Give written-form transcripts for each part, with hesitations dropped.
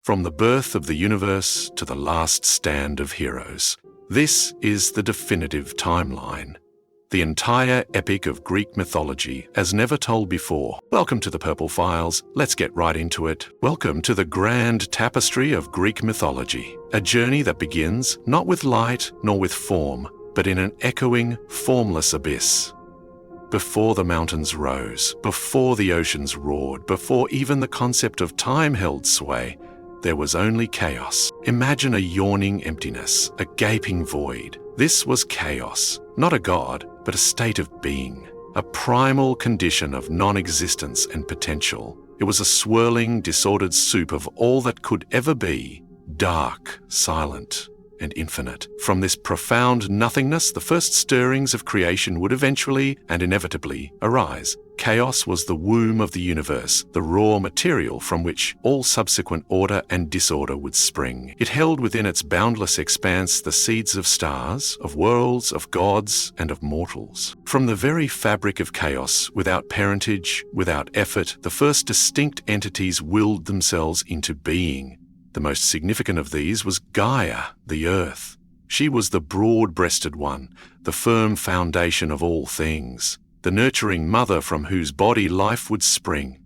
From the birth of the universe to the last stand of heroes. This is the definitive timeline. The entire epic of Greek mythology as never told before. Welcome to the Purple Files. Let's get right into it. Welcome to the grand tapestry of Greek mythology. A journey that begins not with light nor with form, but in an echoing, formless abyss. Before the mountains rose, before the oceans roared, before even the concept of time held sway, there was only chaos. Imagine a yawning emptiness, a gaping void. This was chaos, not a god, but a state of being, a primal condition of non-existence and potential. It was a swirling, disordered soup of all that could ever be, dark, silent, and infinite. From this profound nothingness, the first stirrings of creation would eventually and inevitably arise. Chaos was the womb of the universe, the raw material from which all subsequent order and disorder would spring. It held within its boundless expanse the seeds of stars, of worlds, of gods, and of mortals. From the very fabric of chaos, without parentage, without effort, the first distinct entities willed themselves into being. The most significant of these was Gaia, the earth. She was the broad-breasted one, the firm foundation of all things, the nurturing mother from whose body life would spring.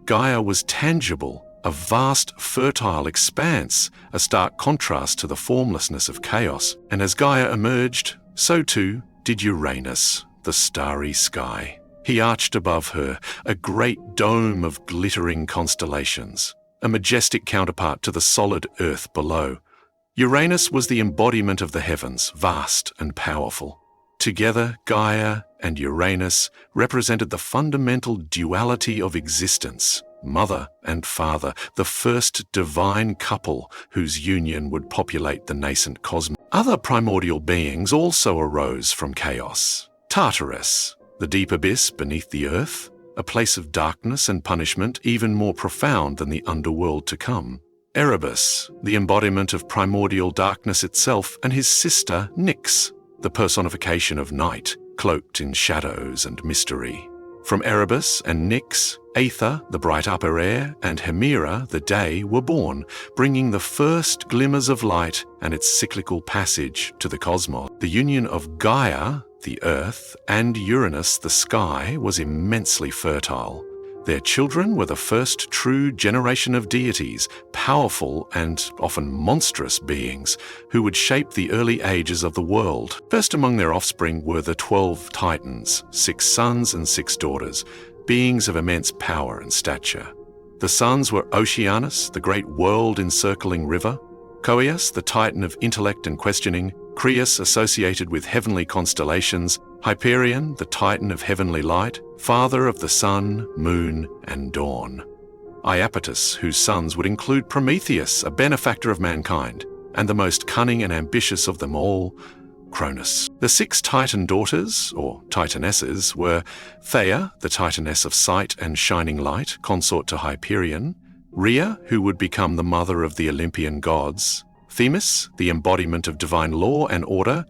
Gaia was tangible, a vast, fertile expanse, a stark contrast to the formlessness of chaos. And as Gaia emerged, so too did Uranus, the starry sky. He arched above her, a great dome of glittering constellations, a majestic counterpart to the solid earth below. Uranus was the embodiment of the heavens, vast and powerful. Together, Gaia and Uranus represented the fundamental duality of existence, mother and father, the first divine couple whose union would populate the nascent cosmos. Other primordial beings also arose from chaos. Tartarus, the deep abyss beneath the earth, a place of darkness and punishment even more profound than the underworld to come. Erebus, the embodiment of primordial darkness itself, and his sister Nyx, the personification of night, cloaked in shadows and mystery. From Erebus and Nyx, Aether, the bright upper air, and Hemera, the day, were born, bringing the first glimmers of light and its cyclical passage to the cosmos. The union of Gaia, the earth, and Uranus, the sky, was immensely fertile. Their children were the first true generation of deities, powerful and often monstrous beings, who would shape the early ages of the world. First among their offspring were the 12 Titans, 6 sons and 6 daughters, beings of immense power and stature. The sons were Oceanus, the great world-encircling river, Coeus, the titan of intellect and questioning, Crius, associated with heavenly constellations, Hyperion, the titan of heavenly light, father of the sun, moon, and dawn. Iapetus, whose sons would include Prometheus, a benefactor of mankind, and the most cunning and ambitious of them all, Cronus. The 6 Titan daughters, or Titanesses, were Theia, the titaness of sight and shining light, consort to Hyperion, Rhea, who would become the mother of the Olympian gods, Themis, the embodiment of divine law and order,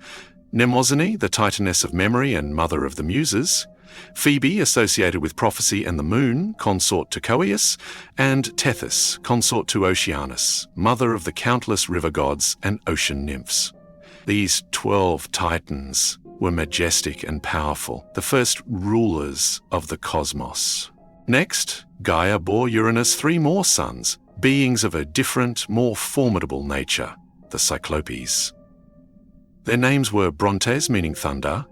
Mnemosyne, the titaness of memory and mother of the muses, Phoebe, associated with prophecy and the moon, consort to Coeus, and Tethys, consort to Oceanus, mother of the countless river gods and ocean nymphs. These 12 titans were majestic and powerful, the first rulers of the cosmos. Next, Gaia bore Uranus 3 more sons, beings of a different, more formidable nature, the Cyclopes. Their names were Brontes, meaning thunder,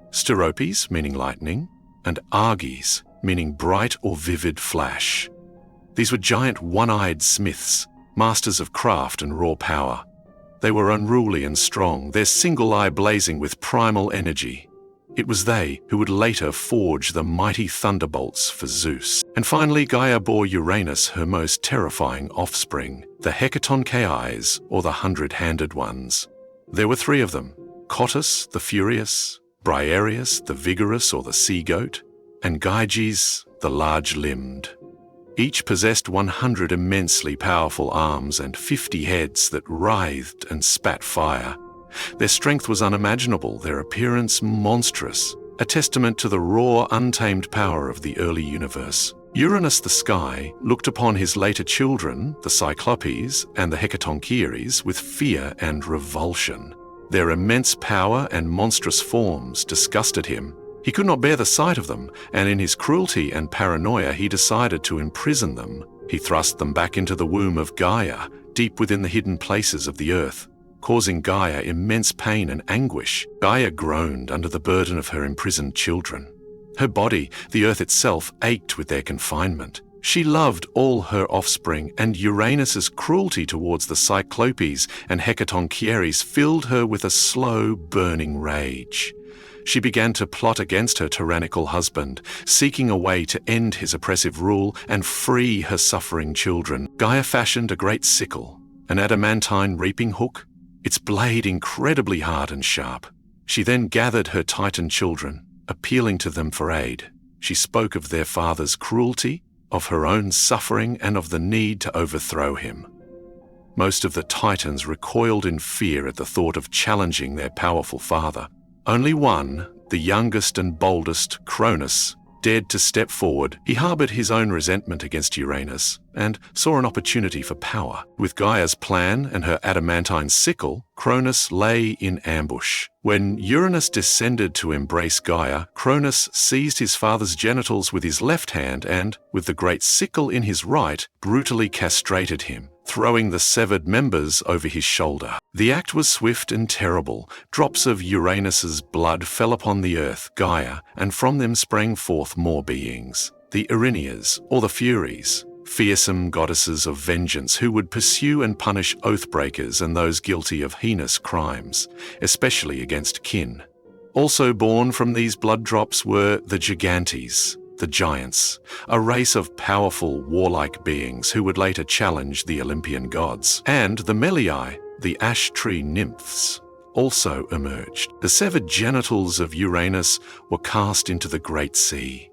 Steropes, meaning lightning, and Arges, meaning bright or vivid flash. These were giant one-eyed smiths, masters of craft and raw power. They were unruly and strong, their single eye blazing with primal energy. It was they who would later forge the mighty thunderbolts for Zeus. And finally, Gaia bore Uranus her most terrifying offspring, the Hecatonkai's, or the 100-handed ones. There were 3 of them, Cottus, the furious, Briareus, the vigorous or the sea-goat, and Gyges, the large-limbed. Each possessed 100 immensely powerful arms and 50 heads that writhed and spat fire. Their strength was unimaginable, their appearance monstrous, a testament to the raw, untamed power of the early universe. Uranus the sky looked upon his later children, the Cyclopes and the Hecatoncheires, with fear and revulsion. Their immense power and monstrous forms disgusted him. He could not bear the sight of them, and in his cruelty and paranoia he decided to imprison them. He thrust them back into the womb of Gaia, deep within the hidden places of the earth, causing Gaia immense pain and anguish. Gaia groaned under the burden of her imprisoned children. Her body, the earth itself, ached with their confinement. She loved all her offspring, and Uranus's cruelty towards the Cyclopes and Hecatoncheires filled her with a slow, burning rage. She began to plot against her tyrannical husband, seeking a way to end his oppressive rule and free her suffering children. Gaia fashioned a great sickle, an adamantine reaping hook, its blade incredibly hard and sharp. She then gathered her Titan children, appealing to them for aid. She spoke of their father's cruelty, of her own suffering, and of the need to overthrow him. Most of the Titans recoiled in fear at the thought of challenging their powerful father. Only one, the youngest and boldest, Cronus, dared to step forward. He harbored his own resentment against Uranus and saw an opportunity for power. With Gaia's plan and her adamantine sickle, Cronus lay in ambush. When Uranus descended to embrace Gaia, Cronus seized his father's genitals with his left hand and, with the great sickle in his right, brutally castrated him, throwing the severed members over his shoulder. The act was swift and terrible. Drops of Uranus's blood fell upon the earth, Gaia, and from them sprang forth more beings, the Erinyes, or the Furies, fearsome goddesses of vengeance who would pursue and punish oath-breakers and those guilty of heinous crimes, especially against kin. Also born from these blood drops were the Gigantes, the giants, a race of powerful, warlike beings who would later challenge the Olympian gods. And the Melii, the ash tree nymphs, also emerged. The severed genitals of Uranus were cast into the great sea.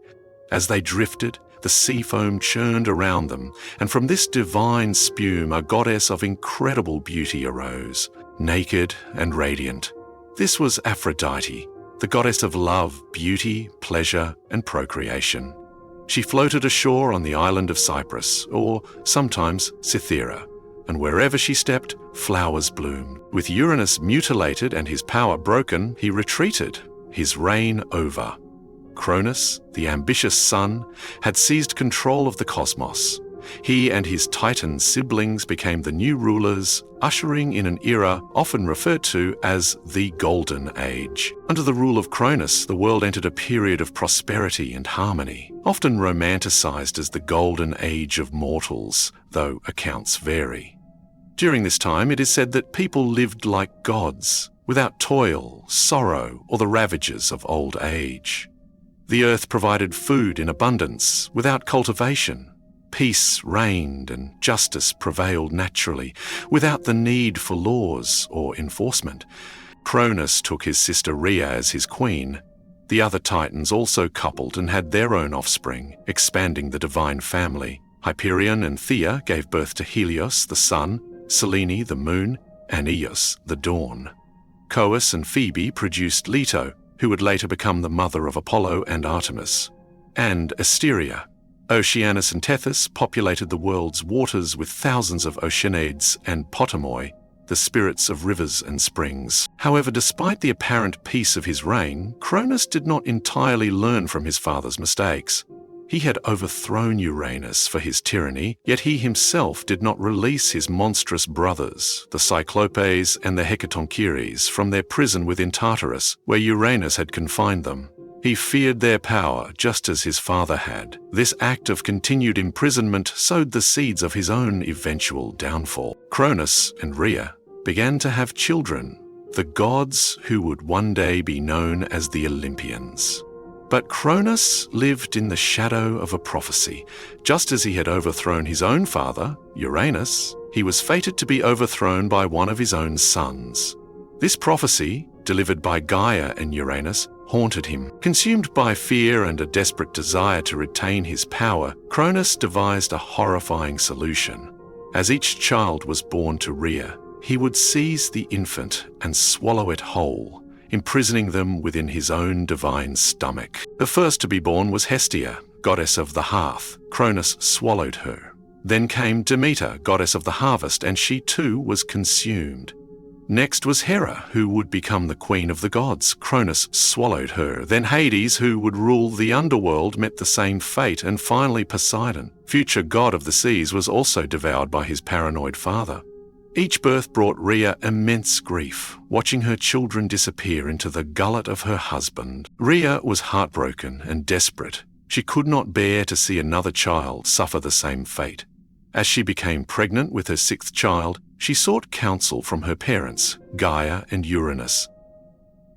As they drifted, the sea foam churned around them, and from this divine spume a goddess of incredible beauty arose, naked and radiant. This was Aphrodite, the goddess of love, beauty, pleasure, and procreation. She floated ashore on the island of Cyprus, or sometimes Cythera, and wherever she stepped, flowers bloomed. With Uranus mutilated and his power broken, he retreated, his reign over. Cronus, the ambitious son, had seized control of the cosmos. He and his Titan siblings became the new rulers, ushering in an era often referred to as the Golden Age. Under the rule of Cronus, the world entered a period of prosperity and harmony, often romanticized as the Golden Age of mortals, though accounts vary. During this time, it is said that people lived like gods, without toil, sorrow, or the ravages of old age. The earth provided food in abundance, without cultivation. Peace reigned and justice prevailed naturally, without the need for laws or enforcement. Cronus took his sister Rhea as his queen. The other Titans also coupled and had their own offspring, expanding the divine family. Hyperion and Thea gave birth to Helios, the sun, Selene, the moon, and Eos, the dawn. Coos and Phoebe produced Leto, who would later become the mother of Apollo and Artemis, and Asteria. Oceanus and Tethys populated the world's waters with thousands of Oceanades and Potamoi, the spirits of rivers and springs. However, despite the apparent peace of his reign, Cronus did not entirely learn from his father's mistakes. He had overthrown Uranus for his tyranny, yet he himself did not release his monstrous brothers, the Cyclopes and the Hecatoncheires, from their prison within Tartarus, where Uranus had confined them. He feared their power just as his father had. This act of continued imprisonment sowed the seeds of his own eventual downfall. Cronus and Rhea began to have children, the gods who would one day be known as the Olympians. But Cronus lived in the shadow of a prophecy. Just as he had overthrown his own father, Uranus, he was fated to be overthrown by one of his own sons. This prophecy, delivered by Gaia and Uranus, haunted him. Consumed by fear and a desperate desire to retain his power, Cronus devised a horrifying solution. As each child was born to Rhea, he would seize the infant and swallow it whole, imprisoning them within his own divine stomach. The first to be born was Hestia, goddess of the hearth. Cronus swallowed her. Then came Demeter, goddess of the harvest, and she too was consumed. Next was Hera, who would become the queen of the gods. Cronus swallowed her. Then Hades, who would rule the underworld, met the same fate. And finally Poseidon, future god of the seas, was also devoured by his paranoid father. Each birth brought Rhea immense grief, watching her children disappear into the gullet of her husband. Rhea was heartbroken and desperate. She could not bear to see another child suffer the same fate. As she became pregnant with her sixth child, she sought counsel from her parents, Gaia and Uranus.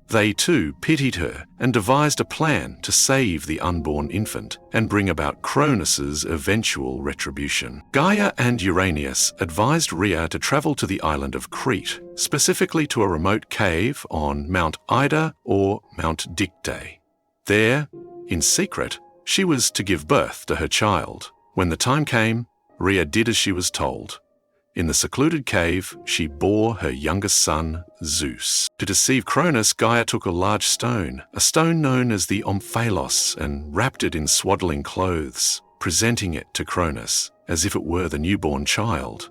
They too pitied her and devised a plan to save the unborn infant and bring about Cronus's eventual retribution. Gaia and Uranus advised Rhea to travel to the island of Crete, specifically to a remote cave on Mount Ida or Mount Dicte. There, in secret, she was to give birth to her child. When the time came, Rhea did as she was told. In the secluded cave, she bore her youngest son, Zeus. To deceive Cronus, Gaia took a large stone, a stone known as the omphalos, and wrapped it in swaddling clothes, presenting it to Cronus as if it were the newborn child.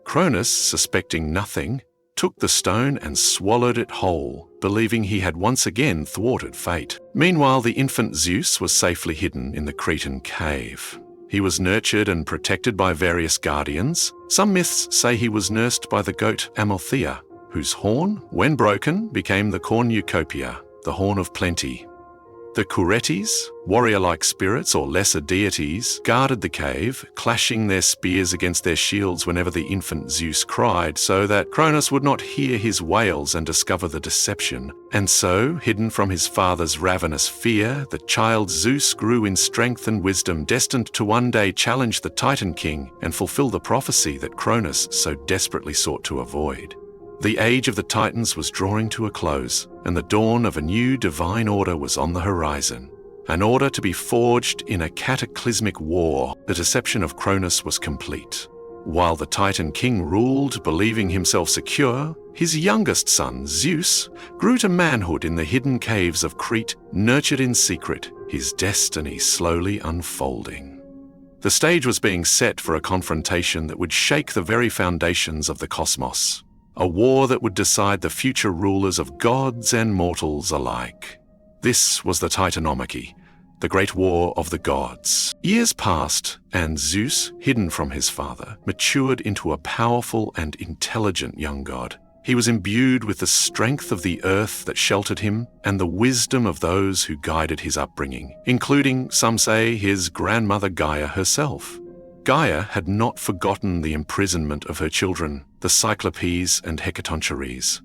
Cronus, suspecting nothing, took the stone and swallowed it whole, believing he had once again thwarted fate. Meanwhile, the infant Zeus was safely hidden in the Cretan cave. He was nurtured and protected by various guardians. Some myths say he was nursed by the goat Amalthea, whose horn, when broken, became the cornucopia, the horn of plenty. The Curetes, warrior-like spirits or lesser deities, guarded the cave, clashing their spears against their shields whenever the infant Zeus cried, so that Cronus would not hear his wails and discover the deception. And so, hidden from his father's ravenous fear, the child Zeus grew in strength and wisdom, destined to one day challenge the Titan king and fulfill the prophecy that Cronus so desperately sought to avoid. The age of the Titans was drawing to a close, and the dawn of a new divine order was on the horizon. An order to be forged in a cataclysmic war. The deception of Cronus was complete. While the Titan king ruled, believing himself secure, his youngest son, Zeus, grew to manhood in the hidden caves of Crete, nurtured in secret, his destiny slowly unfolding. The stage was being set for a confrontation that would shake the very foundations of the cosmos. A war that would decide the future rulers of gods and mortals alike. This was the Titanomachy, the great war of the gods. Years passed, and Zeus, hidden from his father, matured into a powerful and intelligent young god. He was imbued with the strength of the earth that sheltered him and the wisdom of those who guided his upbringing, including, some say, his grandmother Gaia herself. Gaia had not forgotten the imprisonment of her children, the Cyclopes and Hecatoncheires.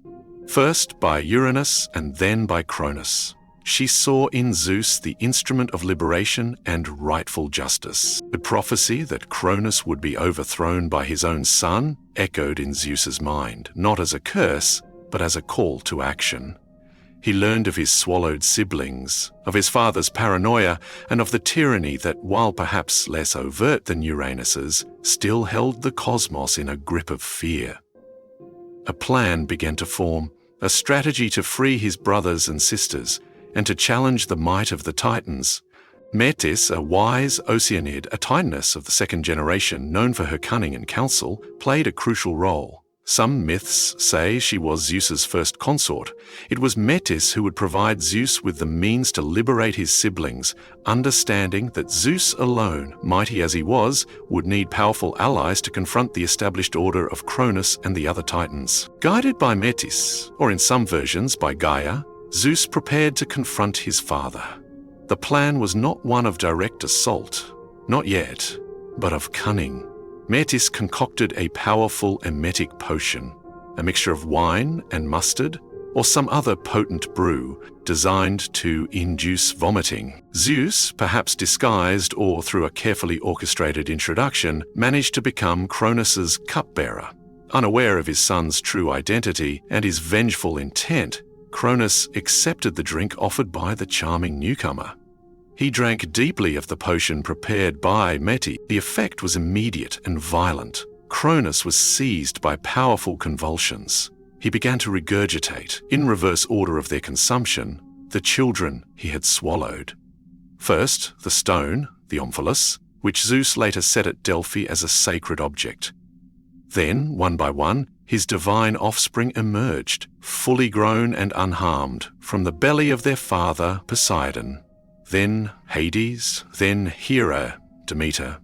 First by Uranus and then by Cronus. She saw in Zeus the instrument of liberation and rightful justice. The prophecy that Cronus would be overthrown by his own son echoed in Zeus's mind, not as a curse, but as a call to action. He learned of his swallowed siblings, of his father's paranoia, and of the tyranny that, while perhaps less overt than Uranus's, still held the cosmos in a grip of fear. A plan began to form, a strategy to free his brothers and sisters, and to challenge the might of the Titans. Metis, a wise Oceanid, a Titaness of the second generation, known for her cunning and counsel, played a crucial role. Some myths say she was Zeus's first consort. It was Metis who would provide Zeus with the means to liberate his siblings, understanding that Zeus alone, mighty as he was, would need powerful allies to confront the established order of Cronus and the other Titans. Guided by Metis, or in some versions by Gaia, Zeus prepared to confront his father. The plan was not one of direct assault, not yet, but of cunning. Metis concocted a powerful emetic potion, a mixture of wine and mustard, or some other potent brew designed to induce vomiting. Zeus, perhaps disguised or through a carefully orchestrated introduction, managed to become Cronus's cupbearer. Unaware of his son's true identity and his vengeful intent, Cronus accepted the drink offered by the charming newcomer. He drank deeply of the potion prepared by Metis. The effect was immediate and violent. Cronus was seized by powerful convulsions. He began to regurgitate, in reverse order of their consumption, the children he had swallowed. First, the stone, the omphalos, which Zeus later set at Delphi as a sacred object. Then, one by one, his divine offspring emerged, fully grown and unharmed, from the belly of their father, Poseidon. Then Hades, then Hera, Demeter,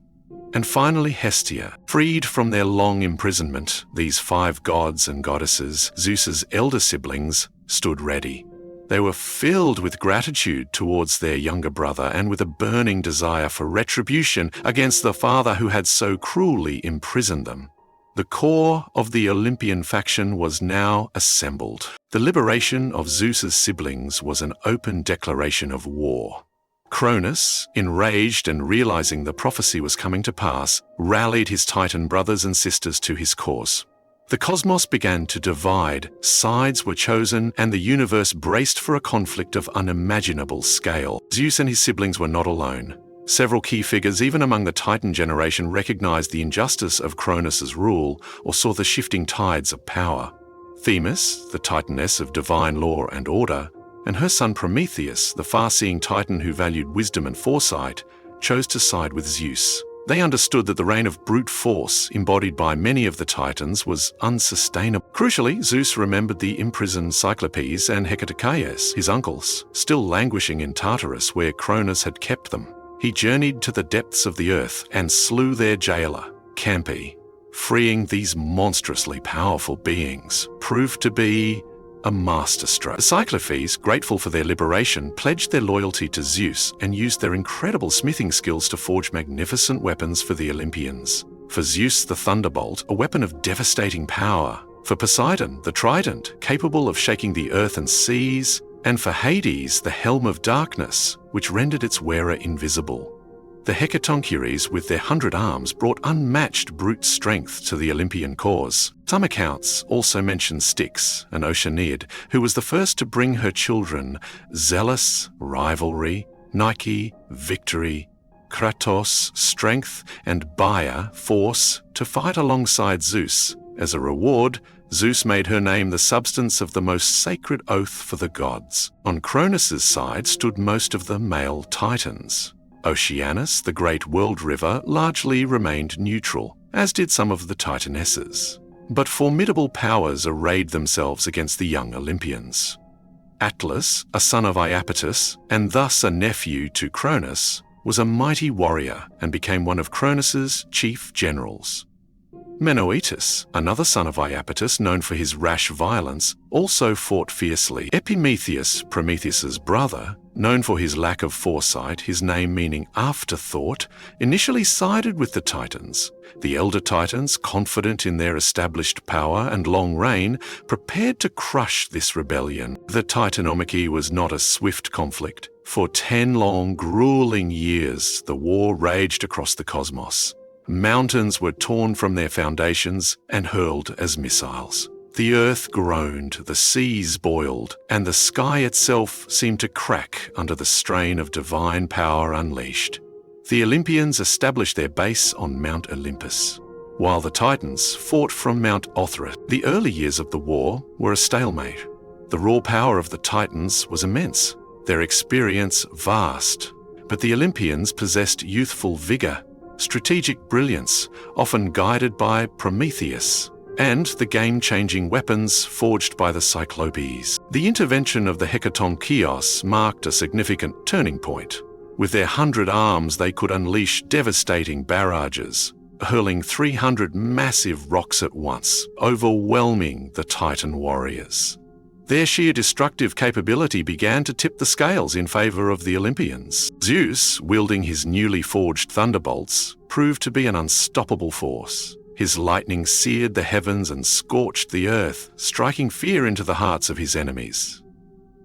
and finally Hestia. Freed from their long imprisonment, these 5 gods and goddesses, Zeus's elder siblings, stood ready. They were filled with gratitude towards their younger brother and with a burning desire for retribution against the father who had so cruelly imprisoned them. The core of the Olympian faction was now assembled. The liberation of Zeus's siblings was an open declaration of war. Cronus, enraged and realizing the prophecy was coming to pass, rallied his Titan brothers and sisters to his cause. The cosmos began to divide, sides were chosen, and the universe braced for a conflict of unimaginable scale. Zeus and his siblings were not alone. Several key figures, even among the Titan generation, recognized the injustice of Cronus's rule or saw the shifting tides of power. Themis, the Titaness of divine law and order, and her son Prometheus, the far-seeing Titan who valued wisdom and foresight, chose to side with Zeus. They understood that the reign of brute force, embodied by many of the Titans, was unsustainable. Crucially, Zeus remembered the imprisoned Cyclopes and Hecatocheias, his uncles, still languishing in Tartarus where Cronus had kept them. He journeyed to the depths of the earth and slew their jailer, Campi. Freeing these monstrously powerful beings proved to be a masterstroke. The Cyclopes, grateful for their liberation, pledged their loyalty to Zeus and used their incredible smithing skills to forge magnificent weapons for the Olympians. For Zeus, the thunderbolt, a weapon of devastating power. For Poseidon, the trident, capable of shaking the earth and seas. And for Hades, the helm of darkness, which rendered its wearer invisible. The Hecatoncheires, with their 100 arms, brought unmatched brute strength to the Olympian cause. Some accounts also mention Styx, an Oceanid, who was the first to bring her children Zealous, rivalry, Nike, victory, Kratos, strength, and Baia, force, to fight alongside Zeus. As a reward, Zeus made her name the substance of the most sacred oath for the gods. On Cronus's side stood most of the male Titans. Oceanus, the great world river, largely remained neutral, as did some of the Titanesses. But formidable powers arrayed themselves against the young Olympians. Atlas, a son of Iapetus, and thus a nephew to Cronus, was a mighty warrior and became one of Cronus's chief generals. Menoetus, another son of Iapetus known for his rash violence, also fought fiercely. Epimetheus, Prometheus's brother, known for his lack of foresight, his name meaning afterthought, initially sided with the Titans. The elder Titans, confident in their established power and long reign, prepared to crush this rebellion. The Titanomachy was not a swift conflict. For 10 long, grueling years, the war raged across the cosmos. Mountains were torn from their foundations and hurled as missiles. The earth groaned, the seas boiled, and the sky itself seemed to crack under the strain of divine power unleashed. The Olympians established their base on Mount Olympus, while the Titans fought from Mount Othrys. The early years of the war were a stalemate. The raw power of the Titans was immense, their experience vast, but the Olympians possessed youthful vigor, strategic brilliance, often guided by Prometheus, and the game-changing weapons forged by the Cyclopes. The intervention of the Hecatoncheires marked a significant turning point. With their 100 arms, they could unleash devastating barrages, hurling 300 massive rocks at once, overwhelming the Titan warriors. Their sheer destructive capability began to tip the scales in favor of the Olympians. Zeus, wielding his newly forged thunderbolts, proved to be an unstoppable force. His lightning seared the heavens and scorched the earth, striking fear into the hearts of his enemies.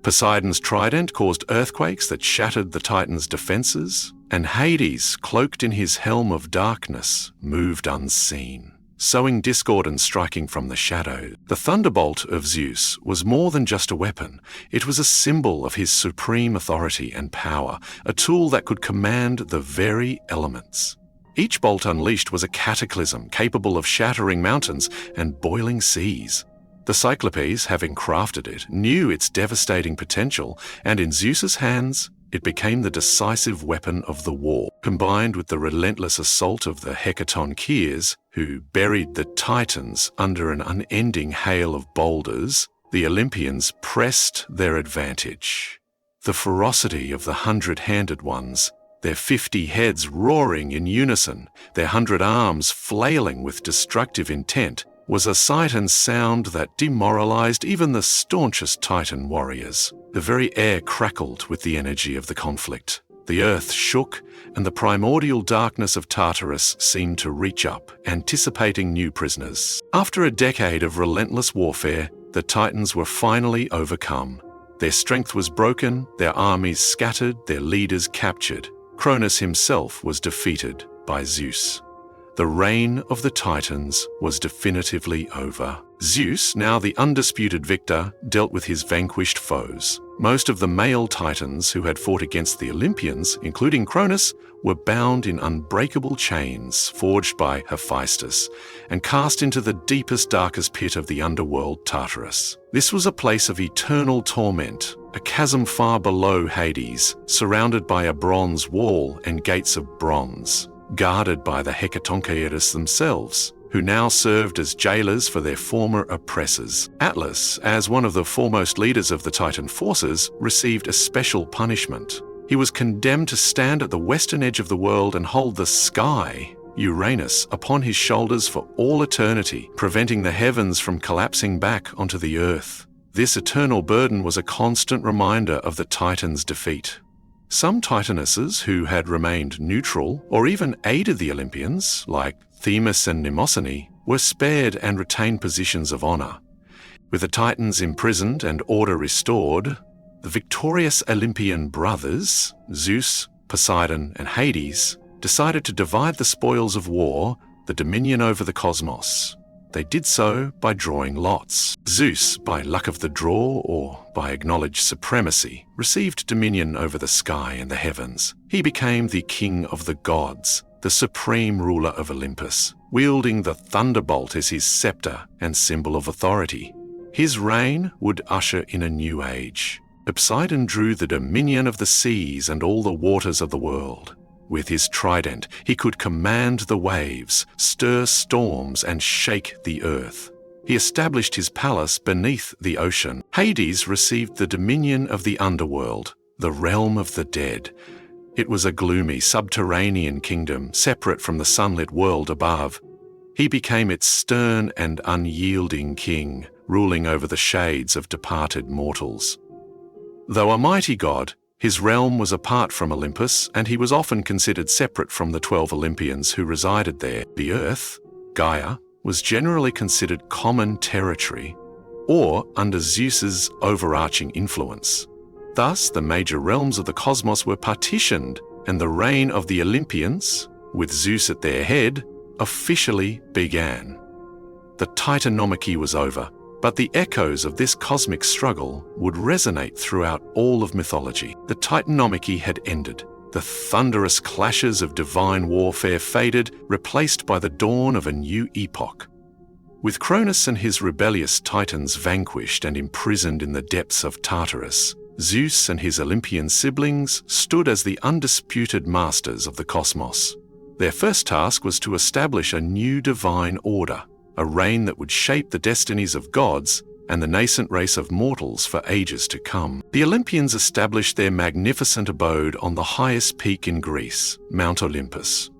Poseidon's trident caused earthquakes that shattered the Titans' defenses, and Hades, cloaked in his helm of darkness, moved unseen, sowing discord and striking from the shadows. The thunderbolt of Zeus was more than just a weapon. It was a symbol of his supreme authority and power, a tool that could command the very elements. Each bolt unleashed was a cataclysm capable of shattering mountains and boiling seas. The Cyclopes, having crafted it, knew its devastating potential, and in Zeus's hands, It became the decisive weapon of the war. Combined with the relentless assault of the Hecatoncheires, who buried the Titans under an unending hail of boulders, the Olympians pressed their advantage. The ferocity of the 100-handed ones, their 50 heads roaring in unison, their 100 arms flailing with destructive intent, was a sight and sound that demoralized even the staunchest Titan warriors. The very air crackled with the energy of the conflict. The earth shook, and the primordial darkness of Tartarus seemed to reach up, anticipating new prisoners. After a decade of relentless warfare, the Titans were finally overcome. Their strength was broken, their armies scattered, their leaders captured. Cronus himself was defeated by Zeus. The reign of the Titans was definitively over. Zeus, now the undisputed victor, dealt with his vanquished foes. Most of the male Titans who had fought against the Olympians, including Cronus, were bound in unbreakable chains forged by Hephaestus and cast into the deepest, darkest pit of the underworld, Tartarus. This was a place of eternal torment, a chasm far below Hades, surrounded by a bronze wall and gates of bronze, guarded by the Hecatoncheires themselves, who now served as jailers for their former oppressors. Atlas, as one of the foremost leaders of the Titan forces, received a special punishment. He was condemned to stand at the western edge of the world and hold the sky, Uranus, upon his shoulders for all eternity, preventing the heavens from collapsing back onto the earth. This eternal burden was a constant reminder of the Titans' defeat. Some Titanesses who had remained neutral or even aided the Olympians, like Themis and Mnemosyne, were spared and retained positions of honor. With the Titans imprisoned and order restored, the victorious Olympian brothers, Zeus, Poseidon, and Hades, decided to divide the spoils of war, the dominion over the cosmos. They did so by drawing lots. Zeus, by luck of the draw or by acknowledged supremacy, received dominion over the sky and the heavens. He became the king of the gods, the supreme ruler of Olympus, wielding the thunderbolt as his scepter and symbol of authority. His reign would usher in a new age. Poseidon drew the dominion of the seas and all the waters of the world. With his trident, he could command the waves, stir storms, and shake the earth. He established his palace beneath the ocean. Hades received the dominion of the underworld, the realm of the dead. It was a gloomy, subterranean kingdom, separate from the sunlit world above. He became its stern and unyielding king, ruling over the shades of departed mortals. Though a mighty god, his realm was apart from Olympus, and he was often considered separate from the 12 Olympians who resided there. The earth, Gaia, was generally considered common territory, or under Zeus's overarching influence. Thus, the major realms of the cosmos were partitioned, and the reign of the Olympians, with Zeus at their head, officially began. The Titanomachy was over, but the echoes of this cosmic struggle would resonate throughout all of mythology. The Titanomachy had ended. The thunderous clashes of divine warfare faded, replaced by the dawn of a new epoch. With Cronus and his rebellious Titans vanquished and imprisoned in the depths of Tartarus, Zeus and his Olympian siblings stood as the undisputed masters of the cosmos. Their first task was to establish a new divine order, a reign that would shape the destinies of gods and the nascent race of mortals for ages to come. The Olympians established their magnificent abode on the highest peak in Greece, Mount Olympus.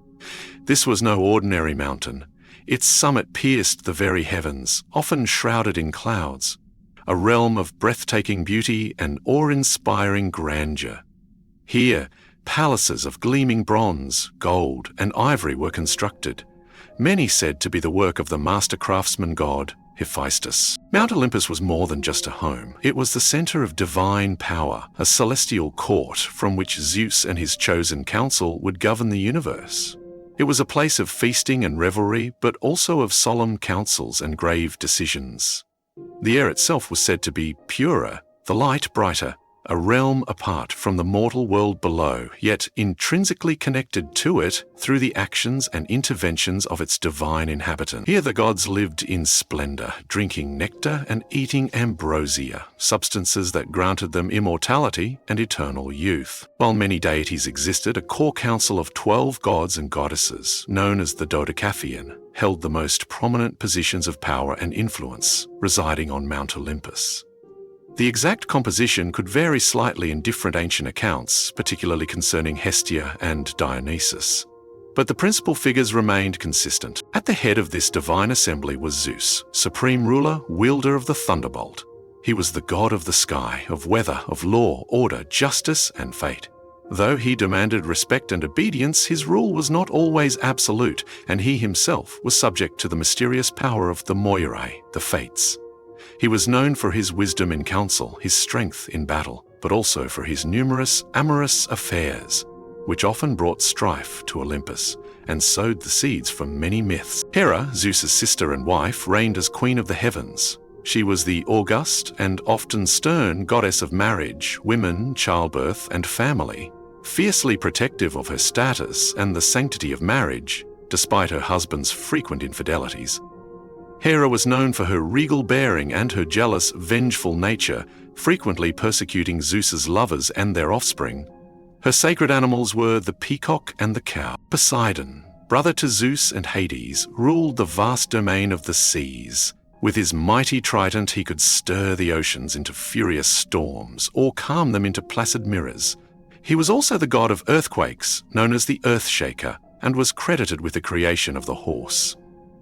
This was no ordinary mountain. Its summit pierced the very heavens, often shrouded in clouds, a realm of breathtaking beauty and awe-inspiring grandeur. Here, palaces of gleaming bronze, gold, and ivory were constructed, many said to be the work of the master craftsman god, Hephaestus. Mount Olympus was more than just a home. It was the center of divine power, a celestial court from which Zeus and his chosen council would govern the universe. It was a place of feasting and revelry, but also of solemn councils and grave decisions. The air itself was said to be purer, the light brighter, a realm apart from the mortal world below, yet intrinsically connected to it through the actions and interventions of its divine inhabitant. Here the gods lived in splendor, drinking nectar and eating ambrosia, substances that granted them immortality and eternal youth. While many deities existed, a core council of 12 gods and goddesses, known as the Dodecaphion, held the most prominent positions of power and influence, residing on Mount Olympus. The exact composition could vary slightly in different ancient accounts, particularly concerning Hestia and Dionysus. But the principal figures remained consistent. At the head of this divine assembly was Zeus, supreme ruler, wielder of the thunderbolt. He was the god of the sky, of weather, of law, order, justice, and fate. Though he demanded respect and obedience, his rule was not always absolute, and he himself was subject to the mysterious power of the Moirae, the Fates. He was known for his wisdom in council, his strength in battle, but also for his numerous amorous affairs, which often brought strife to Olympus and sowed the seeds for many myths. Hera, Zeus's sister and wife, reigned as queen of the heavens. She was the august and often stern goddess of marriage, women, childbirth, and family, fiercely protective of her status and the sanctity of marriage, despite her husband's frequent infidelities. Hera was known for her regal bearing and her jealous, vengeful nature, frequently persecuting Zeus's lovers and their offspring. Her sacred animals were the peacock and the cow. Poseidon, brother to Zeus and Hades, ruled the vast domain of the seas. With his mighty trident, he could stir the oceans into furious storms or calm them into placid mirrors. He was also the god of earthquakes, known as the Earthshaker, and was credited with the creation of the horse.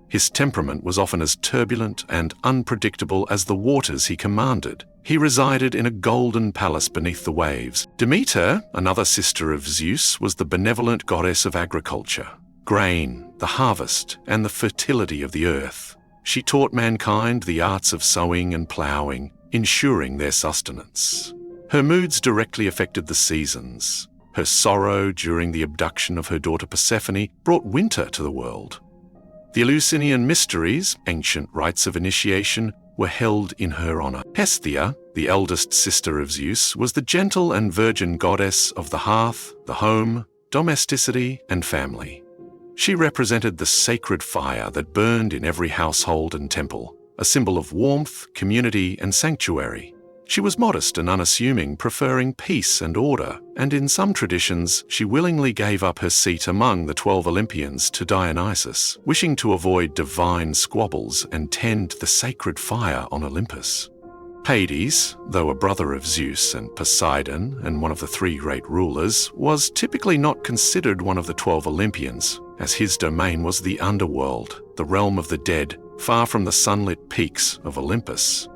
His temperament was often as turbulent and unpredictable as the waters he commanded. He resided in a golden palace beneath the waves. Demeter, another sister of Zeus, was the benevolent goddess of agriculture, grain, the harvest, and the fertility of the earth. She taught mankind the arts of sowing and ploughing, ensuring their sustenance. Her moods directly affected the seasons. Her sorrow during the abduction of her daughter Persephone brought winter to the world. The Eleusinian mysteries, ancient rites of initiation, were held in her honor. Hestia, the eldest sister of Zeus, was the gentle and virgin goddess of the hearth, the home, domesticity, and family. She represented the sacred fire that burned in every household and temple, a symbol of warmth, community, and sanctuary. She was modest and unassuming, preferring peace and order, and in some traditions, she willingly gave up her seat among the 12 Olympians to Dionysus, wishing to avoid divine squabbles and tend the sacred fire on Olympus. Hades, though a brother of Zeus and Poseidon and one of the 3 great rulers, was typically not considered one of the 12 Olympians, as his domain was the underworld, the realm of the dead, far from the sunlit peaks of Olympus.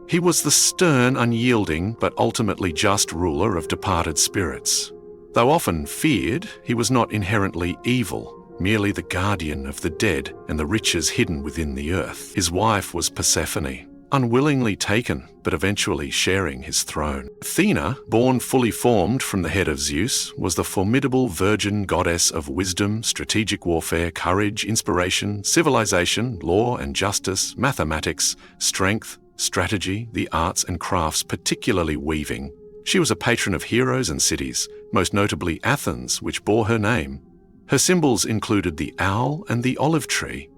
He was the stern, unyielding, but ultimately just ruler of departed spirits. Though often feared, he was not inherently evil, merely the guardian of the dead and the riches hidden within the earth. His wife was Persephone, unwillingly taken, but eventually sharing his throne. Athena, born fully formed from the head of Zeus, was the formidable virgin goddess of wisdom, strategic warfare, courage, inspiration, civilization, law and justice, mathematics, strength, strategy, the arts and crafts, particularly weaving. She was a patron of heroes and cities, most notably Athens, which bore her name. Her symbols included the owl and the olive tree.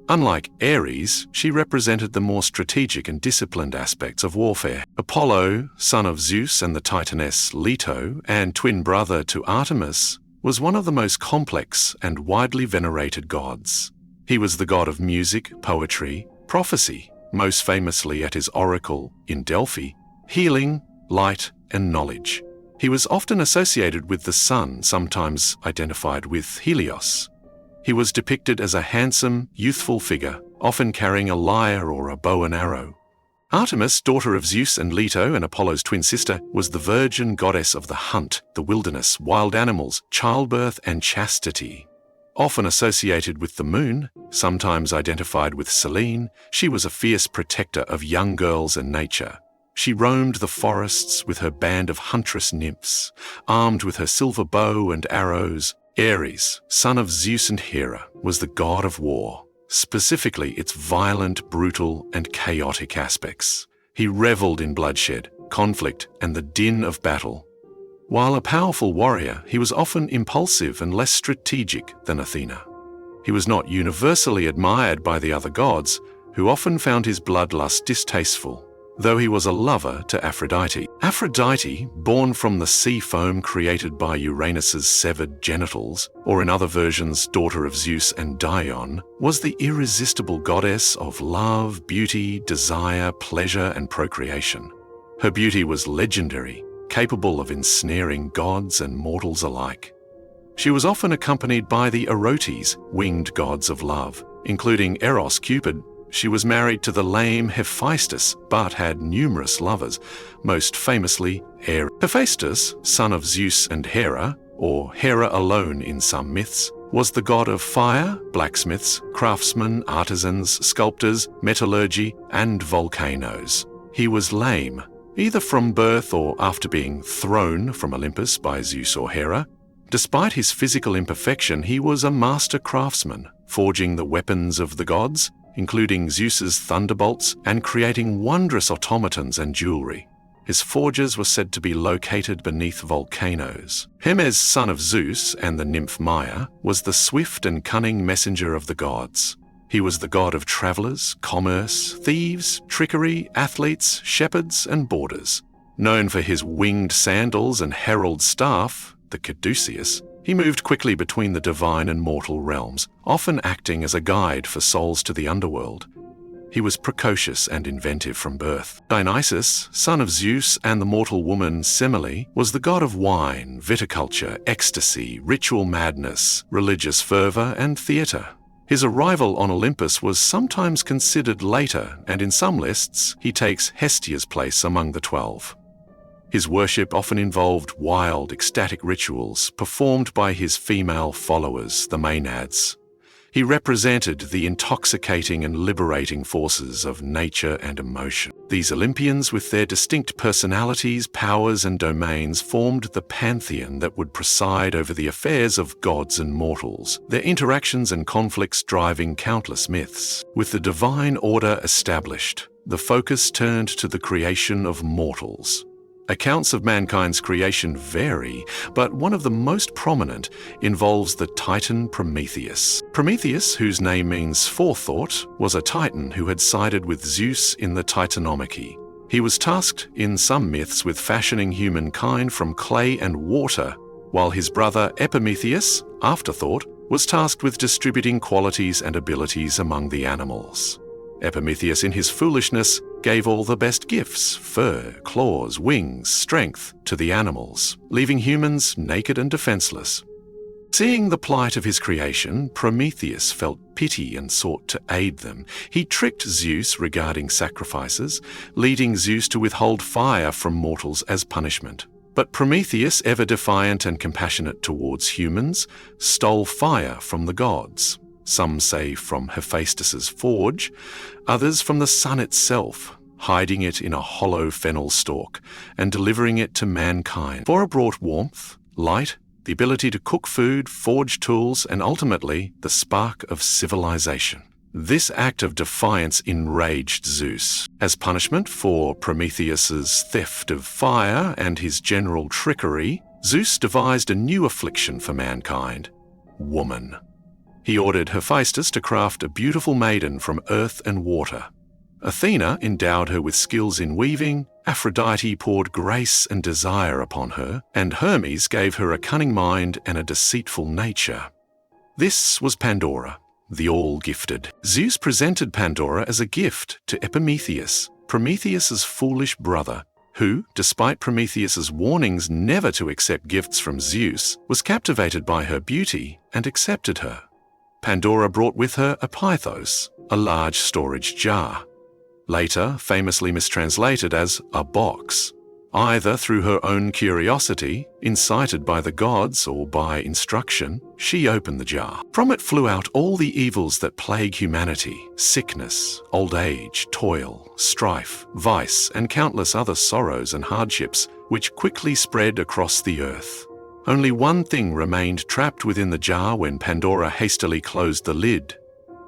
Unlike Ares, she represented the more strategic and disciplined aspects of warfare. Apollo, son of Zeus and the Titaness Leto, and twin brother to Artemis, was one of the most complex and widely venerated gods. He was the god of music, poetry, prophecy, most famously at his oracle in Delphi, healing, light, and knowledge. He was often associated with the sun, sometimes identified with Helios. He was depicted as a handsome, youthful figure, often carrying a lyre or a bow and arrow. Artemis, daughter of Zeus and Leto and Apollo's twin sister, was the virgin goddess of the hunt, the wilderness, wild animals, childbirth, and chastity. Often associated with the moon, sometimes identified with Selene, she was a fierce protector of young girls and nature. She roamed the forests with her band of huntress nymphs, armed with her silver bow and arrows. Ares, son of Zeus and Hera, was the god of war, specifically its violent, brutal, and chaotic aspects. He reveled in bloodshed, conflict, and the din of battle. While a powerful warrior, he was often impulsive and less strategic than Athena. He was not universally admired by the other gods, who often found his bloodlust distasteful, though he was a lover to Aphrodite. Aphrodite, born from the sea foam created by Uranus's severed genitals, or in other versions daughter of Zeus and Dion, was the irresistible goddess of love, beauty, desire, pleasure, and procreation. Her beauty was legendary, capable of ensnaring gods and mortals alike. She was often accompanied by the Erotes, winged gods of love, including Eros Cupid. She was married to the lame Hephaestus, but had numerous lovers, most famously Hephaestus, son of Zeus and Hera, or Hera alone in some myths, was the god of fire, blacksmiths, craftsmen, artisans, sculptors, metallurgy, and volcanoes. He was lame, either from birth or after being thrown from Olympus by Zeus or Hera. Despite his physical imperfection, he was a master craftsman, forging the weapons of the gods, including Zeus's thunderbolts, and creating wondrous automatons and jewelry. His forges were said to be located beneath volcanoes. Hermes, son of Zeus and the nymph Maia, was the swift and cunning messenger of the gods. He was the god of travelers, commerce, thieves, trickery, athletes, shepherds, and boarders. Known for his winged sandals and herald staff, the caduceus, he moved quickly between the divine and mortal realms, often acting as a guide for souls to the underworld. He was precocious and inventive from birth. Dionysus, son of Zeus and the mortal woman Semele, was the god of wine, viticulture, ecstasy, ritual madness, religious fervor, and theater. His arrival on Olympus was sometimes considered later, and in some lists, he takes Hestia's place among the 12. His worship often involved wild, ecstatic rituals performed by his female followers, the Maenads. He represented the intoxicating and liberating forces of nature and emotion. These Olympians, with their distinct personalities, powers, and domains, formed the pantheon that would preside over the affairs of gods and mortals, their interactions and conflicts driving countless myths. With the divine order established, the focus turned to the creation of mortals. Accounts of mankind's creation vary, but one of the most prominent involves the Titan Prometheus. Prometheus, whose name means forethought, was a Titan who had sided with Zeus in the Titanomachy. He was tasked, in some myths, with fashioning humankind from clay and water, while his brother Epimetheus, Afterthought, was tasked with distributing qualities and abilities among the animals. Epimetheus, in his foolishness, gave all the best gifts, fur, claws, wings, strength, to the animals, leaving humans naked and defenseless. Seeing the plight of his creation, Prometheus felt pity and sought to aid them. He tricked Zeus regarding sacrifices, leading Zeus to withhold fire from mortals as punishment. But Prometheus, ever defiant and compassionate towards humans, stole fire from the gods. Some say from Hephaestus's forge, others from the sun itself, hiding it in a hollow fennel stalk and delivering it to mankind. For it brought warmth, light, the ability to cook food, forge tools, and ultimately the spark of civilization. This act of defiance enraged Zeus. As punishment for Prometheus's theft of fire and his general trickery, Zeus devised a new affliction for mankind: woman. He ordered Hephaestus to craft a beautiful maiden from earth and water. Athena endowed her with skills in weaving, Aphrodite poured grace and desire upon her, and Hermes gave her a cunning mind and a deceitful nature. This was Pandora, the all-gifted. Zeus presented Pandora as a gift to Epimetheus, Prometheus's foolish brother, who, despite Prometheus's warnings never to accept gifts from Zeus, was captivated by her beauty and accepted her. Pandora brought with her a pythos, a large storage jar, later famously mistranslated as a box. Either through her own curiosity, incited by the gods, or by instruction, she opened the jar. From it flew out all the evils that plague humanity: sickness, old age, toil, strife, vice, and countless other sorrows and hardships, which quickly spread across the earth. Only one thing remained trapped within the jar when Pandora hastily closed the lid: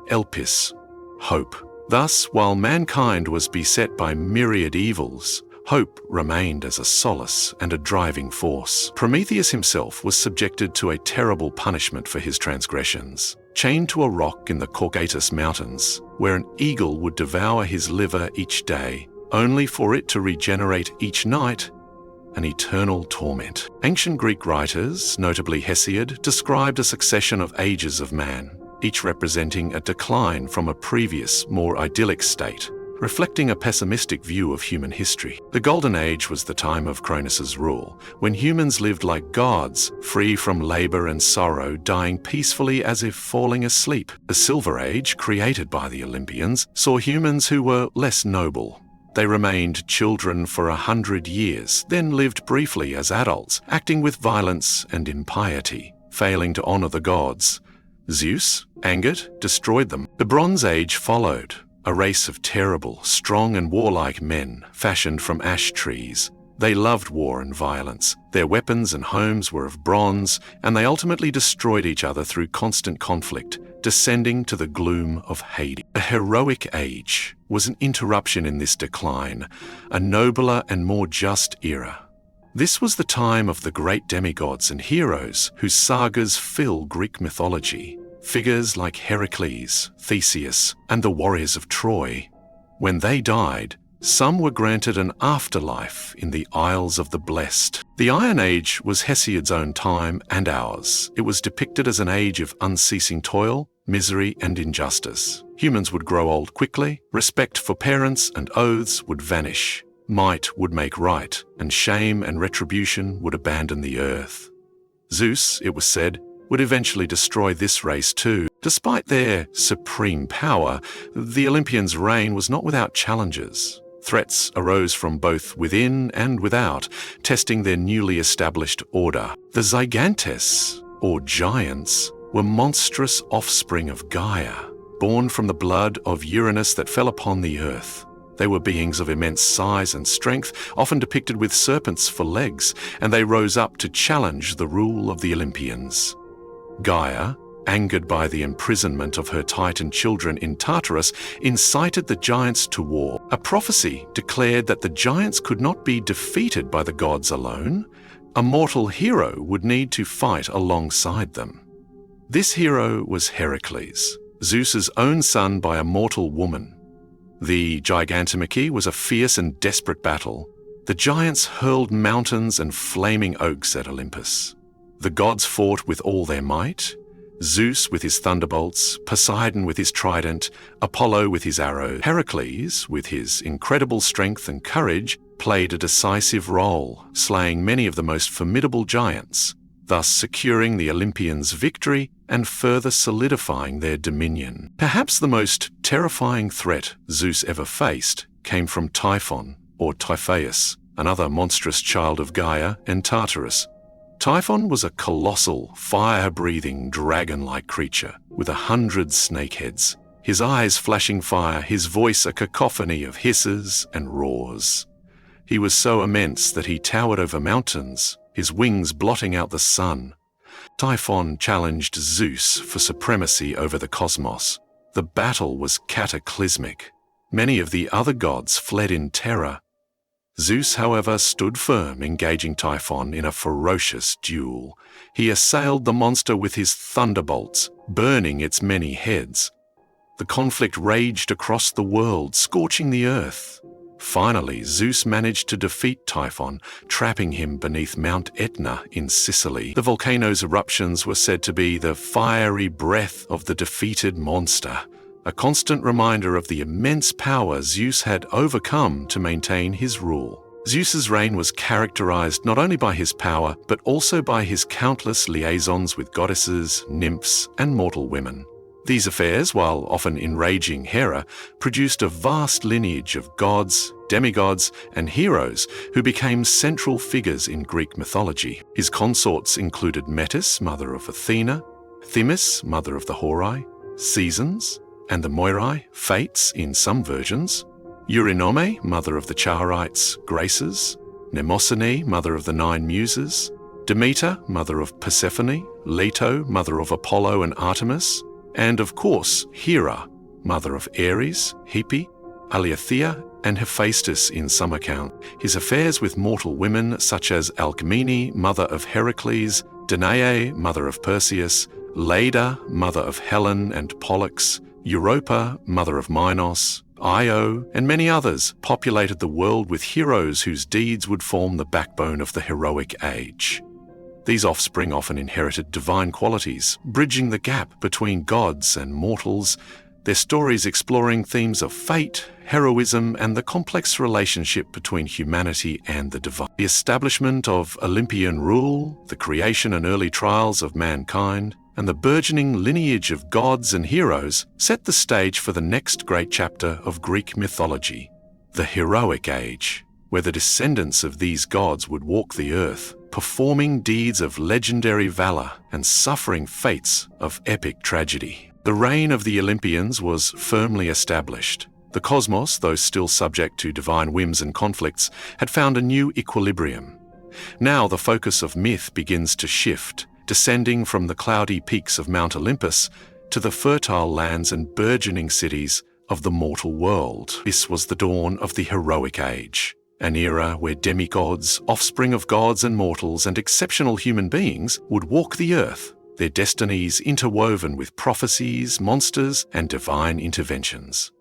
Elpis, hope. Thus, while mankind was beset by myriad evils, Hope remained as a solace and a driving force. Prometheus himself was subjected to a terrible punishment for his transgressions. Chained to a rock in the Caucasus Mountains, where an eagle would devour his liver each day, only for it to regenerate each night, an eternal torment. Ancient Greek writers, notably Hesiod, described a succession of ages of man, each representing a decline from a previous, more idyllic state, reflecting a pessimistic view of human history. The Golden Age was the time of Cronus's rule, when humans lived like gods, free from labor and sorrow, dying peacefully as if falling asleep. The Silver Age, created by the Olympians, saw humans who were less noble. They remained children for 100 years, then lived briefly as adults, acting with violence and impiety, failing to honor the gods. Zeus, angered, destroyed them. The Bronze Age followed, a race of terrible, strong and warlike men fashioned from ash trees. They loved war and violence. Their weapons and homes were of bronze, and they ultimately destroyed each other through constant conflict, descending to the gloom of Hades. The Heroic Age was an interruption in this decline, a nobler and more just era. This was the time of the great demigods and heroes whose sagas fill Greek mythology. Figures like Heracles, Theseus, and the warriors of Troy. When they died, some were granted an afterlife in the Isles of the Blessed. The Iron Age was Hesiod's own time and ours. It was depicted as an age of unceasing toil, misery, and injustice. Humans would grow old quickly, respect for parents and oaths would vanish, might would make right, and shame and retribution would abandon the earth. Zeus, it was said, would eventually destroy this race too. Despite their supreme power, the Olympians' reign was not without challenges. Threats arose from both within and without, testing their newly established order. The Gigantes, or giants, were monstrous offspring of Gaia, born from the blood of Uranus that fell upon the earth. They were beings of immense size and strength, often depicted with serpents for legs, and they rose up to challenge the rule of the Olympians. Gaia, angered by the imprisonment of her Titan children in Tartarus, incited the giants to war. A prophecy declared that the giants could not be defeated by the gods alone. A mortal hero would need to fight alongside them. This hero was Heracles, Zeus's own son by a mortal woman. The Gigantomachy was a fierce and desperate battle. The giants hurled mountains and flaming oaks at Olympus. The gods fought with all their might, Zeus with his thunderbolts, Poseidon with his trident, Apollo with his arrow. Heracles, with his incredible strength and courage, played a decisive role, slaying many of the most formidable giants, thus securing the Olympians' victory and further solidifying their dominion. Perhaps the most terrifying threat Zeus ever faced came from Typhon, or Typhaeus, another monstrous child of Gaia and Tartarus. Typhon was a colossal, fire-breathing, dragon-like creature with 100 snake heads, his eyes flashing fire, his voice a cacophony of hisses and roars. He was so immense that he towered over mountains, his wings blotting out the sun. Typhon challenged Zeus for supremacy over the cosmos. The battle was cataclysmic. Many of the other gods fled in terror. Zeus, however, stood firm, engaging Typhon in a ferocious duel. He assailed the monster with his thunderbolts, burning its many heads. The conflict raged across the world, scorching the earth. Finally, Zeus managed to defeat Typhon, trapping him beneath Mount Etna in Sicily. The volcano's eruptions were said to be the fiery breath of the defeated monster, a constant reminder of the immense power Zeus had overcome to maintain his rule. Zeus's reign was characterized not only by his power, but also by his countless liaisons with goddesses, nymphs, and mortal women. These affairs, while often enraging Hera, produced a vast lineage of gods, demigods, and heroes who became central figures in Greek mythology. His consorts included Metis, mother of Athena, Themis, mother of the Horai, Seasons, and the Moirai, Fates in some versions, Eurynome, mother of the Chaarites, Graces, Mnemosyne, mother of the 9 Muses, Demeter, mother of Persephone, Leto, mother of Apollo and Artemis, and of course Hera, mother of Ares, Hebe, Aletheia and Hephaestus in some account, his affairs with mortal women such as Alcmene, mother of Heracles, Danae, mother of Perseus, Leda, mother of Helen and Pollux, Europa, mother of Minos, Io, and many others populated the world with heroes whose deeds would form the backbone of the heroic age. These offspring often inherited divine qualities, bridging the gap between gods and mortals, their stories exploring themes of fate, heroism, and the complex relationship between humanity and the divine. The establishment of Olympian rule, the creation and early trials of mankind, and the burgeoning lineage of gods and heroes set the stage for the next great chapter of Greek mythology, the heroic age, where the descendants of these gods would walk the earth, performing deeds of legendary valor and suffering fates of epic tragedy. The reign of the Olympians was firmly established. The cosmos, though still subject to divine whims and conflicts, had found a new equilibrium. Now the focus of myth begins to shift, descending from the cloudy peaks of Mount Olympus to the fertile lands and burgeoning cities of the mortal world. This was the dawn of the heroic age, an era where demigods, offspring of gods and mortals, and exceptional human beings would walk the earth, their destinies interwoven with prophecies, monsters, and divine interventions.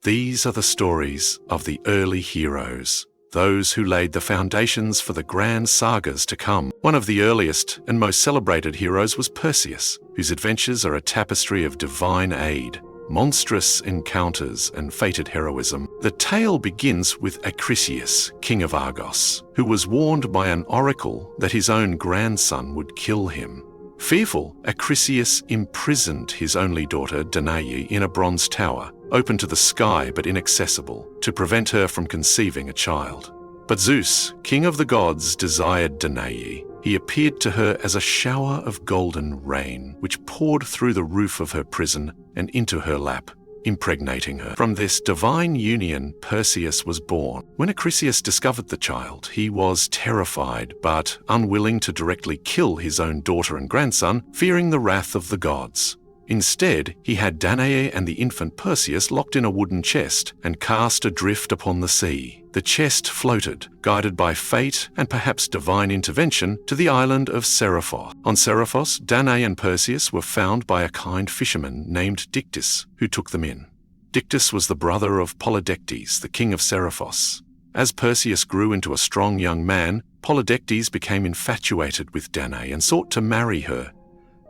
These are the stories of the early heroes, those who laid the foundations for the grand sagas to come. One of the earliest and most celebrated heroes was Perseus, whose adventures are a tapestry of divine aid, monstrous encounters, and fated heroism. The tale begins with Acrisius, king of Argos, who was warned by an oracle that his own grandson would kill him. Fearful, Acrisius imprisoned his only daughter, Danae, in a bronze tower, open to the sky but inaccessible, to prevent her from conceiving a child. But Zeus, king of the gods, desired Danae. He appeared to her as a shower of golden rain, which poured through the roof of her prison and into her lap, impregnating her. From this divine union, Perseus was born. When Acrisius discovered the child, he was terrified, but unwilling to directly kill his own daughter and grandson, fearing the wrath of the gods. Instead, he had Danae and the infant Perseus locked in a wooden chest and cast adrift upon the sea. The chest floated, guided by fate and perhaps divine intervention, to the island of Seriphos. On Seriphos, Danae and Perseus were found by a kind fisherman named Dictys, who took them in. Dictys was the brother of Polydectes, the king of Seriphos. As Perseus grew into a strong young man, Polydectes became infatuated with Danae and sought to marry her.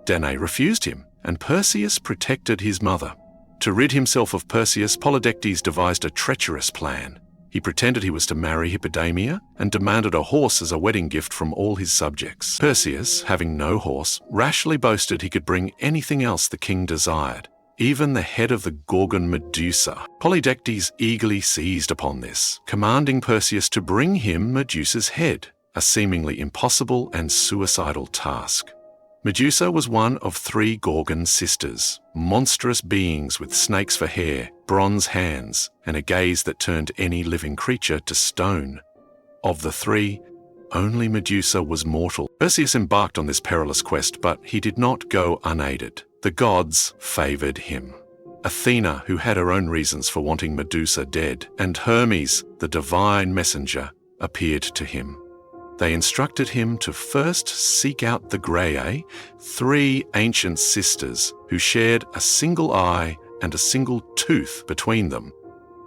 Danae refused him, and Perseus protected his mother. To rid himself of Perseus, Polydectes devised a treacherous plan. He pretended he was to marry Hippodamia and demanded a horse as a wedding gift from all his subjects. Perseus, having no horse, rashly boasted he could bring anything else the king desired, even the head of the Gorgon Medusa. Polydectes eagerly seized upon this, commanding Perseus to bring him Medusa's head, a seemingly impossible and suicidal task. Medusa was one of 3 Gorgon sisters, monstrous beings with snakes for hair, bronze hands, and a gaze that turned any living creature to stone. Of the 3, only Medusa was mortal. Perseus embarked on this perilous quest, but he did not go unaided. The gods favored him. Athena, who had her own reasons for wanting Medusa dead, and Hermes, the divine messenger, appeared to him. They instructed him to first seek out the Graeae, 3 ancient sisters who shared a single eye and a single tooth between them.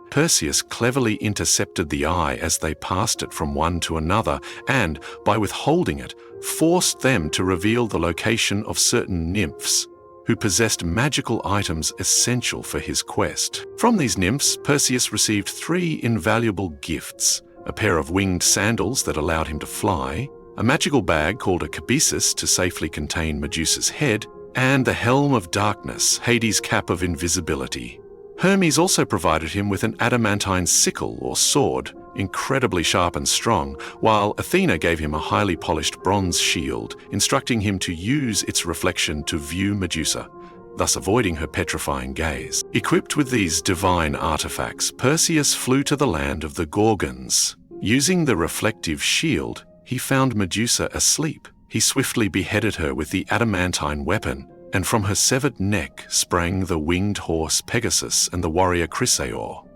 Perseus cleverly intercepted the eye as they passed it from one to another and, by withholding it, forced them to reveal the location of certain nymphs who possessed magical items essential for his quest. From these nymphs, Perseus received 3 invaluable gifts: a pair of winged sandals that allowed him to fly, a magical bag called a cabesus to safely contain Medusa's head, and the helm of darkness, Hades' cap of invisibility. Hermes also provided him with an adamantine sickle or sword, incredibly sharp and strong, while Athena gave him a highly polished bronze shield, instructing him to use its reflection to view Medusa, thus avoiding her petrifying gaze. Equipped with these divine artifacts, Perseus flew to the land of the Gorgons. Using the reflective shield, he found Medusa asleep. He swiftly beheaded her with the adamantine weapon, and from her severed neck sprang the winged horse Pegasus and the warrior Chrysaor.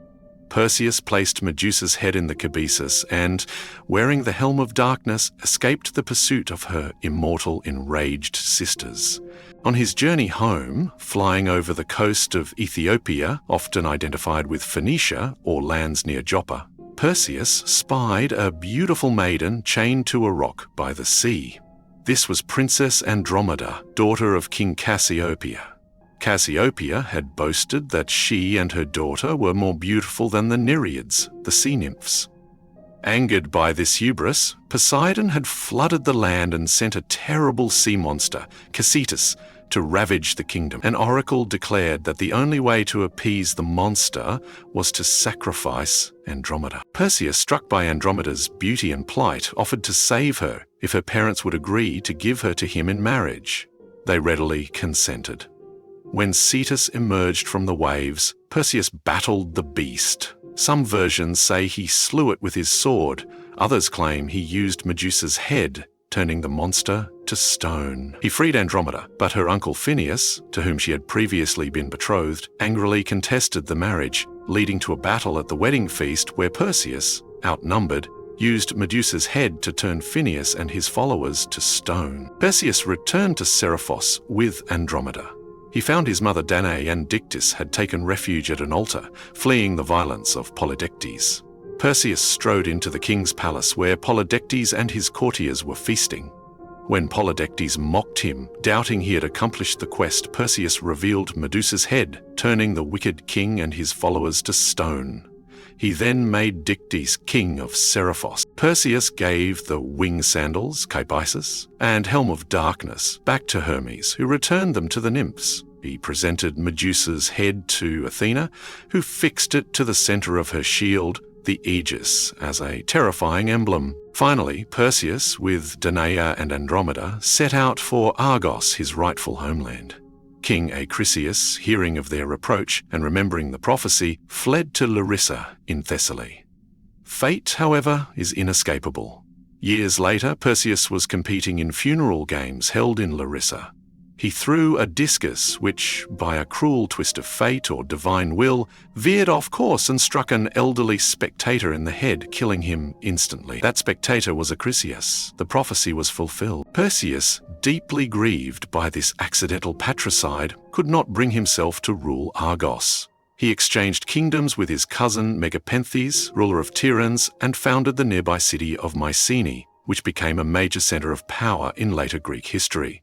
Perseus placed Medusa's head in the cabesus and, wearing the helm of darkness, escaped the pursuit of her immortal, enraged sisters. On his journey home, flying over the coast of Ethiopia, often identified with Phoenicia or lands near Joppa, Perseus spied a beautiful maiden chained to a rock by the sea. This was Princess Andromeda, daughter of King Cassiopeia. Cassiopeia had boasted that she and her daughter were more beautiful than the Nereids, the sea nymphs. Angered by this hubris, Poseidon had flooded the land and sent a terrible sea monster, Cassitus, to ravage the kingdom. An oracle declared that the only way to appease the monster was to sacrifice Andromeda. Perseus, struck by Andromeda's beauty and plight, offered to save her if her parents would agree to give her to him in marriage. They readily consented. When Cetus emerged from the waves, Perseus battled the beast. Some versions say he slew it with his sword. Others claim he used Medusa's head, turning the monster to stone. He freed Andromeda, but her uncle Phineus, to whom she had previously been betrothed, angrily contested the marriage, leading to a battle at the wedding feast where Perseus, outnumbered, used Medusa's head to turn Phineus and his followers to stone. Perseus returned to Seriphos with Andromeda. He found his mother Danae and Dictys had taken refuge at an altar, fleeing the violence of Polydectes. Perseus strode into the king's palace where Polydectes and his courtiers were feasting. When Polydectes mocked him, doubting he had accomplished the quest, Perseus revealed Medusa's head, turning the wicked king and his followers to stone. He then made Dictys king of Seriphos. Perseus gave the wing sandals, Caebisus, and helm of darkness back to Hermes, who returned them to the nymphs. He presented Medusa's head to Athena, who fixed it to the center of her shield, the aegis, as a terrifying emblem. Finally, Perseus, with Danae and Andromeda, set out for Argos, his rightful homeland. King Acrisius, hearing of their approach and remembering the prophecy, fled to Larissa in Thessaly. Fate, however, is inescapable. Years later, Perseus was competing in funeral games held in Larissa. He threw a discus which, by a cruel twist of fate or divine will, veered off course and struck an elderly spectator in the head, killing him instantly. That spectator was Acrisius. The prophecy was fulfilled. Perseus, deeply grieved by this accidental patricide, could not bring himself to rule Argos. He exchanged kingdoms with his cousin Megapenthes, ruler of Tiryns, and founded the nearby city of Mycenae, which became a major center of power in later Greek history.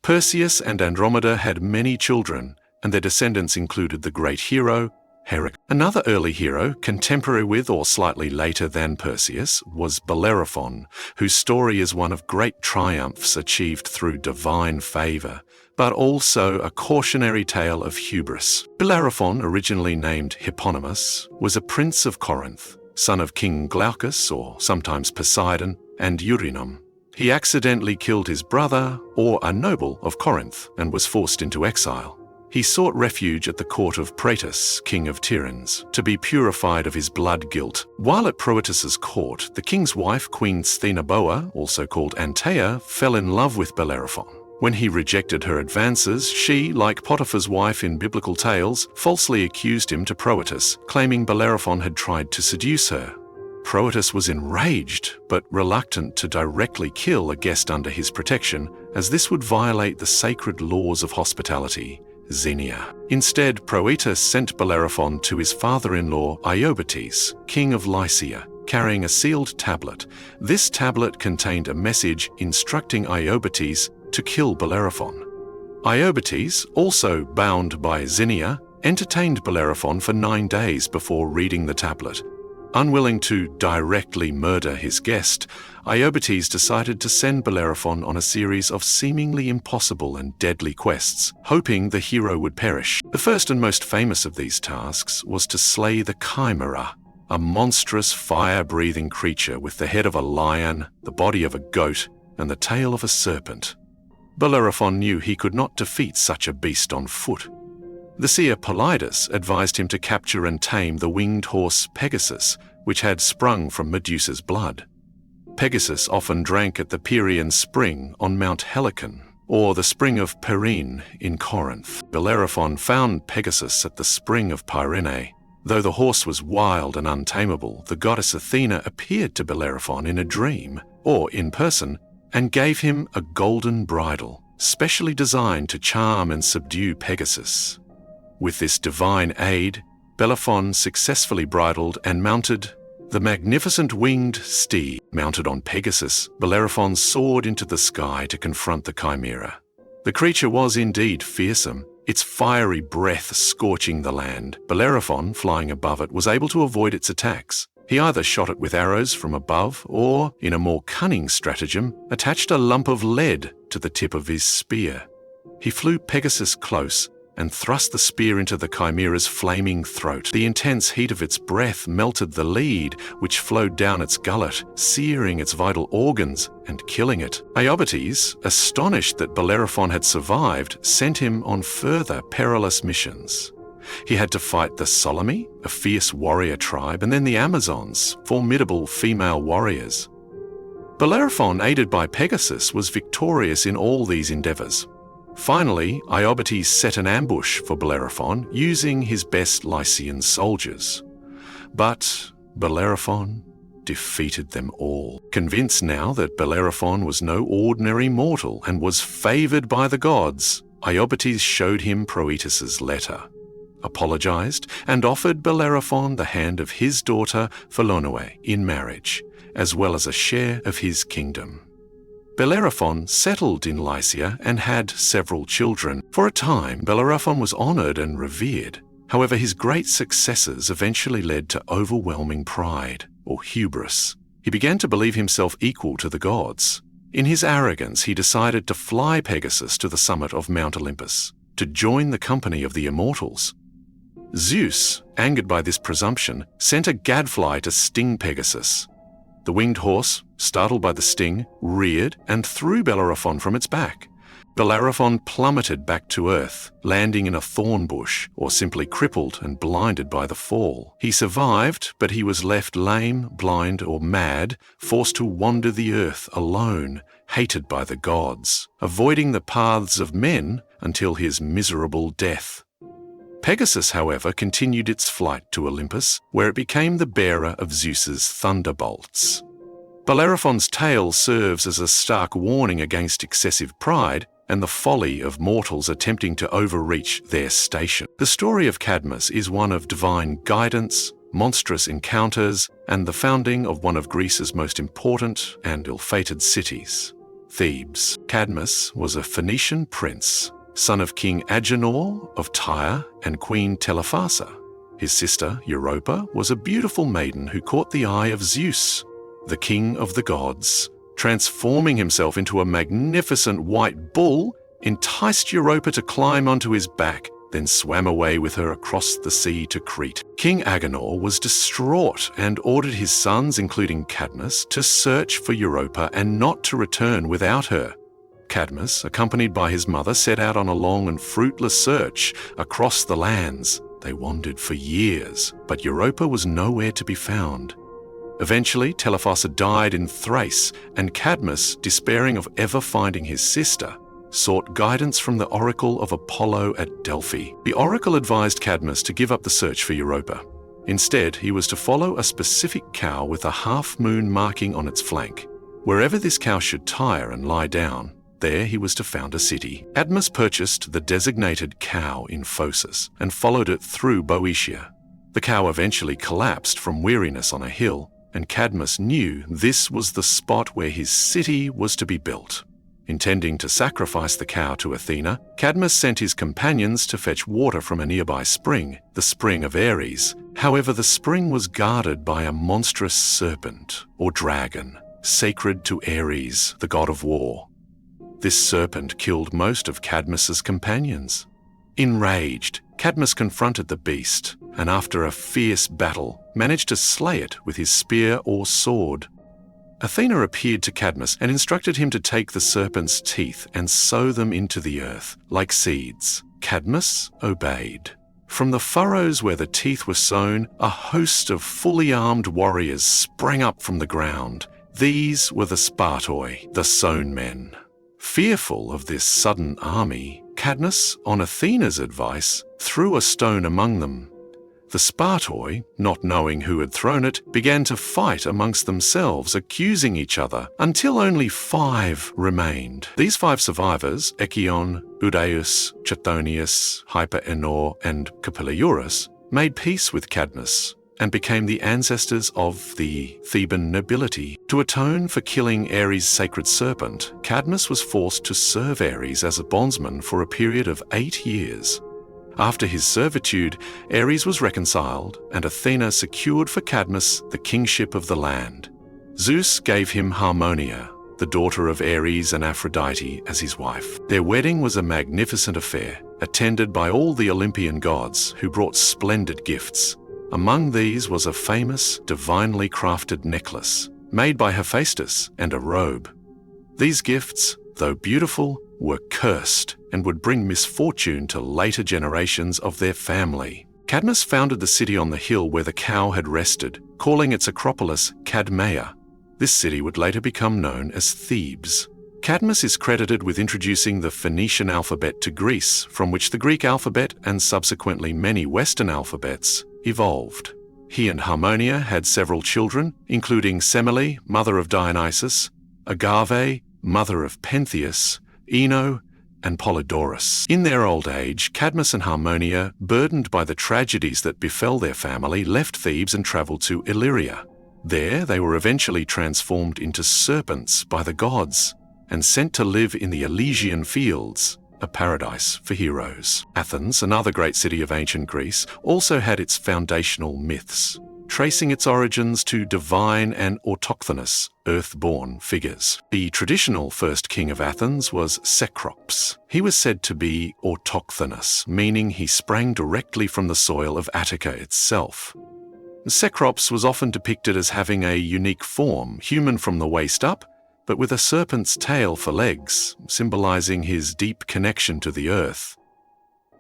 Perseus and Andromeda had many children, and their descendants included the great hero, Heracles. Another early hero, contemporary with or slightly later than Perseus, was Bellerophon, whose story is one of great triumphs achieved through divine favor, but also a cautionary tale of hubris. Bellerophon, originally named Hipponomus, was a prince of Corinth, son of King Glaucus, or sometimes Poseidon, and Eurynome. He accidentally killed his brother, or a noble of Corinth, and was forced into exile. He sought refuge at the court of Praetus, king of Tiryns, to be purified of his blood guilt. While at Proetus's court, the king's wife, Queen Sthenoboa, also called Antea, fell in love with Bellerophon. When he rejected her advances, she, like Potiphar's wife in biblical tales, falsely accused him to Proetus, claiming Bellerophon had tried to seduce her. Proetus was enraged, but reluctant to directly kill a guest under his protection, as this would violate the sacred laws of hospitality, xenia. Instead, Proetus sent Bellerophon to his father-in-law Iobates, king of Lycia, carrying a sealed tablet. This tablet contained a message instructing Iobates to kill Bellerophon. Iobates, also bound by Xenia, entertained Bellerophon for 9 days before reading the tablet. Unwilling to directly murder his guest, Iobates decided to send Bellerophon on a series of seemingly impossible and deadly quests, hoping the hero would perish. The first and most famous of these tasks was to slay the Chimera, a monstrous fire-breathing creature with the head of a lion, the body of a goat, and the tail of a serpent. Bellerophon knew he could not defeat such a beast on foot. The seer Polyidus advised him to capture and tame the winged horse Pegasus, which had sprung from Medusa's blood. Pegasus often drank at the Pierian spring on Mount Helicon, or the spring of Perrine in Corinth. Bellerophon found Pegasus at the spring of Pyrene, Though the horse was wild and untamable, the goddess Athena appeared to Bellerophon in a dream, or in person, and gave him a golden bridle, specially designed to charm and subdue Pegasus. With this divine aid, Bellerophon successfully bridled and mounted the magnificent winged steed. Mounted on Pegasus, Bellerophon soared into the sky to confront the chimera. The creature was indeed fearsome, its fiery breath scorching the land. Bellerophon, flying above it, was able to avoid its attacks. He either shot it with arrows from above or, in a more cunning stratagem, attached a lump of lead to the tip of his spear. He flew Pegasus close and thrust the spear into the chimera's flaming throat. The intense heat of its breath melted the lead, which flowed down its gullet, searing its vital organs and killing it. Iobates, astonished that Bellerophon had survived, sent him on further perilous missions. He had to fight the Solymi, a fierce warrior tribe, and then the Amazons, formidable female warriors. Bellerophon, aided by Pegasus, was victorious in all these endeavors. Finally, Iobates set an ambush for Bellerophon using his best Lycian soldiers. But Bellerophon defeated them all. Convinced now that Bellerophon was no ordinary mortal and was favored by the gods, Iobates showed him Proetus's letter, apologized, and offered Bellerophon the hand of his daughter Philonoe in marriage, as well as a share of his kingdom. Bellerophon settled in Lycia and had several children. For a time, Bellerophon was honored and revered. However, his great successes eventually led to overwhelming pride, or hubris. He began to believe himself equal to the gods. In his arrogance, he decided to fly Pegasus to the summit of Mount Olympus, to join the company of the immortals. Zeus, angered by this presumption, sent a gadfly to sting Pegasus. The winged horse, startled by the sting, reared and threw Bellerophon from its back. Bellerophon plummeted back to earth, landing in a thorn bush, or simply crippled and blinded by the fall. He survived, but he was left lame, blind, or mad, forced to wander the earth alone, hated by the gods, avoiding the paths of men until his miserable death. Pegasus, however, continued its flight to Olympus, where it became the bearer of Zeus's thunderbolts. Bellerophon's tale serves as a stark warning against excessive pride and the folly of mortals attempting to overreach their station. The story of Cadmus is one of divine guidance, monstrous encounters, and the founding of one of Greece's most important and ill-fated cities, Thebes. Cadmus was a Phoenician prince, son of King Agenor of Tyre and Queen Telephassa. His sister, Europa, was a beautiful maiden who caught the eye of Zeus, the king of the gods. Transforming himself into a magnificent white bull, enticed Europa to climb onto his back, then swam away with her across the sea to Crete. King Agenor was distraught and ordered his sons, including Cadmus, to search for Europa and not to return without her. Cadmus, accompanied by his mother, set out on a long and fruitless search across the lands. They wandered for years, but Europa was nowhere to be found. Eventually, Telephassa died in Thrace, and Cadmus, despairing of ever finding his sister, sought guidance from the oracle of Apollo at Delphi. The oracle advised Cadmus to give up the search for Europa. Instead, he was to follow a specific cow with a half-moon marking on its flank. Wherever this cow should tire and lie down, there he was to found a city. Cadmus purchased the designated cow in Phocis and followed it through Boeotia. The cow eventually collapsed from weariness on a hill, and Cadmus knew this was the spot where his city was to be built. Intending to sacrifice the cow to Athena, Cadmus sent his companions to fetch water from a nearby spring, the Spring of Ares. However, the spring was guarded by a monstrous serpent, or dragon, sacred to Ares, the god of war. This serpent killed most of Cadmus's companions. Enraged, Cadmus confronted the beast, and after a fierce battle, managed to slay it with his spear or sword. Athena appeared to Cadmus and instructed him to take the serpent's teeth and sow them into the earth, like seeds. Cadmus obeyed. From the furrows where the teeth were sown, a host of fully armed warriors sprang up from the ground. These were the Spartoi, the sown men. Fearful of this sudden army, Cadmus, on Athena's advice, threw a stone among them. The Spartoi, not knowing who had thrown it, began to fight amongst themselves, accusing each other, until only 5 remained. These 5 survivors, Echion, Udaeus, Chthonius, Hyperenor, and Capiliurus, made peace with Cadmus and became the ancestors of the Theban nobility. To atone for killing Ares' sacred serpent, Cadmus was forced to serve Ares as a bondsman for a period of 8 years. After his servitude, Ares was reconciled, and Athena secured for Cadmus the kingship of the land. Zeus gave him Harmonia, the daughter of Ares and Aphrodite, as his wife. Their wedding was a magnificent affair, attended by all the Olympian gods, who brought splendid gifts. Among these was a famous, divinely crafted necklace, made by Hephaestus, and a robe. These gifts, though beautiful, were cursed and would bring misfortune to later generations of their family. Cadmus founded the city on the hill where the cow had rested, calling its acropolis Cadmea. This city would later become known as Thebes. Cadmus is credited with introducing the Phoenician alphabet to Greece, from which the Greek alphabet and subsequently many Western alphabets evolved. He and Harmonia had several children, including Semele, mother of Dionysus, Agave, mother of Pentheus, Ino, and Polydorus. In their old age, Cadmus and Harmonia, burdened by the tragedies that befell their family, left Thebes and traveled to Illyria. There, they were eventually transformed into serpents by the gods and sent to live in the Elysian fields, a paradise for heroes. Athens, another great city of ancient Greece, also had its foundational myths, tracing its origins to divine and autochthonous, earth-born figures. The traditional first king of Athens was Cecrops. He was said to be autochthonous, meaning he sprang directly from the soil of Attica itself. Cecrops was often depicted as having a unique form, human from the waist up, but with a serpent's tail for legs, symbolizing his deep connection to the earth.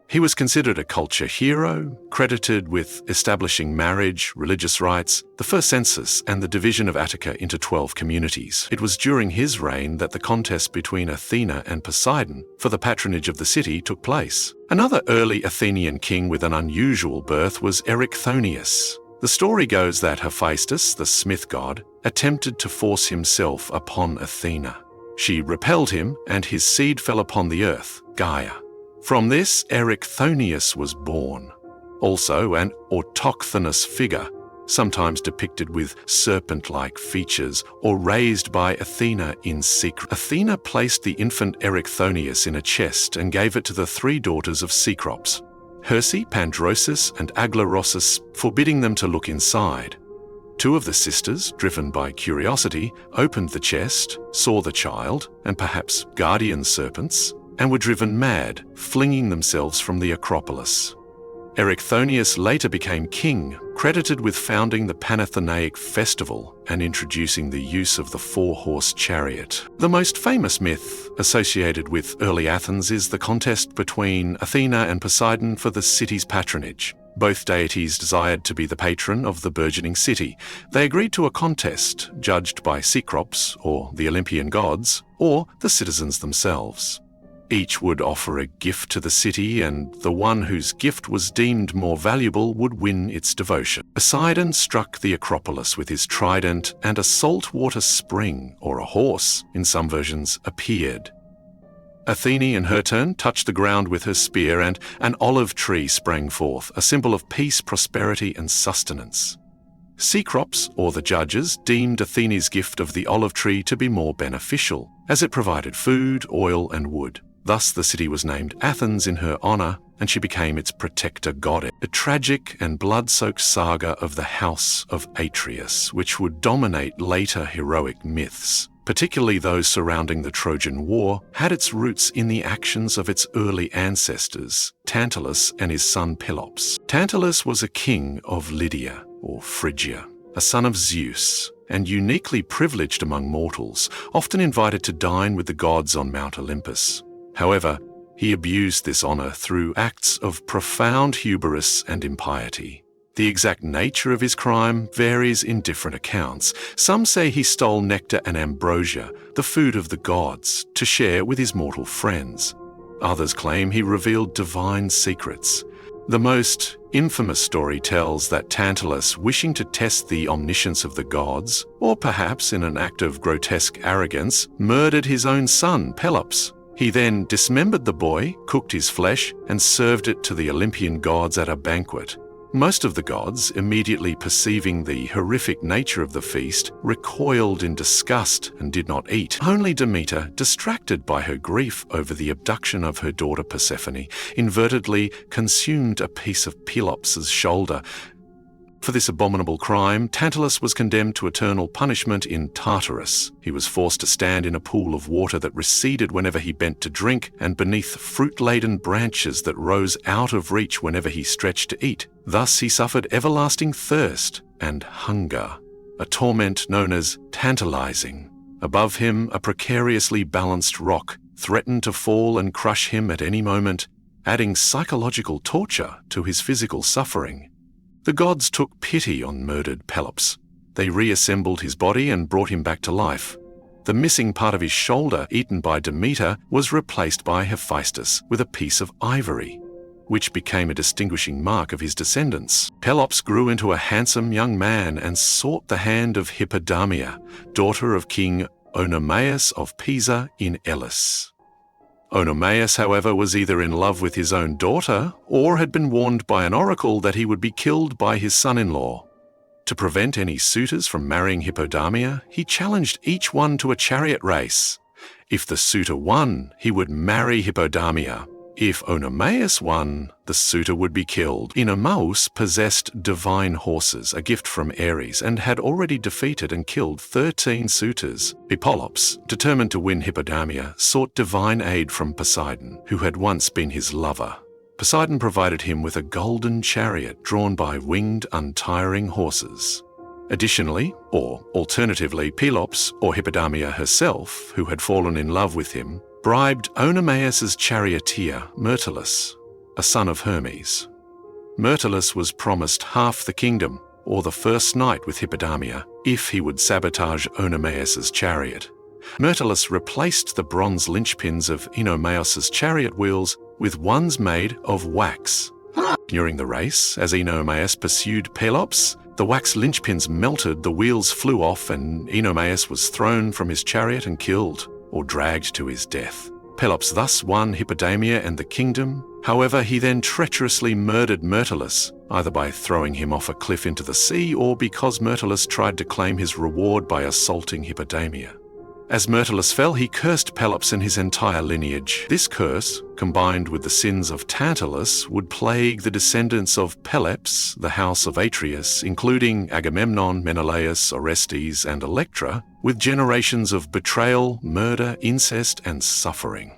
He was considered a culture hero, credited with establishing marriage, religious rites, the first census, and the division of Attica into 12 communities. It was during his reign that the contest between Athena and Poseidon for the patronage of the city took place. Another early Athenian king with an unusual birth was Erichthonius. The story goes that Hephaestus, the smith god, attempted to force himself upon Athena. She repelled him, and his seed fell upon the earth, Gaia. From this, Erichthonius was born. Also an autochthonous figure, sometimes depicted with serpent-like features or raised by Athena in secret. Athena placed the infant Erichthonius in a chest and gave it to the 3 daughters of Cecrops, Herse, Pandrosus, and Aglarosus, forbidding them to look inside. 2 of the sisters, driven by curiosity, opened the chest, saw the child, and perhaps guardian serpents, and were driven mad, flinging themselves from the Acropolis. Erichthonius later became king, credited with founding the Panathenaic festival and introducing the use of the 4-horse chariot. The most famous myth associated with early Athens is the contest between Athena and Poseidon for the city's patronage. Both deities desired to be the patron of the burgeoning city. They agreed to a contest judged by Cecrops, or the Olympian gods, or the citizens themselves. Each would offer a gift to the city, and the one whose gift was deemed more valuable would win its devotion. Poseidon struck the Acropolis with his trident, and a saltwater spring, or a horse, in some versions, appeared. Athene, in her turn, touched the ground with her spear, and an olive tree sprang forth, a symbol of peace, prosperity, and sustenance. Cecrops, or the judges, deemed Athene's gift of the olive tree to be more beneficial, as it provided food, oil, and wood. Thus the city was named Athens in her honor, and she became its protector goddess. A tragic and blood-soaked saga of the house of Atreus, which would dominate later heroic myths, particularly those surrounding the Trojan War, had its roots in the actions of its early ancestors, Tantalus and his son Pelops. Tantalus was a king of Lydia, or Phrygia, a son of Zeus, and uniquely privileged among mortals, often invited to dine with the gods on Mount Olympus. However, he abused this honor through acts of profound hubris and impiety. The exact nature of his crime varies in different accounts. Some say he stole nectar and ambrosia, the food of the gods, to share with his mortal friends. Others claim he revealed divine secrets. The most infamous story tells that Tantalus, wishing to test the omniscience of the gods, or perhaps in an act of grotesque arrogance, murdered his own son, Pelops. He then dismembered the boy, cooked his flesh, and served it to the Olympian gods at a banquet. Most of the gods, immediately perceiving the horrific nature of the feast, recoiled in disgust and did not eat. Only Demeter, distracted by her grief over the abduction of her daughter Persephone, inadvertently consumed a piece of Pelops' shoulder. For this abominable crime, Tantalus was condemned to eternal punishment in Tartarus. He was forced to stand in a pool of water that receded whenever he bent to drink, and beneath fruit-laden branches that rose out of reach whenever he stretched to eat. Thus he suffered everlasting thirst and hunger, a torment known as tantalizing. Above him, a precariously balanced rock threatened to fall and crush him at any moment, adding psychological torture to his physical suffering. The gods took pity on murdered Pelops. They reassembled his body and brought him back to life. The missing part of his shoulder, eaten by Demeter, was replaced by Hephaestus with a piece of ivory, which became a distinguishing mark of his descendants. Pelops grew into a handsome young man and sought the hand of Hippodamia, daughter of King Oenomaus of Pisa in Elis. Oenomaus, however, was either in love with his own daughter or had been warned by an oracle that he would be killed by his son-in-law. To prevent any suitors from marrying Hippodamia, he challenged each one to a chariot race. If the suitor won, he would marry Hippodamia. If Oenomaus won, the suitor would be killed. Oenomaus possessed divine horses, a gift from Ares, and had already defeated and killed 13 suitors. Pelops, determined to win Hippodamia, sought divine aid from Poseidon, who had once been his lover. Poseidon provided him with a golden chariot drawn by winged, untiring horses. Additionally, or alternatively, Pelops, or Hippodamia herself, who had fallen in love with him, bribed Oenomaus' charioteer, Myrtilus, a son of Hermes. Myrtilus was promised half the kingdom, or the first night with Hippodamia, if he would sabotage Oenomaus' chariot. Myrtilus replaced the bronze linchpins of Oenomaus' chariot wheels with ones made of wax. During the race, as Oenomaus pursued Pelops, the wax linchpins melted, the wheels flew off, and Oenomaus was thrown from his chariot and killed, or dragged to his death. Pelops thus won Hippodamia and the kingdom. However, he then treacherously murdered Myrtilus, either by throwing him off a cliff into the sea or because Myrtilus tried to claim his reward by assaulting Hippodamia. As Myrtilus fell, he cursed Pelops and his entire lineage. This curse, combined with the sins of Tantalus, would plague the descendants of Pelops, the house of Atreus, including Agamemnon, Menelaus, Orestes, and Electra, with generations of betrayal, murder, incest, and suffering.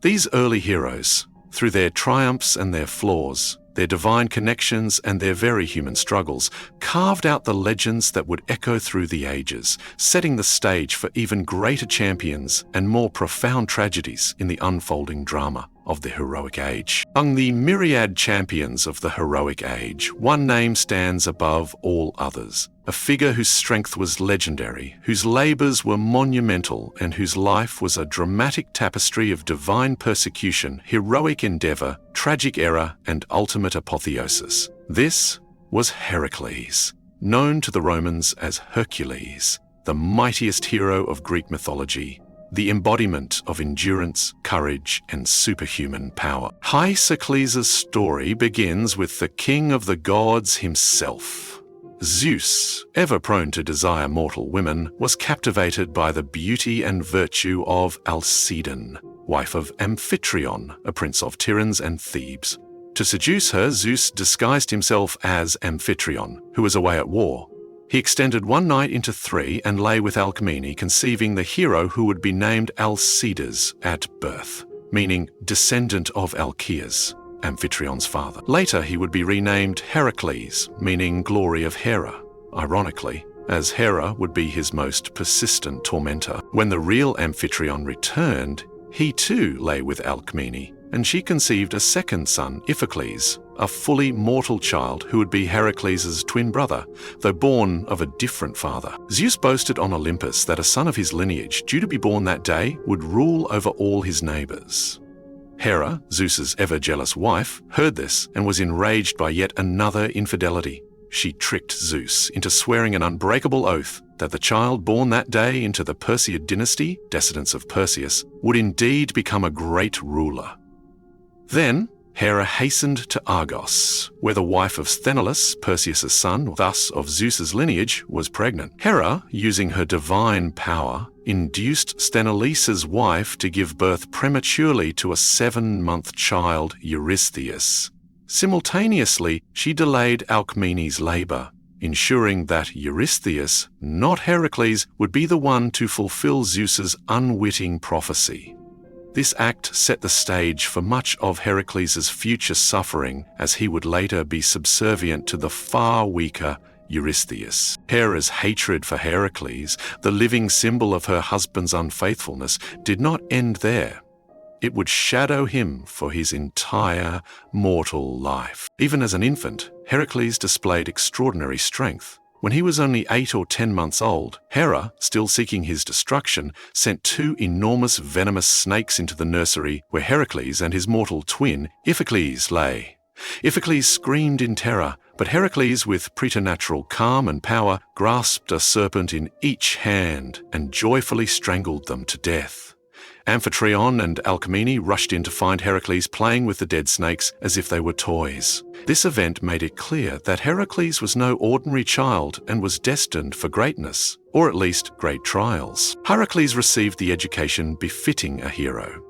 These early heroes, through their triumphs and their flaws, their divine connections and their very human struggles, carved out the legends that would echo through the ages, setting the stage for even greater champions and more profound tragedies in the unfolding drama of the heroic age. Among the myriad champions of the heroic age, one name stands above all others, a figure whose strength was legendary, whose labors were monumental, and whose life was a dramatic tapestry of divine persecution, heroic endeavor, tragic error, and ultimate apotheosis. This was Heracles, known to the Romans as Hercules, the mightiest hero of Greek mythology, the embodiment of endurance, courage, and superhuman power. Heracles' story begins with the king of the gods himself. Zeus, ever prone to desire mortal women, was captivated by the beauty and virtue of Alcedon, wife of Amphitryon, a prince of Tiryns and Thebes. To seduce her, Zeus disguised himself as Amphitryon, who was away at war. He extended one night into 3 and lay with Alcmene, conceiving the hero who would be named Alcides at birth, meaning descendant of Alcaeus, Amphitryon's father. Later he would be renamed Heracles, meaning glory of Hera, ironically, as Hera would be his most persistent tormentor. When the real Amphitryon returned, he too lay with Alcmene, and she conceived a second son, Iphicles, a fully mortal child who would be Heracles' twin brother, though born of a different father. Zeus boasted on Olympus that a son of his lineage, due to be born that day, would rule over all his neighbors. Hera, Zeus's ever-jealous wife, heard this and was enraged by yet another infidelity. She tricked Zeus into swearing an unbreakable oath that the child born that day into the Perseid dynasty, descendants of Perseus, would indeed become a great ruler. Then, Hera hastened to Argos, where the wife of Sthenelus, Perseus' son, thus of Zeus's lineage, was pregnant. Hera, using her divine power, induced Sthenelus' wife to give birth prematurely to a 7-month child, Eurystheus. Simultaneously, she delayed Alcmene's labor, ensuring that Eurystheus, not Heracles, would be the one to fulfill Zeus's unwitting prophecy. This act set the stage for much of Heracles' future suffering, as he would later be subservient to the far weaker Eurystheus. Hera's hatred for Heracles, the living symbol of her husband's unfaithfulness, did not end there. It would shadow him for his entire mortal life. Even as an infant, Heracles displayed extraordinary strength. When he was only 8 or 10 months old, Hera, still seeking his destruction, sent 2 enormous venomous snakes into the nursery where Heracles and his mortal twin, Iphicles, lay. Iphicles screamed in terror, but Heracles, with preternatural calm and power, grasped a serpent in each hand and joyfully strangled them to death. Amphitryon and Alcmene rushed in to find Heracles playing with the dead snakes as if they were toys. This event made it clear that Heracles was no ordinary child and was destined for greatness, or at least great trials. Heracles received the education befitting a hero.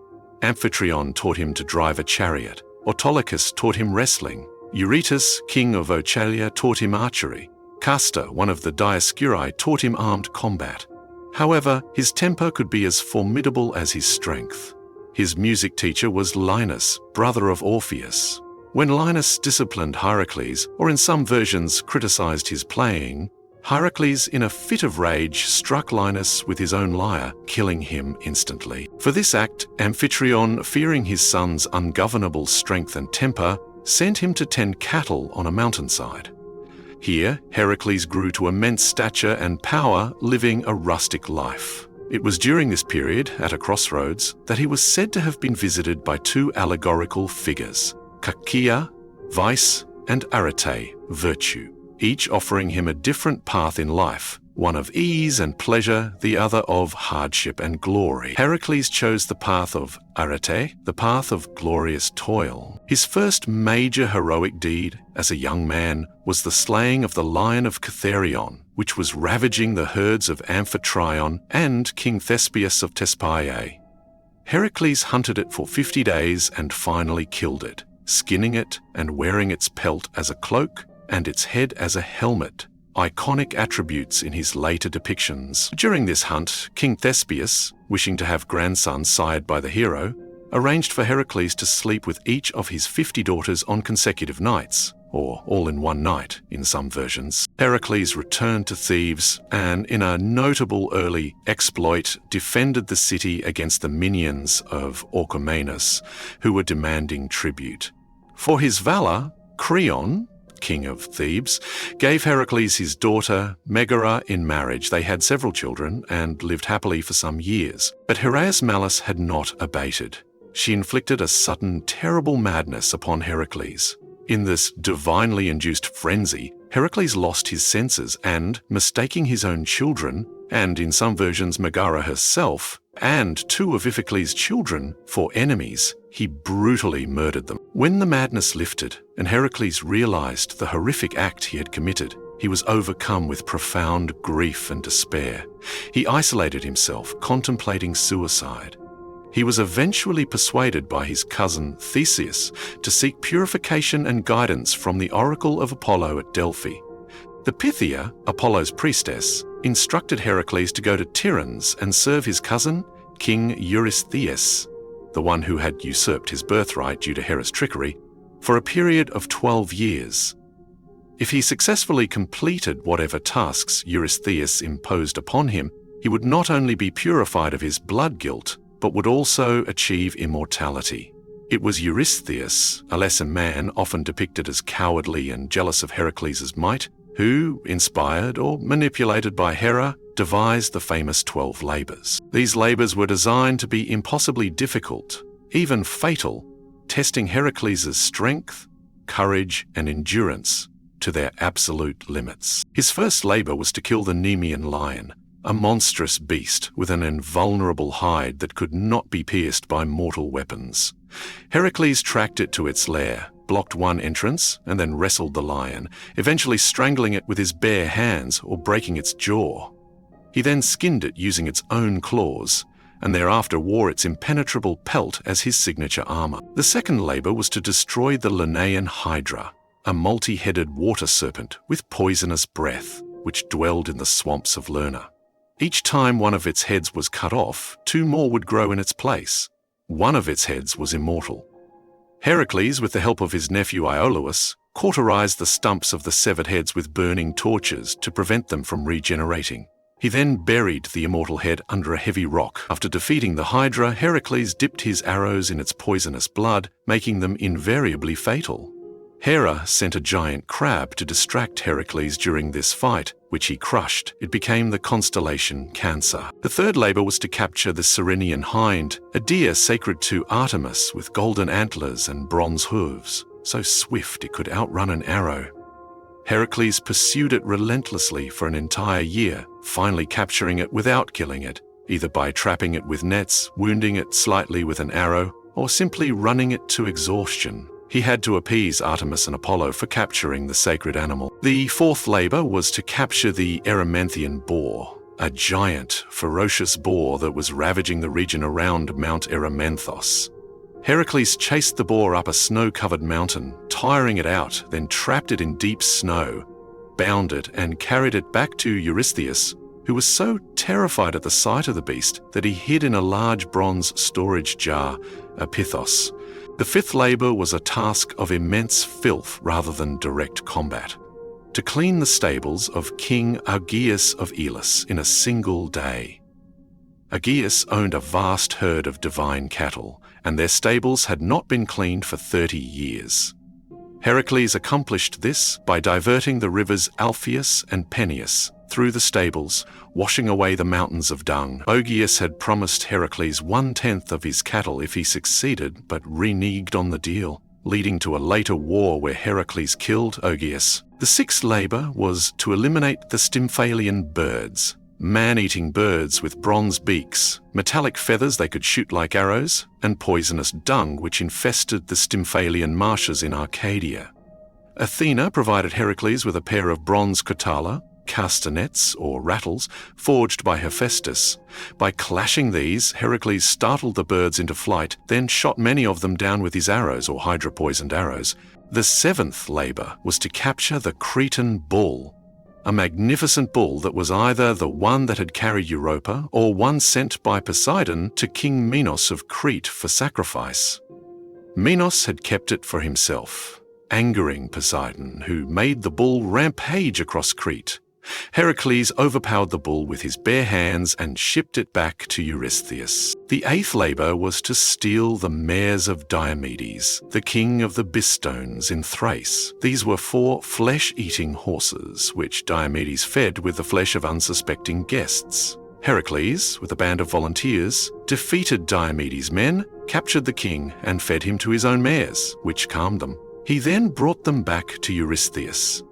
Amphitryon taught him to drive a chariot. Autolycus taught him wrestling. Eurytus, king of Oechalia, taught him archery. Castor, one of the Dioscuri, taught him armed combat. However, his temper could be as formidable as his strength. His music teacher was Linus, brother of Orpheus. When Linus disciplined Heracles, or in some versions criticized his playing, Heracles, in a fit of rage, struck Linus with his own lyre, killing him instantly. For this act, Amphitryon, fearing his son's ungovernable strength and temper, sent him to tend cattle on a mountainside. Here, Heracles grew to immense stature and power, living a rustic life. It was during this period, at a crossroads, that he was said to have been visited by 2 allegorical figures, Kakia, vice, and Arete, virtue, each offering him a different path in life, one of ease and pleasure, the other of hardship and glory. Heracles chose the path of Arete, the path of glorious toil. His first major heroic deed, as a young man, was the slaying of the lion of Catharion, which was ravaging the herds of Amphitryon and King Theseus of Thespae. Heracles hunted it for 50 days and finally killed it, skinning it and wearing its pelt as a cloak and its head as a helmet, iconic attributes in his later depictions. During this hunt, King Theseus, wishing to have grandsons sired by the hero, arranged for Heracles to sleep with each of his 50 daughters on consecutive nights, or all in one night in some versions. Heracles returned to Thebes and, in a notable early exploit, defended the city against the minions of Orchomenus, who were demanding tribute. For his valor, Creon, king of Thebes, gave Heracles his daughter Megara in marriage. They had several children and lived happily for some years. But Heraeus' malice had not abated. She inflicted a sudden, terrible madness upon Heracles. In this divinely induced frenzy, Heracles lost his senses and, mistaking his own children, and in some versions Megara herself, and 2 of Iphicles' children, for enemies, he brutally murdered them. When the madness lifted and Heracles realized the horrific act he had committed, he was overcome with profound grief and despair. He isolated himself, contemplating suicide. He was eventually persuaded by his cousin Theseus to seek purification and guidance from the oracle of Apollo at Delphi. The Pythia, Apollo's priestess, instructed Heracles to go to Tiryns and serve his cousin, King Eurystheus, the one who had usurped his birthright due to Hera's trickery, for a period of 12 years. If he successfully completed whatever tasks Eurystheus imposed upon him, he would not only be purified of his blood guilt, but would also achieve immortality. It was Eurystheus, a lesser man often depicted as cowardly and jealous of Heracles' might, who, inspired or manipulated by Hera, devised the famous 12 labours. These labours were designed to be impossibly difficult, even fatal, testing Heracles' strength, courage, and endurance to their absolute limits. His first labor was to kill the Nemean lion, a monstrous beast with an invulnerable hide that could not be pierced by mortal weapons. Heracles tracked it to its lair, blocked one entrance, and then wrestled the lion, eventually strangling it with his bare hands or breaking its jaw. He then skinned it using its own claws, and thereafter wore its impenetrable pelt as his signature armor. The second labor was to destroy the Lernaean Hydra, a multi-headed water serpent with poisonous breath, which dwelled in the swamps of Lerna. Each time one of its heads was cut off, two more would grow in its place. One of its heads was immortal. Heracles, with the help of his nephew Iolaus, cauterized the stumps of the severed heads with burning torches to prevent them from regenerating. He then buried the immortal head under a heavy rock. After defeating the Hydra, Heracles dipped his arrows in its poisonous blood, making them invariably fatal. Hera sent a giant crab to distract Heracles during this fight, which he crushed. It became the constellation Cancer. The third labor was to capture the Cyrenian hind, a deer sacred to Artemis with golden antlers and bronze hooves, so swift it could outrun an arrow. Heracles pursued it relentlessly for an entire year, finally capturing it without killing it, either by trapping it with nets, wounding it slightly with an arrow, or simply running it to exhaustion. He had to appease Artemis and Apollo for capturing the sacred animal. The fourth labor was to capture the Erymanthian boar, a giant, ferocious boar that was ravaging the region around Mount Erymanthos. Heracles chased the boar up a snow-covered mountain, tiring it out, then trapped it in deep snow, bound it, and carried it back to Eurystheus, who was so terrified at the sight of the beast that he hid in a large bronze storage jar, a pithos. The fifth labor was a task of immense filth rather than direct combat: to clean the stables of King Augeas of Elis in a single day. Augeas owned a vast herd of divine cattle, and their stables had not been cleaned for 30 years. Heracles accomplished this by diverting the rivers Alpheus and Peneus through the stables, washing away the mountains of dung. Augeas had promised Heracles 1/10 of his cattle if he succeeded, but reneged on the deal, leading to a later war where Heracles killed Augeas. The sixth labor was to eliminate the Stymphalian birds, man-eating birds with bronze beaks, metallic feathers they could shoot like arrows, and poisonous dung which infested the Stymphalian marshes in Arcadia. Athena provided Heracles with a pair of bronze kotala, castanets or rattles, forged by Hephaestus. By clashing these, Heracles startled the birds into flight, then shot many of them down with his arrows or hydra-poisoned arrows. The seventh labor was to capture the Cretan bull, a magnificent bull that was either the one that had carried Europa or one sent by Poseidon to King Minos of Crete for sacrifice. Minos had kept it for himself, angering Poseidon, who made the bull rampage across Crete. Heracles overpowered the bull with his bare hands and shipped it back to Eurystheus. The eighth labor was to steal the mares of Diomedes, the king of the Bistones in Thrace. These were 4 flesh-eating horses, which Diomedes fed with the flesh of unsuspecting guests. Heracles, with a band of volunteers, defeated Diomedes' men, captured the king, and fed him to his own mares, which calmed them. He then brought them back to Eurystheus.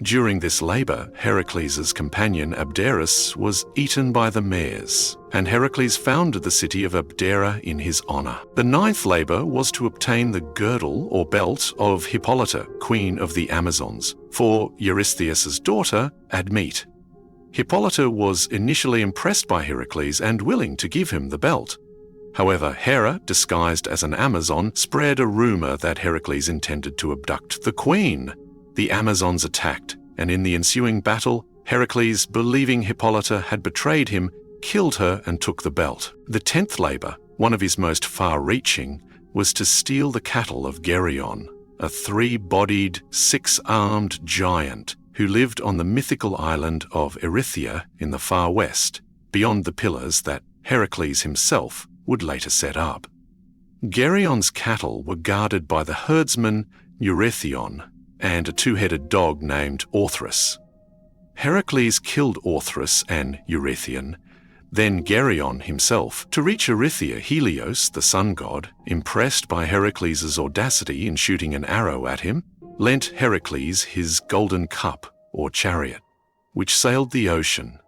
During this labor, Heracles' companion Abderus was eaten by the mares, and Heracles founded the city of Abdera in his honor. The ninth labor was to obtain the girdle or belt of Hippolyta, queen of the Amazons, for Eurystheus' daughter, Admete. Hippolyta was initially impressed by Heracles and willing to give him the belt. However, Hera, disguised as an Amazon, spread a rumor that Heracles intended to abduct the queen. The Amazons attacked, and in the ensuing battle, Heracles, believing Hippolyta had betrayed him, killed her and took the belt. The 10th labor, one of his most far-reaching, was to steal the cattle of Geryon, a 3-bodied, 6-armed giant who lived on the mythical island of Erythea in the far west, beyond the pillars that Heracles himself would later set up. Geryon's cattle were guarded by the herdsman Eurythion and a 2-headed dog named Orthrus. Heracles killed Orthrus and Eurythion, then Geryon himself. To reach Erythea, Helios, the sun god, impressed by Heracles' audacity in shooting an arrow at him, lent Heracles his golden cup, or chariot, which sailed the ocean.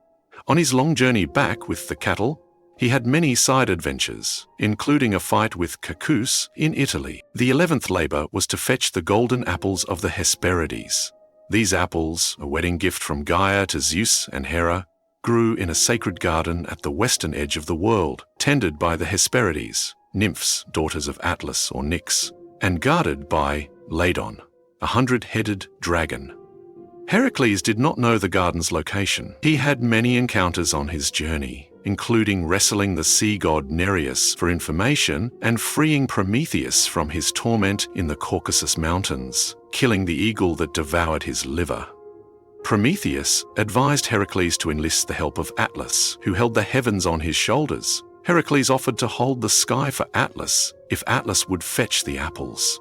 On his long journey back with the cattle, he had many side adventures, including a fight with Cacus in Italy. The 11th labor was to fetch the golden apples of the Hesperides. These apples, a wedding gift from Gaia to Zeus and Hera, grew in a sacred garden at the western edge of the world, tended by the Hesperides, nymphs, daughters of Atlas or Nyx, and guarded by Ladon, a 100-headed dragon. Heracles did not know the garden's location. He had many encounters on his journey, including wrestling the sea god Nereus for information and freeing Prometheus from his torment in the Caucasus Mountains, killing the eagle that devoured his liver. Prometheus advised Heracles to enlist the help of Atlas, who held the heavens on his shoulders. Heracles offered to hold the sky for Atlas if Atlas would fetch the apples.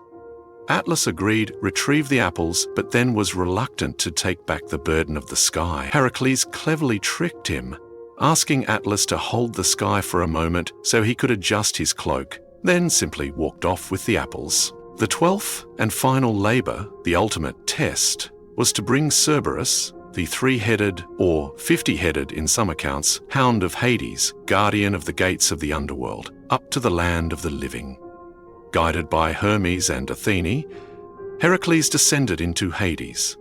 Atlas agreed, retrieved the apples, but then was reluctant to take back the burden of the sky. Heracles cleverly tricked him, asking Atlas to hold the sky for a moment so he could adjust his cloak, then simply walked off with the apples. The 12th and final labor, the ultimate test, was to bring Cerberus, the 3-headed, or 50-headed in some accounts, hound of Hades, guardian of the gates of the underworld, up to the land of the living. Guided by Hermes and Athene, Heracles descended into Hades.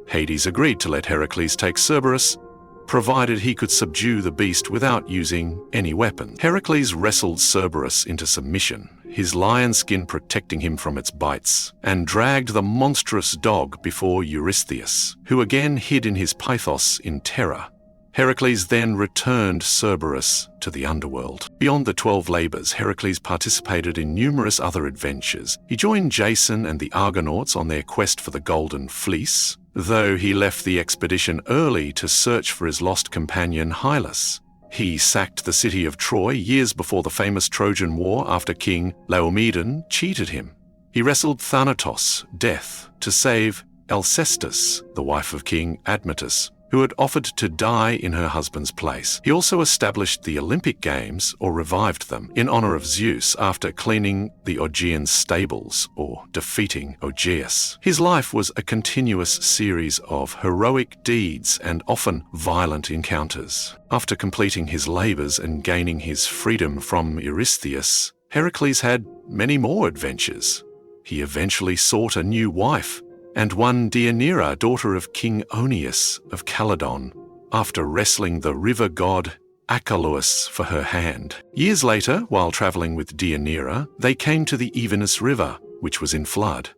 Hades agreed to let Heracles take Cerberus, provided he could subdue the beast without using any weapon. Heracles wrestled Cerberus into submission, his lion skin protecting him from its bites, and dragged the monstrous dog before Eurystheus, who again hid in his pythos in terror. Heracles then returned Cerberus to the underworld. Beyond the 12 labors, Heracles participated in numerous other adventures. He joined Jason and the Argonauts on their quest for the Golden Fleece, though he left the expedition early to search for his lost companion Hylas. He sacked the city of Troy years before the famous Trojan War after King Laomedon cheated him. He wrestled Thanatos, Death, to save Alcestis, the wife of King Admetus, who had offered to die in her husband's place. He also established the Olympic Games, or revived them, in honor of Zeus after cleaning the Augean stables, or defeating Augeas. His life was a continuous series of heroic deeds and often violent encounters. After completing his labors and gaining his freedom from Eurystheus, Heracles had many more adventures. He eventually sought a new wife, and won Deianira, daughter of King Oeneus of Calydon, after wrestling the river god Achelous for her hand. Years later, while traveling with Deianira, they came to the Evenus River, which was in flood.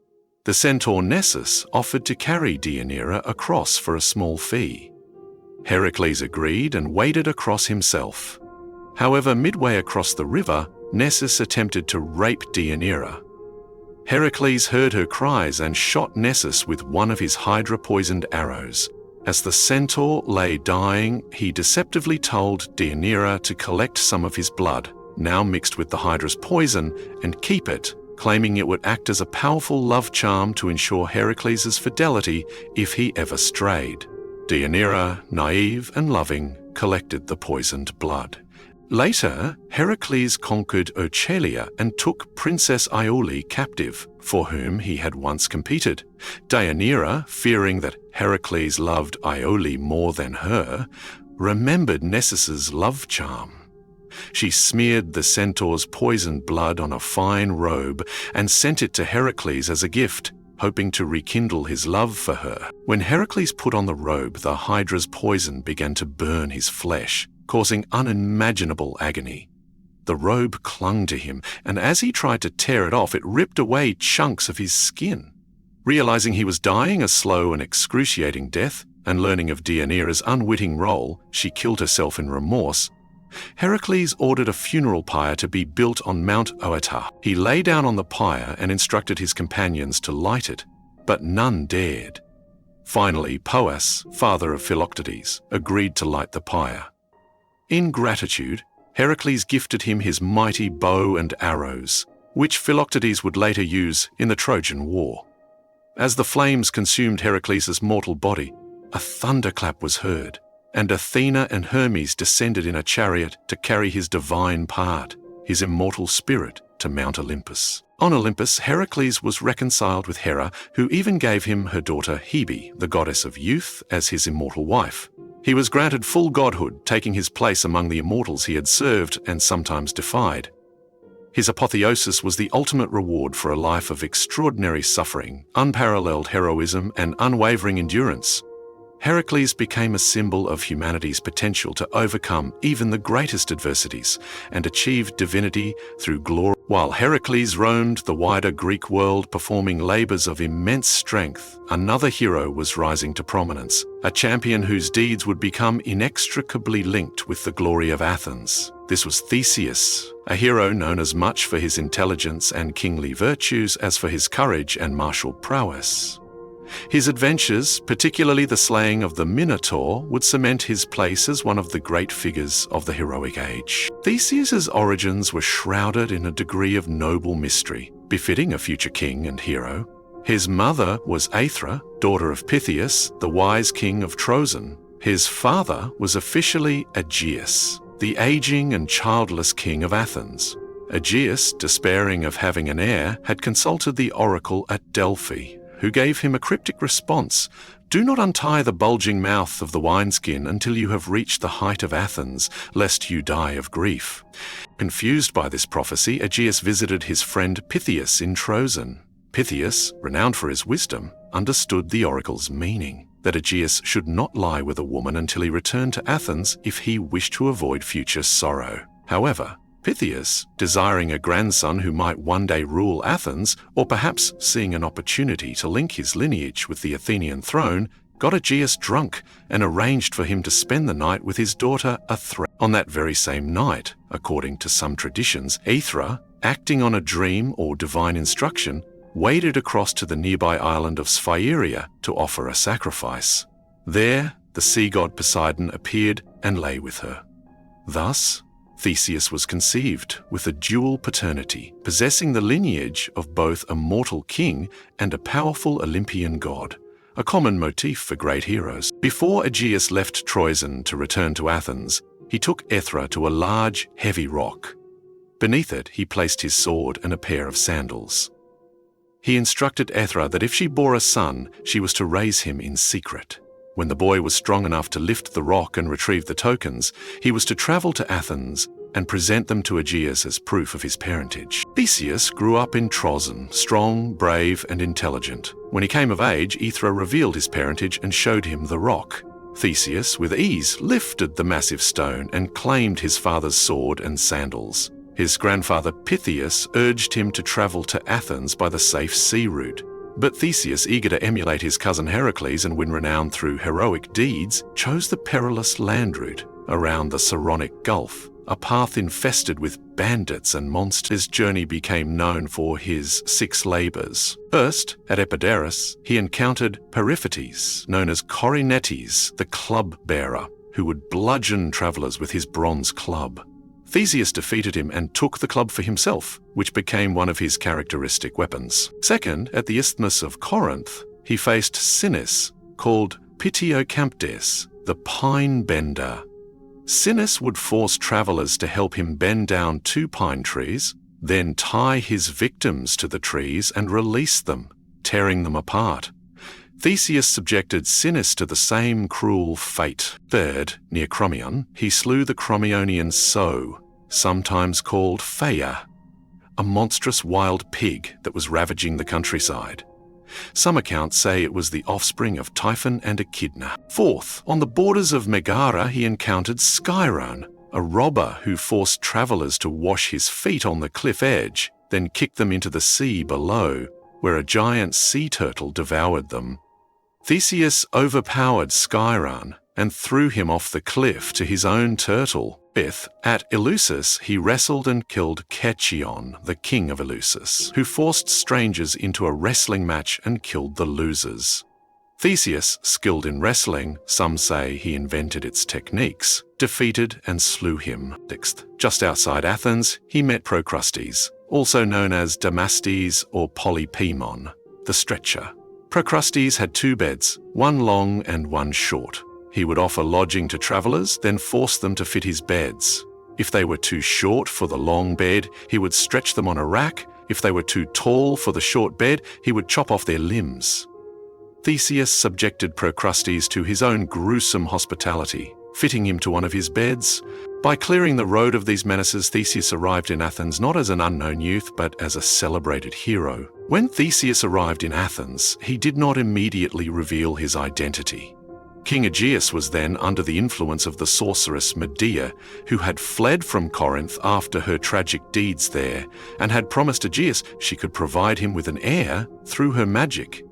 The centaur Nessus offered to carry Deianira across for a small fee. Heracles agreed and waded across himself. However, midway across the river, Nessus attempted to rape Deianira. Heracles heard her cries and shot Nessus with one of his hydra-poisoned arrows. As the centaur lay dying, he deceptively told Deianira to collect some of his blood, now mixed with the hydra's poison, and keep it, claiming it would act as a powerful love charm to ensure Heracles' fidelity if he ever strayed. Deianira, naive and loving, collected the poisoned blood. Later, Heracles conquered Oechalia and took Princess Iole captive, for whom he had once competed. Deianira, fearing that Heracles loved Iole more than her, remembered Nessus's love charm. She smeared the centaur's poisoned blood on a fine robe and sent it to Heracles as a gift, hoping to rekindle his love for her. When Heracles put on the robe, the hydra's poison began to burn his flesh, causing unimaginable agony. The robe clung to him, and as he tried to tear it off, it ripped away chunks of his skin. Realizing he was dying a slow and excruciating death, and learning of Deianira's unwitting role, she killed herself in remorse, Heracles ordered a funeral pyre to be built on Mount Oeta. He lay down on the pyre and instructed his companions to light it, but none dared. Finally, Poas, father of Philoctetes, agreed to light the pyre. In gratitude, Heracles gifted him his mighty bow and arrows, which Philoctetes would later use in the Trojan War. As the flames consumed Heracles' mortal body, a thunderclap was heard, and Athena and Hermes descended in a chariot to carry his divine part, his immortal spirit, to Mount Olympus. On Olympus, Heracles was reconciled with Hera, who even gave him her daughter Hebe, the goddess of youth, as his immortal wife. He was granted full godhood, taking his place among the immortals he had served and sometimes defied. His apotheosis was the ultimate reward for a life of extraordinary suffering, unparalleled heroism, and unwavering endurance. Heracles became a symbol of humanity's potential to overcome even the greatest adversities and achieve divinity through glory. While Heracles roamed the wider Greek world performing labors of immense strength, another hero was rising to prominence, a champion whose deeds would become inextricably linked with the glory of Athens. This was Theseus, a hero known as much for his intelligence and kingly virtues as for his courage and martial prowess. His adventures, particularly the slaying of the Minotaur, would cement his place as one of the great figures of the heroic age. Theseus's origins were shrouded in a degree of noble mystery, befitting a future king and hero. His mother was Aethra, daughter of Pythias, the wise king of Trojan. His father was officially Aegeus, the aging and childless king of Athens. Aegeus, despairing of having an heir, had consulted the oracle at Delphi, who gave him a cryptic response: "Do not untie the bulging mouth of the wineskin until you have reached the height of Athens, lest you die of grief." Confused by this prophecy, Aegeus visited his friend Pythias in Trojan. Pythias, renowned for his wisdom, understood the oracle's meaning, that Aegeus should not lie with a woman until he returned to Athens if he wished to avoid future sorrow. However, Pythias, desiring a grandson who might one day rule Athens, or perhaps seeing an opportunity to link his lineage with the Athenian throne, got Aegeus drunk and arranged for him to spend the night with his daughter Athra. On that very same night, according to some traditions, Aethra, acting on a dream or divine instruction, waded across to the nearby island of Sphaeria to offer a sacrifice. There, the sea god Poseidon appeared and lay with her. Thus, Theseus was conceived with a dual paternity, possessing the lineage of both a mortal king and a powerful Olympian god, a common motif for great heroes. Before Aegeus left Troezen to return to Athens, he took Aethra to a large, heavy rock. Beneath it, he placed his sword and a pair of sandals. He instructed Aethra that if she bore a son, she was to raise him in secret. When the boy was strong enough to lift the rock and retrieve the tokens, he was to travel to Athens and present them to Aegeus as proof of his parentage. Theseus grew up in Troezen, strong, brave, and intelligent. When he came of age, Aethra revealed his parentage and showed him the rock. Theseus, with ease, lifted the massive stone and claimed his father's sword and sandals. His grandfather Pythias urged him to travel to Athens by the safe sea route. But Theseus, eager to emulate his cousin Heracles and win renown through heroic deeds, chose the perilous land route around the Saronic Gulf, a path infested with bandits and monsters. His journey became known for his 6 labors. First, at Epidaurus, he encountered Periphetes, known as Corinetes, the club bearer, who would bludgeon travelers with his bronze club. Theseus defeated him and took the club for himself, which became one of his characteristic weapons. Second, at the Isthmus of Corinth, he faced Sinis, called Pitiocamptes, the pine bender. Sinis would force travelers to help him bend down 2 pine trees, then tie his victims to the trees and release them, tearing them apart. Theseus subjected Sinis to the same cruel fate. Third, near Crommyon, he slew the Crommyonian sow, sometimes called Phaia, a monstrous wild pig that was ravaging the countryside. Some accounts say it was the offspring of Typhon and Echidna. Fourth, on the borders of Megara, he encountered Sciron, a robber who forced travelers to wash his feet on the cliff edge, then kicked them into the sea below, where a giant sea turtle devoured them. Theseus overpowered Sciron and threw him off the cliff to his own turtle. Fifth, at Eleusis, he wrestled and killed Cercyon, the king of Eleusis, who forced strangers into a wrestling match and killed the losers. Theseus, skilled in wrestling, some say he invented its techniques, defeated and slew him. Sixth, just outside Athens, he met Procrustes, also known as Damastes or Polypemon, the stretcher. Procrustes had 2 beds, one long and one short. He would offer lodging to travelers, then force them to fit his beds. If they were too short for the long bed, he would stretch them on a rack. If they were too tall for the short bed, he would chop off their limbs. Theseus subjected Procrustes to his own gruesome hospitality, fitting him to one of his beds. By clearing the road of these menaces, Theseus arrived in Athens not as an unknown youth, but as a celebrated hero. When Theseus arrived in Athens, he did not immediately reveal his identity. King Aegeus was then under the influence of the sorceress Medea, who had fled from Corinth after her tragic deeds there, and had promised Aegeus she could provide him with an heir through her magic.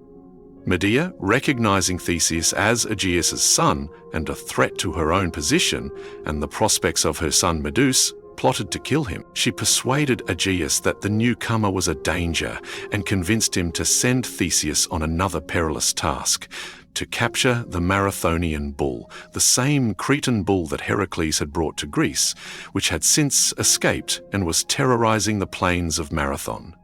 Medea, recognizing Theseus as Aegeus' son and a threat to her own position and the prospects of her son Medus, plotted to kill him. She persuaded Aegeus that the newcomer was a danger and convinced him to send Theseus on another perilous task, to capture the Marathonian bull, the same Cretan bull that Heracles had brought to Greece, which had since escaped and was terrorizing the plains of Marathon.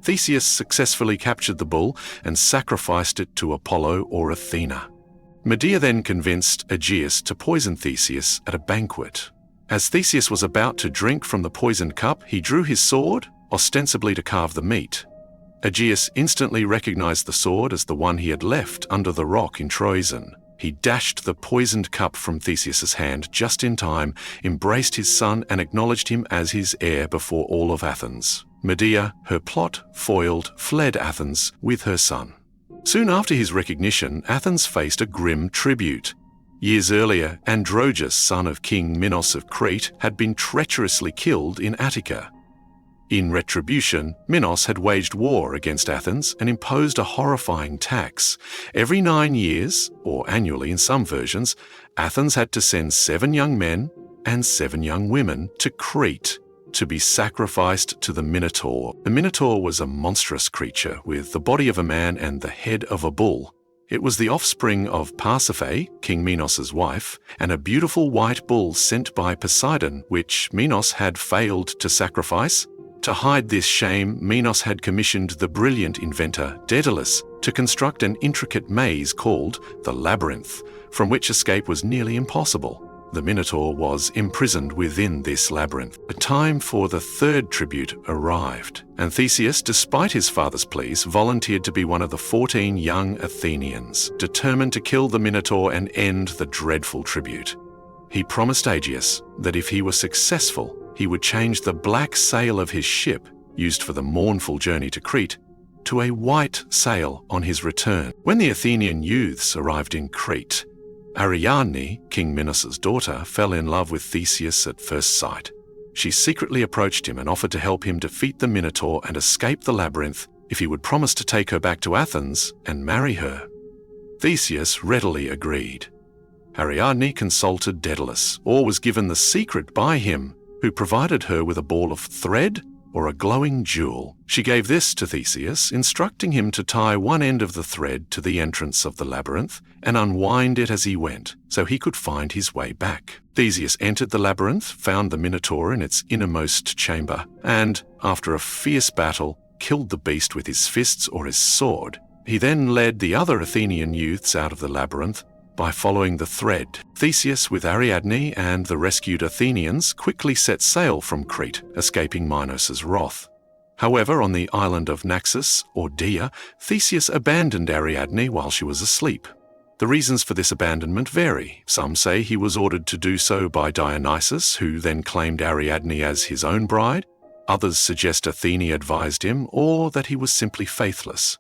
Theseus successfully captured the bull and sacrificed it to Apollo or Athena. Medea then convinced Aegeus to poison Theseus at a banquet. As Theseus was about to drink from the poisoned cup, he drew his sword, ostensibly to carve the meat. Aegeus instantly recognized the sword as the one he had left under the rock in Troezen. He dashed the poisoned cup from Theseus's hand just in time, embraced his son, and acknowledged him as his heir before all of Athens. Medea, her plot foiled, fled Athens with her son. Soon after his recognition, Athens faced a grim tribute. Years earlier, Androgeus, son of King Minos of Crete, had been treacherously killed in Attica. In retribution, Minos had waged war against Athens and imposed a horrifying tax. Every 9 years, or annually in some versions, Athens had to send 7 young men and 7 young women to Crete to be sacrificed to the Minotaur. The Minotaur was a monstrous creature with the body of a man and the head of a bull. It was the offspring of Pasiphae, King Minos' wife, and a beautiful white bull sent by Poseidon, which Minos had failed to sacrifice. To hide this shame, Minos had commissioned the brilliant inventor Daedalus to construct an intricate maze called the Labyrinth, from which escape was nearly impossible. The Minotaur was imprisoned within this labyrinth. The time for the third tribute arrived, and Theseus, despite his father's pleas, volunteered to be one of the 14 young Athenians, determined to kill the Minotaur and end the dreadful tribute. He promised Aegeus that if he was successful, he would change the black sail of his ship, used for the mournful journey to Crete, to a white sail on his return. When the Athenian youths arrived in Crete, Ariadne, King Minos' daughter, fell in love with Theseus at first sight. She secretly approached him and offered to help him defeat the Minotaur and escape the labyrinth if he would promise to take her back to Athens and marry her. Theseus readily agreed. Ariadne consulted Daedalus, or was given the secret by him, who provided her with a ball of thread or a glowing jewel. She gave this to Theseus, instructing him to tie one end of the thread to the entrance of the labyrinth and unwind it as he went, so he could find his way back. Theseus entered the labyrinth, found the Minotaur in its innermost chamber, and, after a fierce battle, killed the beast with his fists or his sword. He then led the other Athenian youths out of the labyrinth by following the thread. Theseus, with Ariadne and the rescued Athenians, quickly set sail from Crete, escaping Minos' wrath. However, on the island of Naxos, or Dia, Theseus abandoned Ariadne while she was asleep. The reasons for this abandonment vary. Some say he was ordered to do so by Dionysus, who then claimed Ariadne as his own bride. Others suggest Athene advised him, or that he was simply faithless.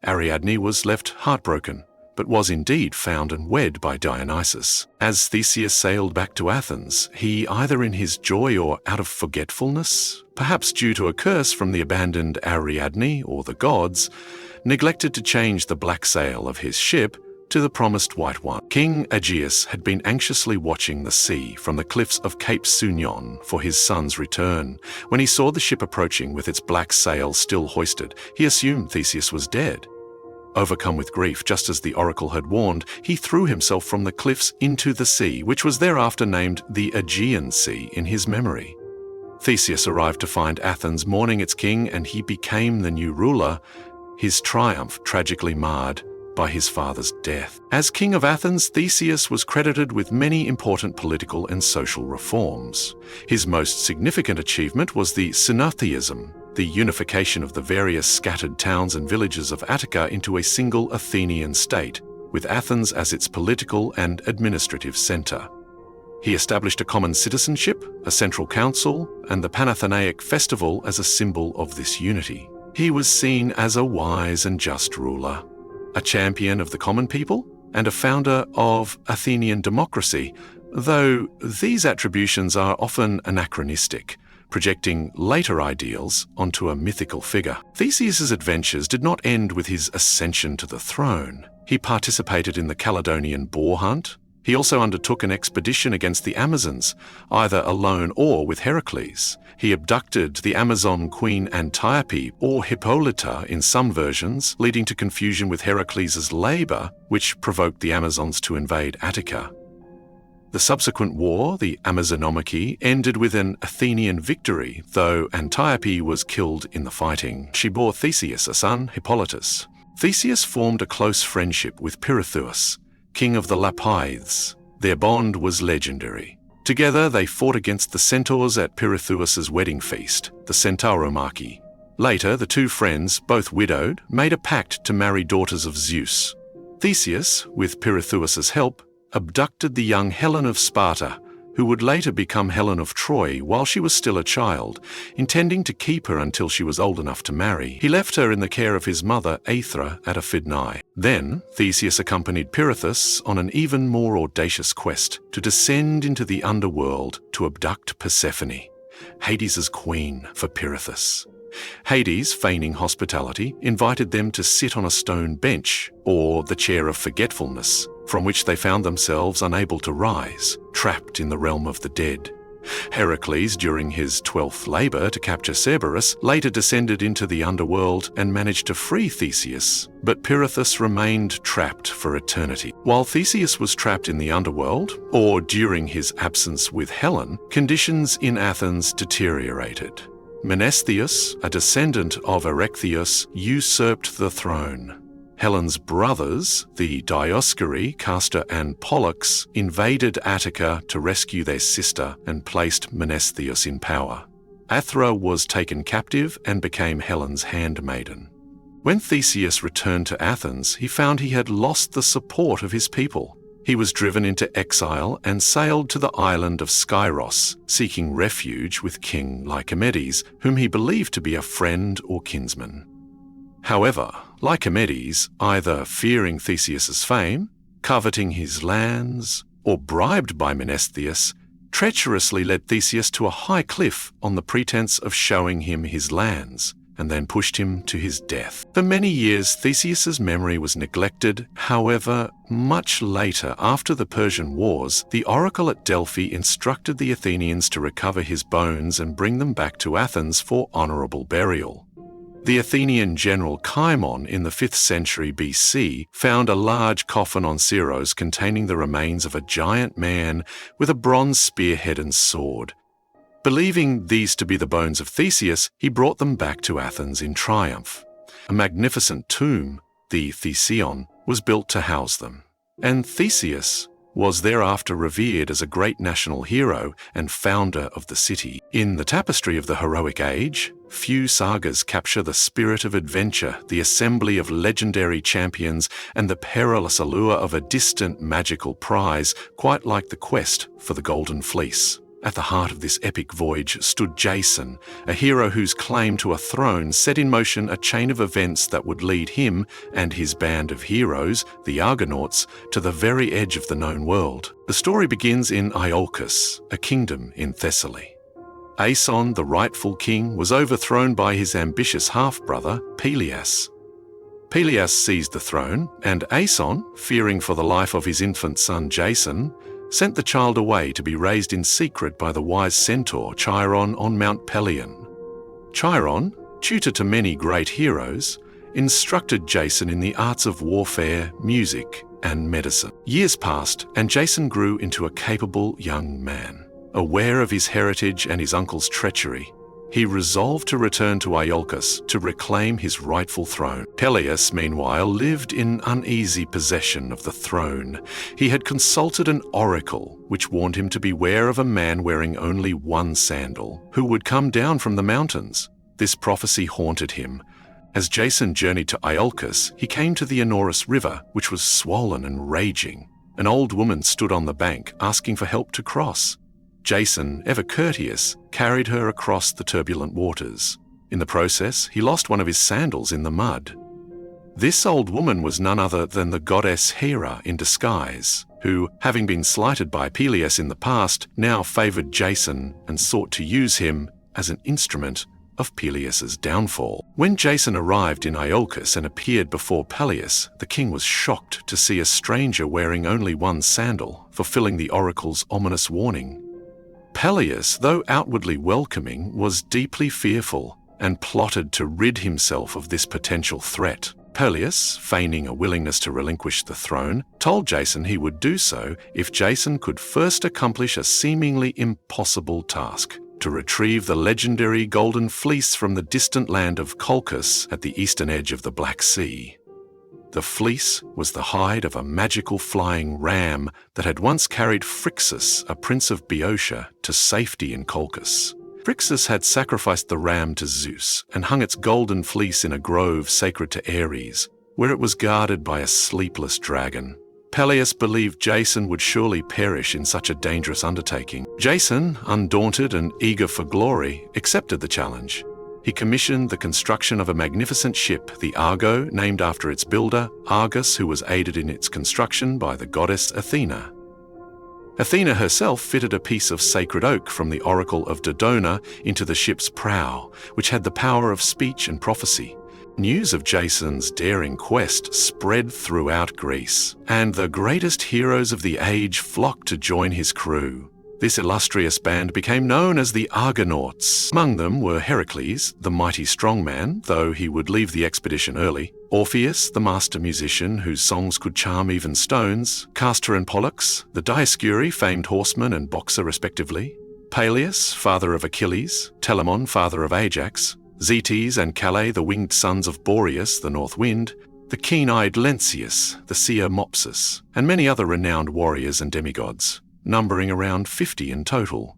Ariadne was left heartbroken, but was indeed found and wed by Dionysus. As Theseus sailed back to Athens, he, either in his joy or out of forgetfulness, perhaps due to a curse from the abandoned Ariadne or the gods, neglected to change the black sail of his ship to the promised white one. King Aegeus had been anxiously watching the sea from the cliffs of Cape Sunion for his son's return. When he saw the ship approaching with its black sail still hoisted, he assumed Theseus was dead. Overcome with grief, just as the oracle had warned, he threw himself from the cliffs into the sea, which was thereafter named the Aegean Sea in his memory. Theseus arrived to find Athens mourning its king, and he became the new ruler, his triumph tragically marred by his father's death. As king of Athens, Theseus was credited with many important political and social reforms. His most significant achievement was the synotheism, the unification of the various scattered towns and villages of Attica into a single Athenian state, with Athens as its political and administrative center. He established a common citizenship, a central council, and the Panathenaic festival as a symbol of this unity. He was seen as a wise and just ruler, a champion of the common people, and a founder of Athenian democracy, though these attributions are often anachronistic, projecting later ideals onto a mythical figure. Theseus's adventures did not end with his ascension to the throne. He participated in the Caledonian boar hunt. He also undertook an expedition against the Amazons, either alone or with Heracles. He abducted the Amazon queen Antiope, or Hippolyta in some versions, leading to confusion with Heracles' labor, which provoked the Amazons to invade Attica. The subsequent war, the Amazonomachy, ended with an Athenian victory, though Antiope was killed in the fighting. She bore Theseus a son, Hippolytus. Theseus formed a close friendship with Pirithous, king of the Lapithes. Their bond was legendary. Together they fought against the centaurs at Pirithous' wedding feast, the Titanomachy. Later, the two friends, both widowed, made a pact to marry daughters of Zeus. Theseus, with Pirithous' help, abducted the young Helen of Sparta, who would later become Helen of Troy while she was still a child, intending to keep her until she was old enough to marry. He left her in the care of his mother, Aethra, at Aphidnae. Then, Theseus accompanied Pirithous on an even more audacious quest to descend into the underworld to abduct Persephone, Hades' queen, for Pirithous. Hades, feigning hospitality, invited them to sit on a stone bench, or the chair of forgetfulness, from which they found themselves unable to rise, trapped in the realm of the dead. Heracles, during his 12th labor to capture Cerberus, later descended into the underworld and managed to free Theseus, but Pirithous remained trapped for eternity. While Theseus was trapped in the underworld, or during his absence with Helen, conditions in Athens deteriorated. Menestheus, a descendant of Erechtheus, usurped the throne. Helen's brothers, the Dioscuri, Castor and Pollux, invaded Attica to rescue their sister and placed Menestheus in power. Aethra was taken captive and became Helen's handmaiden. When Theseus returned to Athens, he found he had lost the support of his people. He was driven into exile and sailed to the island of Skyros, seeking refuge with King Lycomedes, whom he believed to be a friend or kinsman. However, Lycomedes, either fearing Theseus's fame, coveting his lands, or bribed by Menestheus, treacherously led Theseus to a high cliff on the pretense of showing him his lands, and then pushed him to his death. For many years, Theseus's memory was neglected. However, much later, after the Persian Wars, the oracle at Delphi instructed the Athenians to recover his bones and bring them back to Athens for honorable burial. The Athenian general Cimon in the 5th century BC found a large coffin on Syros containing the remains of a giant man with a bronze spearhead and sword. Believing these to be the bones of Theseus, he brought them back to Athens in triumph. A magnificent tomb, the Theseion, was built to house them, and Theseus was thereafter revered as a great national hero and founder of the city. In the tapestry of the heroic age, few sagas capture the spirit of adventure, the assembly of legendary champions, and the perilous allure of a distant magical prize, quite like the quest for the Golden Fleece. At the heart of this epic voyage stood Jason, a hero whose claim to a throne set in motion a chain of events that would lead him and his band of heroes, the Argonauts, to the very edge of the known world. The story begins in Iolcus, a kingdom in Thessaly. Aeson, the rightful king, was overthrown by his ambitious half-brother, Peleus. Peleus seized the throne, and Aeson, fearing for the life of his infant son Jason, sent the child away to be raised in secret by the wise centaur Chiron on Mount Pelion. Chiron, tutor to many great heroes, instructed Jason in the arts of warfare, music, and medicine. Years passed, and Jason grew into a capable young man. Aware of his heritage and his uncle's treachery, he resolved to return to Iolcus to reclaim his rightful throne. Peleus, meanwhile, lived in uneasy possession of the throne. He had consulted an oracle, which warned him to beware of a man wearing only one sandal, who would come down from the mountains. This prophecy haunted him. As Jason journeyed to Iolcus, he came to the Anorus River, which was swollen and raging. An old woman stood on the bank, asking for help to cross. Jason, ever courteous, carried her across the turbulent waters. In the process, he lost one of his sandals in the mud. This old woman was none other than the goddess Hera in disguise, who, having been slighted by Peleus in the past, now favored Jason and sought to use him as an instrument of Peleus's downfall. When Jason arrived in Iolcus and appeared before Peleus, the king was shocked to see a stranger wearing only one sandal, fulfilling the oracle's ominous warning. Peleus, though outwardly welcoming, was deeply fearful and plotted to rid himself of this potential threat. Peleus, feigning a willingness to relinquish the throne, told Jason he would do so if Jason could first accomplish a seemingly impossible task: to retrieve the legendary golden fleece from the distant land of Colchis at the eastern edge of the Black Sea. The fleece was the hide of a magical flying ram that had once carried Phrixus, a prince of Boeotia, to safety in Colchis. Phrixus had sacrificed the ram to Zeus and hung its golden fleece in a grove sacred to Ares, where it was guarded by a sleepless dragon. Peleus believed Jason would surely perish in such a dangerous undertaking. Jason, undaunted and eager for glory, accepted the challenge. He commissioned the construction of a magnificent ship, the Argo, named after its builder, Argus, who was aided in its construction by the goddess Athena. Athena herself fitted a piece of sacred oak from the oracle of Dodona into the ship's prow, which had the power of speech and prophecy. News of Jason's daring quest spread throughout Greece, and the greatest heroes of the age flocked to join his crew. This illustrious band became known as the Argonauts. Among them were Heracles, the mighty strongman, though he would leave the expedition early; Orpheus, the master musician whose songs could charm even stones; Castor and Pollux, the Dioscuri, famed horseman and boxer respectively; Peleus, father of Achilles; Telamon, father of Ajax; Zetes and Calais, the winged sons of Boreas, the north wind; the keen-eyed Lentzius, the seer Mopsus, and many other renowned warriors and demigods, numbering around 50 in total.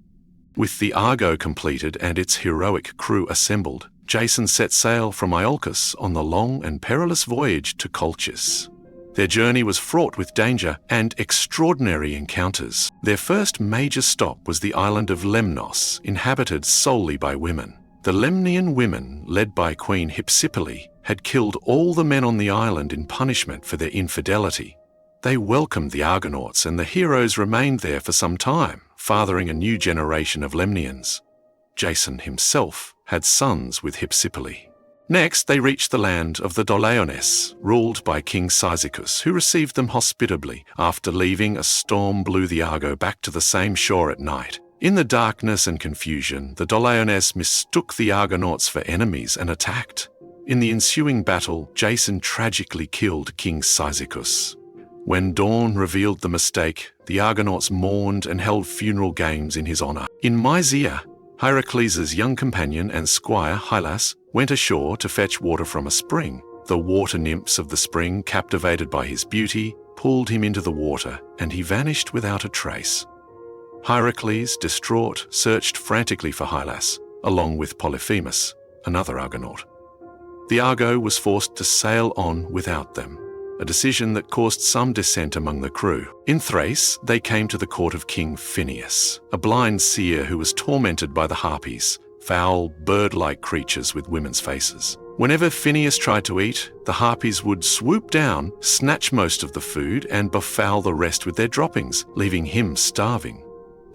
With the Argo completed and its heroic crew assembled, Jason set sail from Iolcus on the long and perilous voyage to Colchis. Their journey was fraught with danger and extraordinary encounters. Their first major stop was the island of Lemnos, inhabited solely by women. The Lemnian women, led by Queen Hypsipyle, had killed all the men on the island in punishment for their infidelity. They welcomed the Argonauts, and the heroes remained there for some time, fathering a new generation of Lemnians. Jason himself had sons with Hypsipyle. Next, they reached the land of the Dolaones, ruled by King Cyzicus, who received them hospitably. After leaving, a storm blew the Argo back to the same shore at night. In the darkness and confusion, the Dolaones mistook the Argonauts for enemies and attacked. In the ensuing battle, Jason tragically killed King Cyzicus. When dawn revealed the mistake, the Argonauts mourned and held funeral games in his honor. In Mysia, Heracles' young companion and squire Hylas went ashore to fetch water from a spring. The water nymphs of the spring, captivated by his beauty, pulled him into the water, and he vanished without a trace. Heracles, distraught, searched frantically for Hylas, along with Polyphemus, another Argonaut. The Argo was forced to sail on without them, a decision that caused some dissent among the crew. In Thrace, they came to the court of King Phineus, a blind seer who was tormented by the Harpies, foul, bird-like creatures with women's faces. Whenever Phineus tried to eat, the Harpies would swoop down, snatch most of the food, and befoul the rest with their droppings, leaving him starving.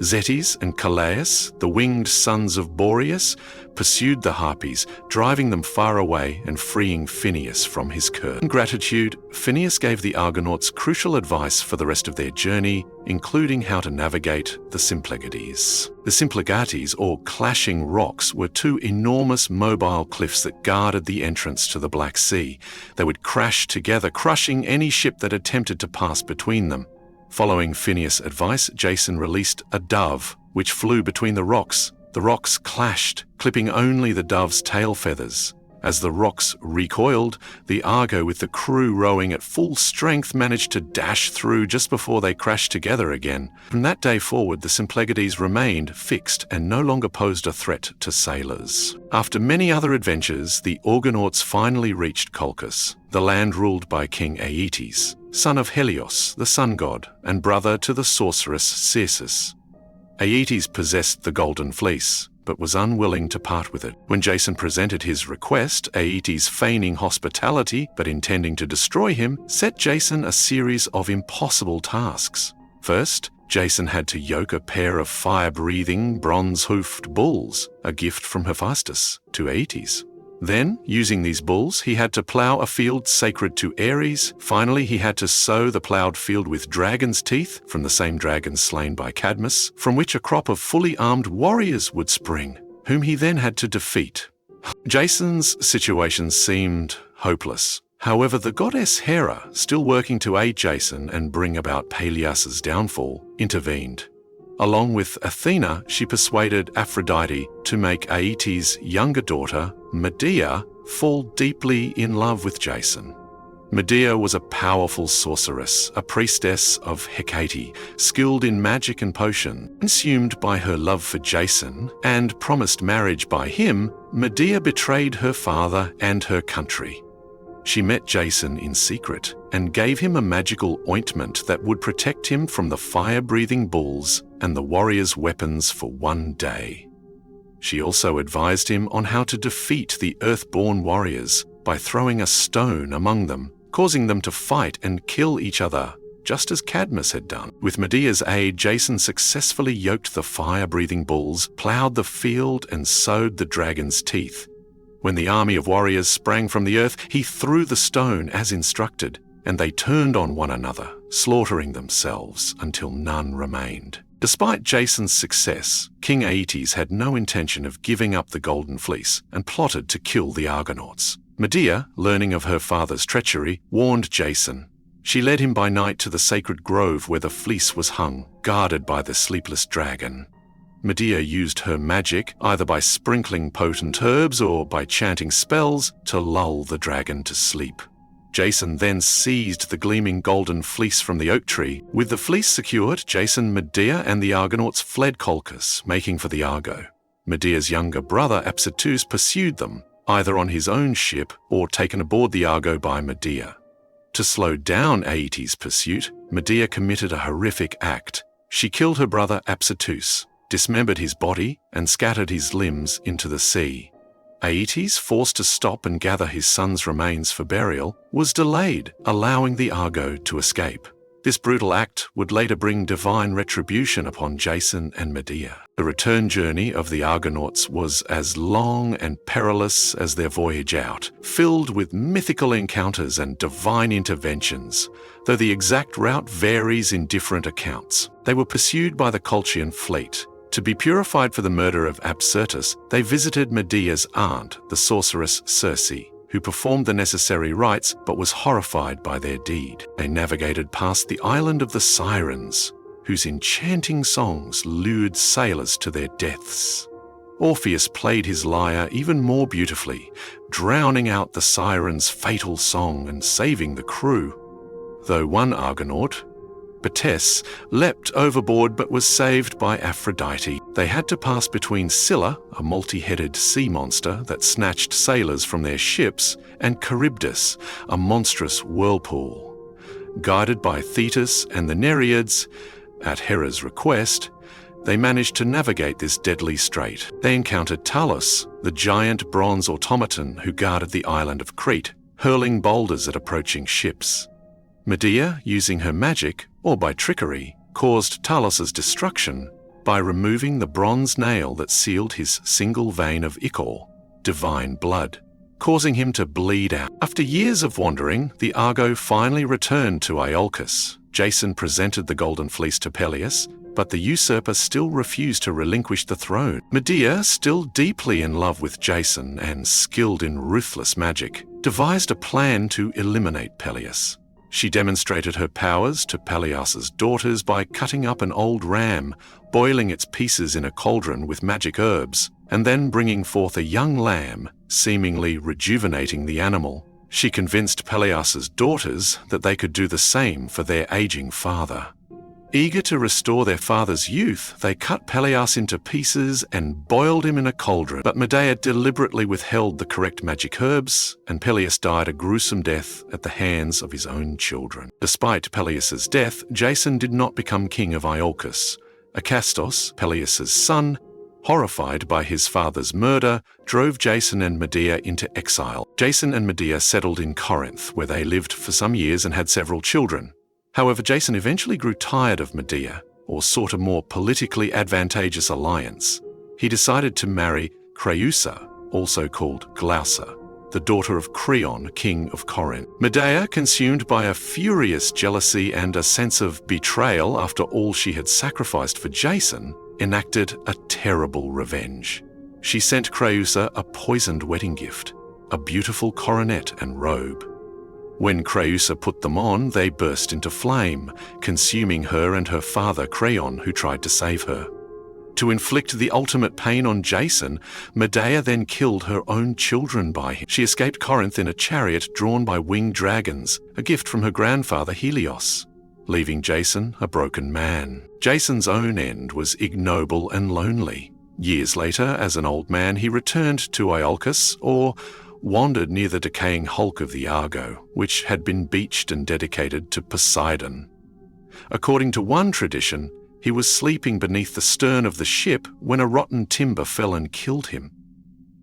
Zetes and Calais, the winged sons of Boreas, pursued the Harpies, driving them far away and freeing Phineus from his curse. In gratitude, Phineus gave the Argonauts crucial advice for the rest of their journey, including how to navigate the Symplegades. The Symplegades, or clashing rocks, were two enormous mobile cliffs that guarded the entrance to the Black Sea. They would crash together, crushing any ship that attempted to pass between them. Following Phineus' advice, Jason released a dove, which flew between the rocks The rocks clashed, clipping only the dove's tail feathers. As the rocks recoiled, the Argo with the crew rowing at full strength managed to dash through just before they crashed together again. From that day forward, the Symplegades remained fixed and no longer posed a threat to sailors. After many other adventures, the Argonauts finally reached Colchis, the land ruled by King Aeetes, son of Helios, the sun god, and brother to the sorceress Circe. Aeetes possessed the Golden Fleece, but was unwilling to part with it. When Jason presented his request, Aeetes, feigning hospitality but intending to destroy him, set Jason a series of impossible tasks. First, Jason had to yoke a pair of fire-breathing, bronze-hoofed bulls, a gift from Hephaestus, to Aeetes. Then, using these bulls, he had to plow a field sacred to Ares. Finally, he had to sow the plowed field with dragon's teeth, from the same dragons slain by Cadmus, from which a crop of fully armed warriors would spring, whom he then had to defeat. Jason's situation seemed hopeless. However, the goddess Hera, still working to aid Jason and bring about Peleus's downfall, intervened. Along with Athena, she persuaded Aphrodite to make Aeetes' younger daughter, Medea, fall deeply in love with Jason. Medea was a powerful sorceress, a priestess of Hecate, skilled in magic and potion. Consumed by her love for Jason and promised marriage by him, Medea betrayed her father and her country. She met Jason in secret and gave him a magical ointment that would protect him from the fire-breathing bulls and the warriors' weapons for one day. She also advised him on how to defeat the earth-born warriors by throwing a stone among them, causing them to fight and kill each other, just as Cadmus had done. With Medea's aid, Jason successfully yoked the fire-breathing bulls, plowed the field, and sowed the dragon's teeth. When the army of warriors sprang from the earth, he threw the stone as instructed, and they turned on one another, slaughtering themselves until none remained. Despite Jason's success, King Aeetes had no intention of giving up the Golden Fleece and plotted to kill the Argonauts. Medea, learning of her father's treachery, warned Jason. She led him by night to the sacred grove where the fleece was hung, guarded by the sleepless dragon. Medea used her magic, either by sprinkling potent herbs or by chanting spells, to lull the dragon to sleep. Jason then seized the gleaming golden fleece from the oak tree. With the fleece secured, Jason, Medea, and the Argonauts fled Colchis, making for the Argo. Medea's younger brother, Apsyrtus, pursued them, either on his own ship or taken aboard the Argo by Medea. To slow down Aeetes' pursuit, Medea committed a horrific act. She killed her brother Apsyrtus, dismembered his body, and scattered his limbs into the sea. Aeetes, forced to stop and gather his son's remains for burial, was delayed, allowing the Argo to escape. This brutal act would later bring divine retribution upon Jason and Medea. The return journey of the Argonauts was as long and perilous as their voyage out, filled with mythical encounters and divine interventions, though the exact route varies in different accounts. They were pursued by the Colchian fleet. To be purified for the murder of Apsyrtus, they visited Medea's aunt, the sorceress Circe, who performed the necessary rites but was horrified by their deed. They navigated past the island of the Sirens, whose enchanting songs lured sailors to their deaths. Orpheus played his lyre even more beautifully, drowning out the Sirens' fatal song and saving the crew. Though one Argonaut, Butes, leapt overboard but was saved by Aphrodite. They had to pass between Scylla, a multi-headed sea monster that snatched sailors from their ships, and Charybdis, a monstrous whirlpool. Guided by Thetis and the Nereids, at Hera's request, they managed to navigate this deadly strait. They encountered Talos, the giant bronze automaton who guarded the island of Crete, hurling boulders at approaching ships. Medea, using her magic, or by trickery, caused Talos's destruction by removing the bronze nail that sealed his single vein of ichor, divine blood, causing him to bleed out. After years of wandering, the Argo finally returned to Iolcus. Jason presented the Golden Fleece to Peleus, but the usurper still refused to relinquish the throne. Medea, still deeply in love with Jason and skilled in ruthless magic, devised a plan to eliminate Peleus. She demonstrated her powers to Peleus's daughters by cutting up an old ram, boiling its pieces in a cauldron with magic herbs, and then bringing forth a young lamb, seemingly rejuvenating the animal. She convinced Peleus's daughters that they could do the same for their aging father. Eager to restore their father's youth, they cut Peleus into pieces and boiled him in a cauldron. But Medea deliberately withheld the correct magic herbs, and Peleus died a gruesome death at the hands of his own children. Despite Peleus's death, Jason did not become king of Iolcus. Acastos, Peleus's son, horrified by his father's murder, drove Jason and Medea into exile. Jason and Medea settled in Corinth, where they lived for some years and had several children. However, Jason eventually grew tired of Medea, or sought a more politically advantageous alliance. He decided to marry Creusa, also called Glauca, the daughter of Creon, king of Corinth. Medea, consumed by a furious jealousy and a sense of betrayal after all she had sacrificed for Jason, enacted a terrible revenge. She sent Creusa a poisoned wedding gift, a beautiful coronet and robe. When Creusa put them on, they burst into flame, consuming her and her father Creon, who tried to save her. To inflict the ultimate pain on Jason, Medea then killed her own children by him. She escaped Corinth in a chariot drawn by winged dragons, a gift from her grandfather Helios, leaving Jason a broken man. Jason's own end was ignoble and lonely. Years later, as an old man, he returned to Iolcus, or wandered near the decaying hulk of the Argo, which had been beached and dedicated to Poseidon. According to one tradition, he was sleeping beneath the stern of the ship when a rotten timber fell and killed him.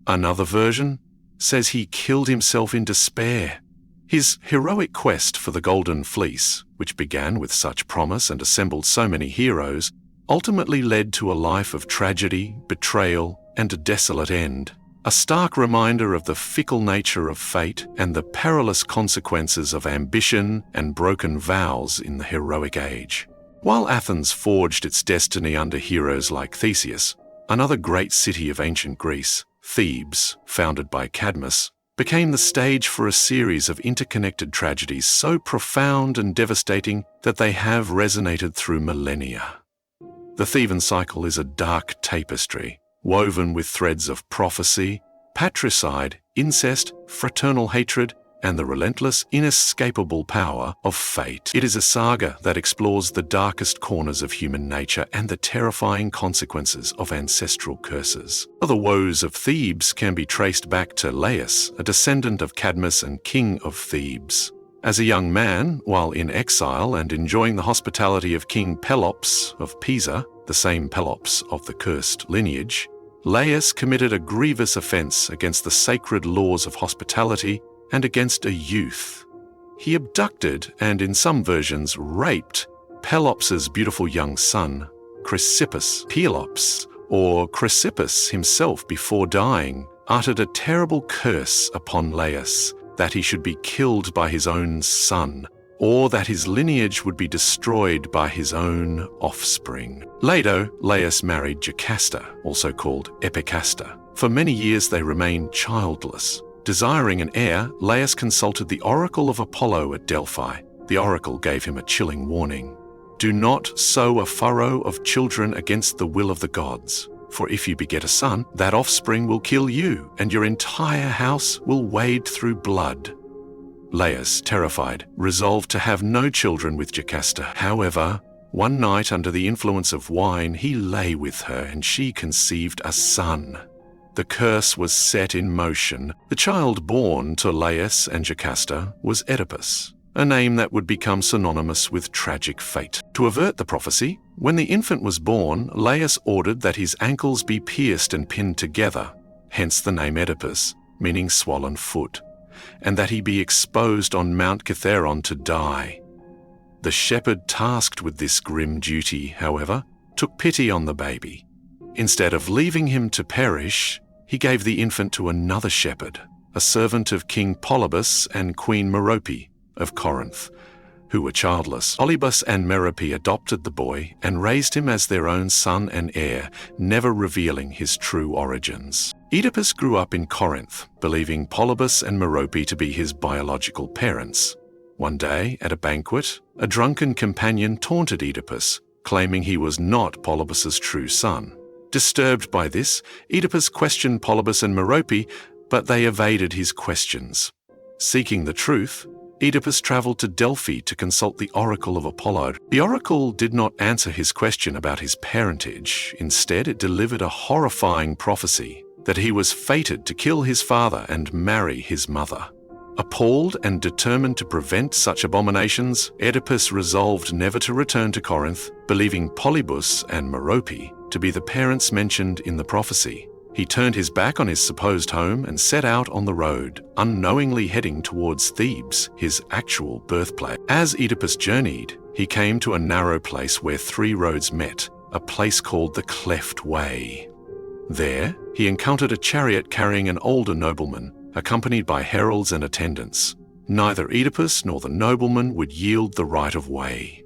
Another version says he killed himself in despair. His heroic quest for the Golden Fleece, which began with such promise and assembled so many heroes, ultimately led to a life of tragedy, betrayal, and a desolate end. A stark reminder of the fickle nature of fate and the perilous consequences of ambition and broken vows in the heroic age. While Athens forged its destiny under heroes like Theseus, another great city of ancient Greece, Thebes, founded by Cadmus, became the stage for a series of interconnected tragedies so profound and devastating that they have resonated through millennia. The Theban Cycle is a dark tapestry, woven with threads of prophecy, patricide, incest, fraternal hatred, and the relentless, inescapable power of fate. It is a saga that explores the darkest corners of human nature and the terrifying consequences of ancestral curses. The woes of Thebes can be traced back to Laius, a descendant of Cadmus and king of Thebes. As a young man, while in exile and enjoying the hospitality of King Pelops of Pisa, the same Pelops of the cursed lineage, Laius committed a grievous offense against the sacred laws of hospitality and against a youth. He abducted and, in some versions, raped Pelops's beautiful young son, Chrysippus. Pelops, or Chrysippus himself before dying, uttered a terrible curse upon Laius that he should be killed by his own son, or that his lineage would be destroyed by his own offspring. Later, Laius married Jocasta, also called Epicasta. For many years they remained childless. Desiring an heir, Laius consulted the oracle of Apollo at Delphi. The oracle gave him a chilling warning. Do not sow a furrow of children against the will of the gods, for if you beget a son, that offspring will kill you, and your entire house will wade through blood. Laius, terrified, resolved to have no children with Jocasta. However, one night under the influence of wine, he lay with her and she conceived a son. The curse was set in motion. The child born to Laius and Jocasta was Oedipus, a name that would become synonymous with tragic fate. To avert the prophecy, when the infant was born, Laius ordered that his ankles be pierced and pinned together, hence the name Oedipus, meaning swollen foot, and that he be exposed on Mount Kithaeron to die. The shepherd tasked with this grim duty, however, took pity on the baby. Instead of leaving him to perish, he gave the infant to another shepherd, a servant of King Polybus and Queen Merope of Corinth, who were childless. Polybus and Merope adopted the boy and raised him as their own son and heir, never revealing his true origins. Oedipus grew up in Corinth, believing Polybus and Merope to be his biological parents. One day, at a banquet, a drunken companion taunted Oedipus, claiming he was not Polybus's true son. Disturbed by this, Oedipus questioned Polybus and Merope, but they evaded his questions. Seeking the truth, Oedipus traveled to Delphi to consult the oracle of Apollo. The oracle did not answer his question about his parentage. Instead, it delivered a horrifying prophecy that he was fated to kill his father and marry his mother. Appalled and determined to prevent such abominations, Oedipus resolved never to return to Corinth, believing Polybus and Merope to be the parents mentioned in the prophecy. He turned his back on his supposed home and set out on the road, unknowingly heading towards Thebes, his actual birthplace. As Oedipus journeyed, he came to a narrow place where three roads met, a place called the Cleft Way. There, he encountered a chariot carrying an older nobleman, accompanied by heralds and attendants. Neither Oedipus nor the nobleman would yield the right of way.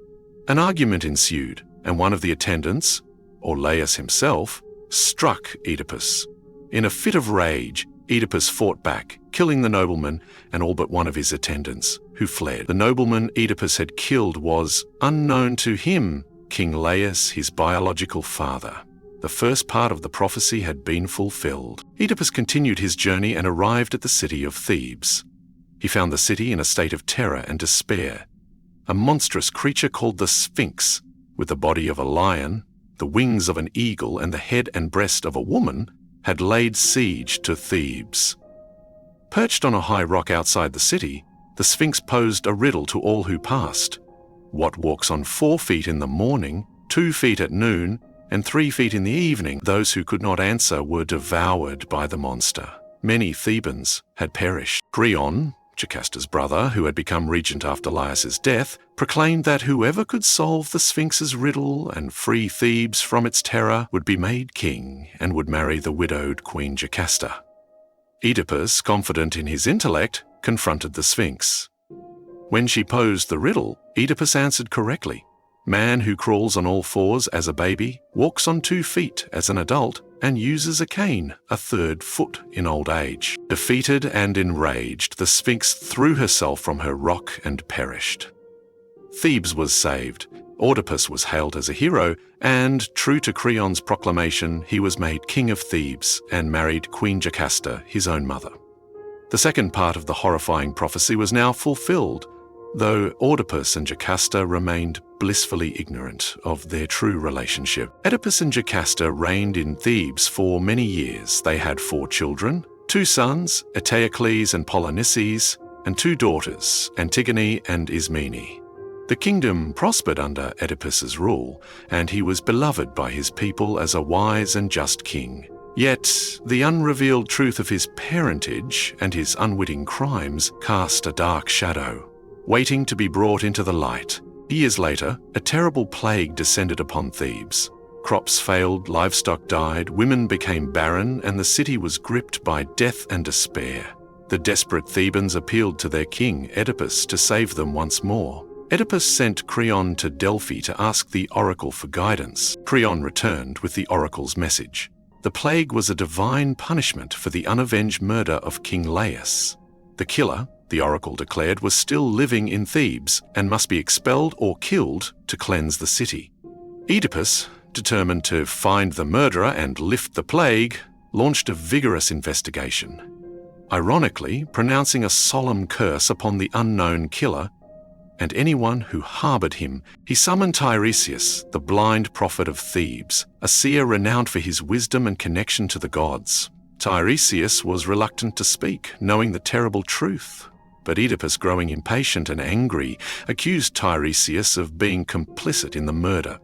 An argument ensued, and one of the attendants, or Laius himself, struck Oedipus. In a fit of rage, Oedipus fought back, killing the nobleman and all but one of his attendants, who fled. The nobleman Oedipus had killed was, unknown to him, King Laius, his biological father. The first part of the prophecy had been fulfilled. Oedipus continued his journey and arrived at the city of Thebes. He found the city in a state of terror and despair. A monstrous creature called the Sphinx, with the body of a lion, the wings of an eagle, and the head and breast of a woman, had laid siege to Thebes. Perched on a high rock outside the city, the Sphinx posed a riddle to all who passed. What walks on 4 feet in the morning, 2 feet at noon, and 3 feet in the evening? Those who could not answer were devoured by the monster. Many Thebans had perished. Creon, Jocasta's brother, who had become regent after Laius's death, proclaimed that whoever could solve the Sphinx's riddle and free Thebes from its terror would be made king and would marry the widowed Queen Jocasta. Oedipus, confident in his intellect, confronted the Sphinx. When she posed the riddle, Oedipus answered correctly. Man who crawls on all fours as a baby, walks on 2 feet as an adult, and uses a cane, a 3rd foot, in old age. Defeated and enraged, the Sphinx threw herself from her rock and perished. Thebes was saved. Oedipus was hailed as a hero, and, true to Creon's proclamation, he was made king of Thebes and married Queen Jocasta, his own mother. The second part of the horrifying prophecy was now fulfilled, though Oedipus and Jocasta remained blissfully ignorant of their true relationship. Oedipus and Jocasta reigned in Thebes for many years. They had 4 children, 2 sons, Eteocles and Polynices, and 2 daughters, Antigone and Ismene. The kingdom prospered under Oedipus's rule, and he was beloved by his people as a wise and just king. Yet, the unrevealed truth of his parentage and his unwitting crimes cast a dark shadow, waiting to be brought into the light. Years later, a terrible plague descended upon Thebes. Crops failed, livestock died, women became barren, and the city was gripped by death and despair. The desperate Thebans appealed to their king, Oedipus, to save them once more. Oedipus sent Creon to Delphi to ask the oracle for guidance. Creon returned with the oracle's message. The plague was a divine punishment for the unavenged murder of King Laius. The killer, the oracle declared, was still living in Thebes and must be expelled or killed to cleanse the city. Oedipus, determined to find the murderer and lift the plague, launched a vigorous investigation. Ironically, pronouncing a solemn curse upon the unknown killer and anyone who harbored him, he summoned Tiresias, the blind prophet of Thebes, a seer renowned for his wisdom and connection to the gods. Tiresias was reluctant to speak, knowing the terrible truth. But Oedipus, growing impatient and angry, accused Tiresias of being complicit in the murder.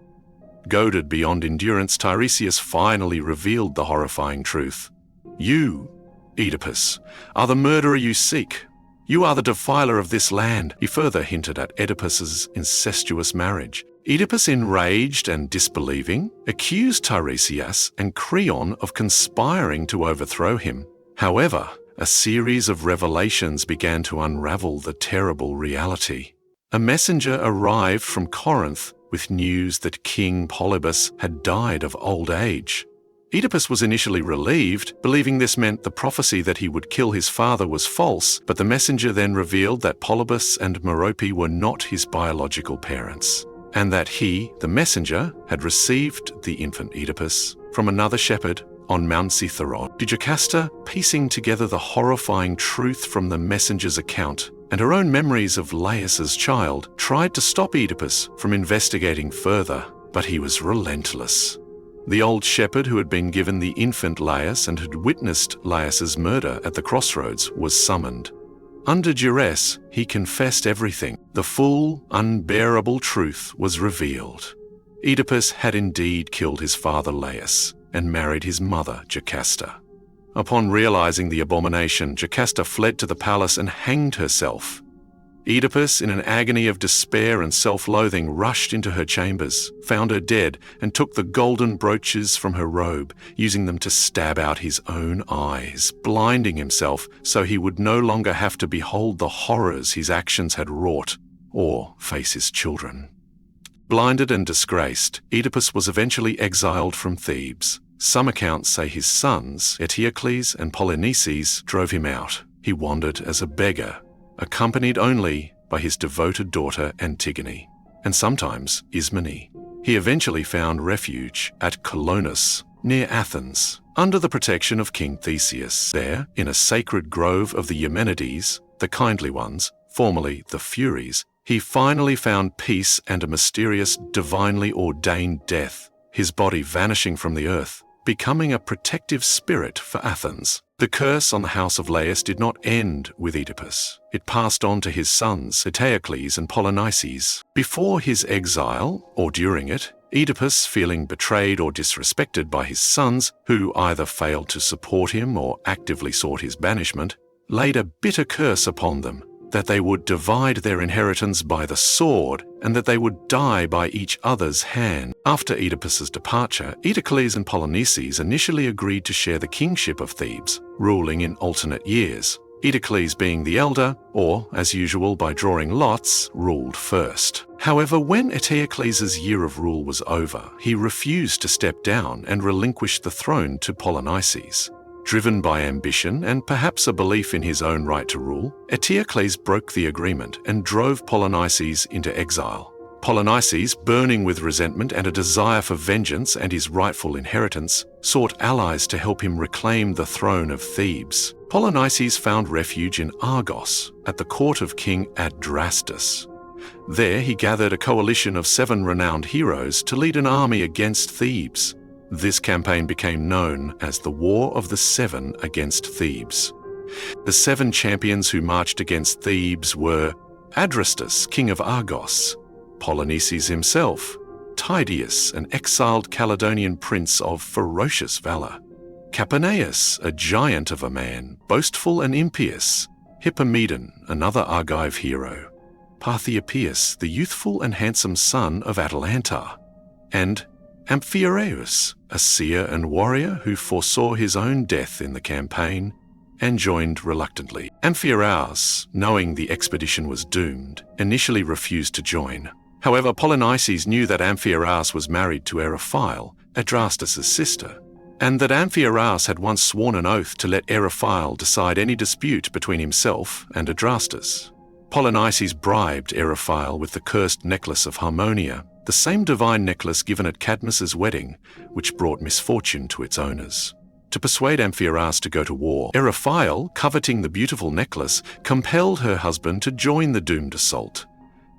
Goaded beyond endurance, Tiresias finally revealed the horrifying truth. You, Oedipus, are the murderer you seek. You are the defiler of this land. He further hinted at Oedipus's incestuous marriage. Oedipus, enraged and disbelieving, accused Tiresias and Creon of conspiring to overthrow him. However, a series of revelations began to unravel the terrible reality. A messenger arrived from Corinth with news that King Polybus had died of old age. Oedipus was initially relieved, believing this meant the prophecy that he would kill his father was false, but the messenger then revealed that Polybus and Merope were not his biological parents, and that he, the messenger, had received the infant Oedipus from another shepherd on Mount Cithaeron. Jocasta, piecing together the horrifying truth from the messenger's account and her own memories of Laius's child, tried to stop Oedipus from investigating further, but he was relentless. The old shepherd who had been given the infant Laius and had witnessed Laius's murder at the crossroads was summoned. Under duress, he confessed everything. The full, unbearable truth was revealed. Oedipus had indeed killed his father Laius and married his mother Jocasta. Upon realizing the abomination, Jocasta fled to the palace and hanged herself. Oedipus, in an agony of despair and self-loathing, rushed into her chambers, found her dead, and took the golden brooches from her robe, using them to stab out his own eyes, blinding himself so he would no longer have to behold the horrors his actions had wrought or face his children. Blinded and disgraced, Oedipus was eventually exiled from Thebes. Some accounts say his sons, Eteocles and Polynices, drove him out. He wandered as a beggar, accompanied only by his devoted daughter Antigone, and sometimes Ismene. He eventually found refuge at Colonus, near Athens, under the protection of King Theseus. There, in a sacred grove of the Eumenides, the kindly ones, formerly the Furies, he finally found peace and a mysterious, divinely ordained death, his body vanishing from the earth, becoming a protective spirit for Athens. The curse on the house of Laius did not end with Oedipus. It passed on to his sons, Eteocles and Polynices. Before his exile, or during it, Oedipus, feeling betrayed or disrespected by his sons, who either failed to support him or actively sought his banishment, laid a bitter curse upon them, that they would divide their inheritance by the sword, and that they would die by each other's hand. After Oedipus's departure, Eteocles and Polynices initially agreed to share the kingship of Thebes, ruling in alternate years. Eteocles, being the elder, or, as usual by drawing lots, ruled first. However, when Eteocles' year of rule was over, he refused to step down and relinquish the throne to Polynices. Driven by ambition and perhaps a belief in his own right to rule, Eteocles broke the agreement and drove Polynices into exile. Polynices, burning with resentment and a desire for vengeance and his rightful inheritance, sought allies to help him reclaim the throne of Thebes. Polynices found refuge in Argos, at the court of King Adrastus. There he gathered a coalition of 7 renowned heroes to lead an army against Thebes. This campaign became known as the War of the Seven against Thebes. The 7 champions who marched against Thebes were Adrastus, king of Argos, Polynices himself, Tydeus, an exiled Caledonian prince of ferocious valor, Capaneus, a giant of a man, boastful and impious, Hippomedon, another Argive hero, Parthiopæus, the youthful and handsome son of Atalanta, and Amphiaraus, a seer and warrior who foresaw his own death in the campaign and joined reluctantly. Amphiaraus, knowing the expedition was doomed, initially refused to join. However, Polynices knew that Amphiaraus was married to Eriphyle, Adrastus' sister, and that Amphiaraus had once sworn an oath to let Eriphyle decide any dispute between himself and Adrastus. Polynices bribed Eriphyle with the cursed necklace of Harmonia, the same divine necklace given at Cadmus's wedding, which brought misfortune to its owners. To persuade Amphiaraus to go to war, Eriphyle, coveting the beautiful necklace, compelled her husband to join the doomed assault.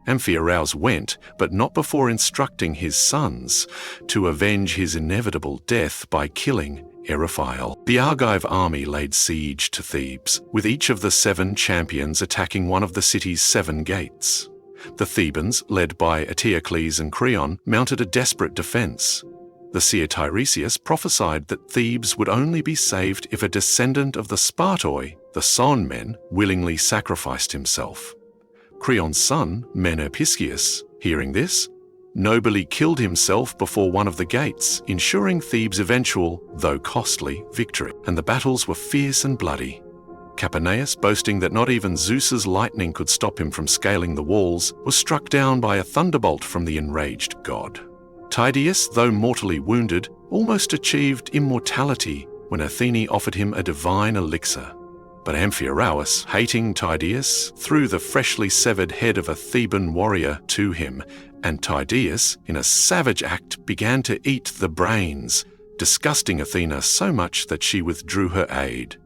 Amphiaraus went, but not before instructing his sons to avenge his inevitable death by killing Eriphyle. The Argive army laid siege to Thebes, with each of the 7 champions attacking one of the city's 7 gates. The Thebans, led by Eteocles and Creon, mounted a desperate defense. The seer Tiresias prophesied that Thebes would only be saved if a descendant of the Spartoi, the Son men, willingly sacrificed himself. Creon's son, Menopiscius, hearing this, nobly killed himself before one of the gates, ensuring Thebes' eventual, though costly, victory. And the battles were fierce and bloody. Capaneus, boasting that not even Zeus's lightning could stop him from scaling the walls, was struck down by a thunderbolt from the enraged god. Tydeus, though mortally wounded, almost achieved immortality when Athene offered him a divine elixir. But Amphiaraus, hating Tydeus, threw the freshly severed head of a Theban warrior to him, and Tydeus, in a savage act, began to eat the brains, disgusting Athena so much that she withdrew her aid.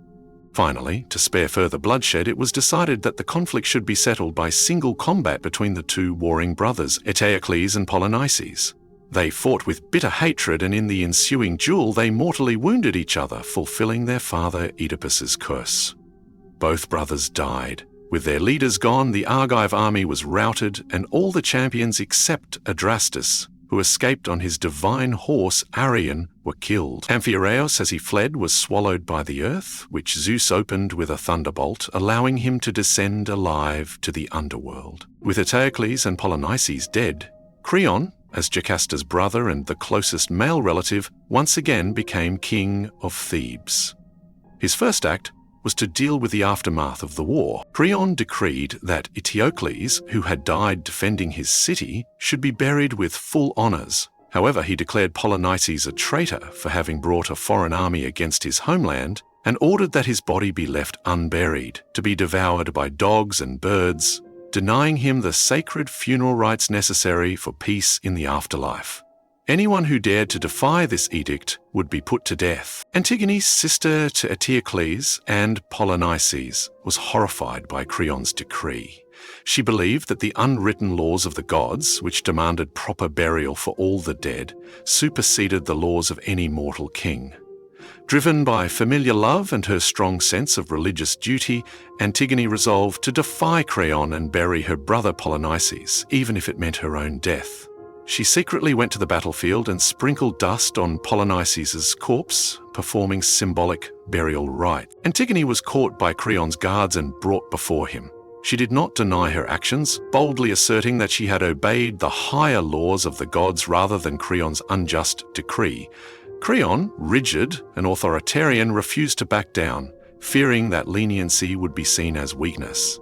Finally, to spare further bloodshed, it was decided that the conflict should be settled by single combat between the two warring brothers, Eteocles and Polynices. They fought with bitter hatred, and in the ensuing duel they mortally wounded each other, fulfilling their father Oedipus's curse. Both brothers died. With their leaders gone, the Argive army was routed, and all the champions except Adrastus, who escaped on his divine horse Arion, were killed. Amphiaraus, as he fled, was swallowed by the earth, which Zeus opened with a thunderbolt, allowing him to descend alive to the underworld. With Eteocles and Polynices dead, Creon, as Jocasta's brother and the closest male relative, once again became king of Thebes. His first act was to deal with the aftermath of the war. Creon decreed that Eteocles, who had died defending his city, should be buried with full honors. However, he declared Polynices a traitor for having brought a foreign army against his homeland, and ordered that his body be left unburied, to be devoured by dogs and birds, denying him the sacred funeral rites necessary for peace in the afterlife. Anyone who dared to defy this edict would be put to death. Antigone, sister to Eteocles and Polynices, was horrified by Creon's decree. She believed that the unwritten laws of the gods, which demanded proper burial for all the dead, superseded the laws of any mortal king. Driven by familiar love and her strong sense of religious duty, Antigone resolved to defy Creon and bury her brother Polynices, even if it meant her own death. She secretly went to the battlefield and sprinkled dust on Polynices' corpse, performing symbolic burial rites. Antigone was caught by Creon's guards and brought before him. She did not deny her actions, boldly asserting that she had obeyed the higher laws of the gods rather than Creon's unjust decree. Creon, rigid and authoritarian, refused to back down, fearing that leniency would be seen as weakness.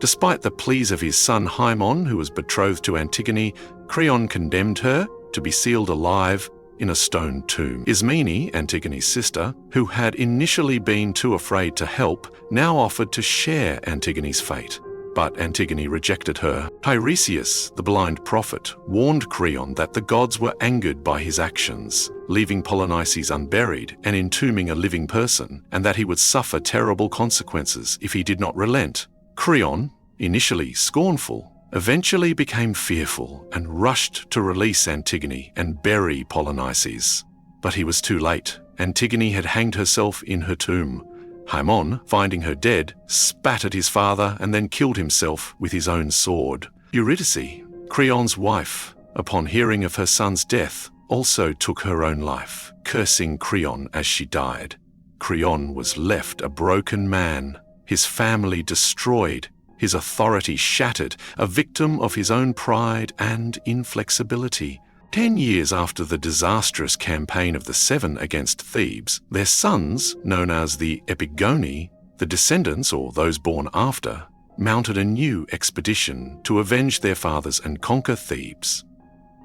Despite the pleas of his son Haemon, who was betrothed to Antigone, Creon condemned her to be sealed alive in a stone tomb. Ismene, Antigone's sister, who had initially been too afraid to help, now offered to share Antigone's fate. But Antigone rejected her. Tiresias, the blind prophet, warned Creon that the gods were angered by his actions, leaving Polynices unburied and entombing a living person, and that he would suffer terrible consequences if he did not relent. Creon, initially scornful, eventually became fearful and rushed to release Antigone and bury Polynices. But he was too late. Antigone had hanged herself in her tomb. Haemon, finding her dead, spat at his father and then killed himself with his own sword. Eurydice, Creon's wife, upon hearing of her son's death, also took her own life, cursing Creon as she died. Creon was left a broken man, his family destroyed, his authority shattered, a victim of his own pride and inflexibility. 10 years after the disastrous campaign of the Seven against Thebes, their sons, known as the Epigoni, the descendants or those born after, mounted a new expedition to avenge their fathers and conquer Thebes.